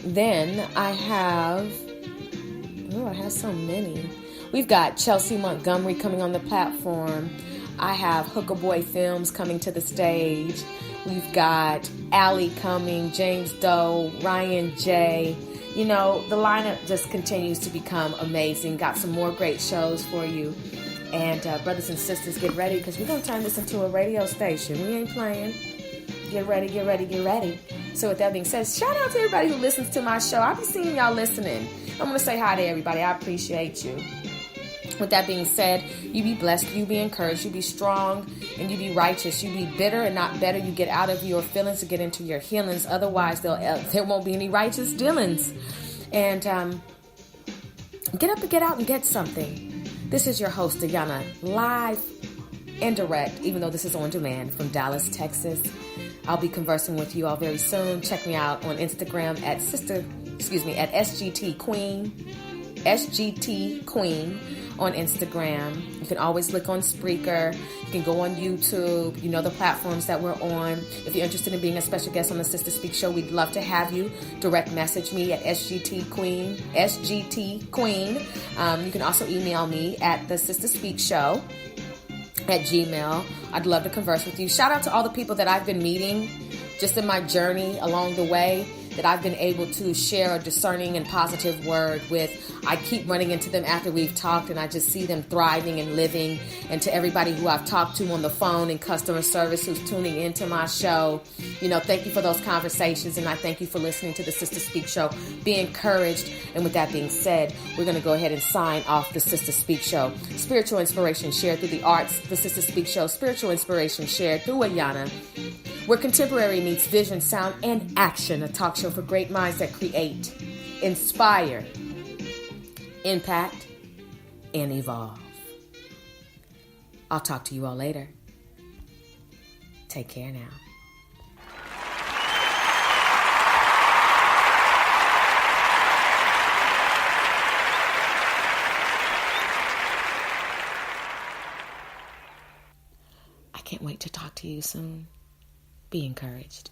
Then I have so many. We've got Chelsea Montgomery coming on the platform. I have Hooker Boy Films coming to the stage. We've got Allie coming, James Doe, Ryan J. You know, the lineup just continues to become amazing. Got some more great shows for you. And brothers and sisters, get ready, because we're going to turn this into a radio station. We ain't playing. Get ready, get ready, get ready. So with that being said, shout out to everybody who listens to my show. I'll be seeing y'all listening. I'm going to say hi to everybody. I appreciate you. With that being said, you be blessed, you be encouraged, you be strong, and you be righteous. You be bitter and not better. You get out of your feelings to get into your healings. Otherwise, there won't be any righteous dealings. And get up and get out and get something. This is your host, Ayana, live and direct, even though this is on demand, from Dallas, Texas. I'll be conversing with you all very soon. Check me out on Instagram at SGT Queen on Instagram. You can always look on Spreaker. You can go on YouTube. You know the platforms that we're on. If you're interested in being a special guest on the Sister Speak Show, we'd love to have you. Direct message me at SGT Queen. You can also email me at the Sister Speak Show at Gmail. I'd love to converse with you. Shout out to all the people that I've been meeting just in my journey along the way, that I've been able to share a discerning and positive word with. I keep running into them after we've talked, and I just see them thriving and living. And to everybody who I've talked to on the phone and customer service who's tuning into my show, you know, thank you for those conversations, and I thank you for listening to the Sister Speak Show. Be encouraged. And with that being said, we're going to go ahead and sign off the Sister Speak Show. Spiritual inspiration shared through the arts. The Sister Speak Show. Spiritual inspiration shared through Ayana, where contemporary meets vision, sound, and action. A talk show for great minds that create, inspire, impact, and evolve. I'll talk to you all later. Take care now. I can't wait to talk to you soon. Be encouraged.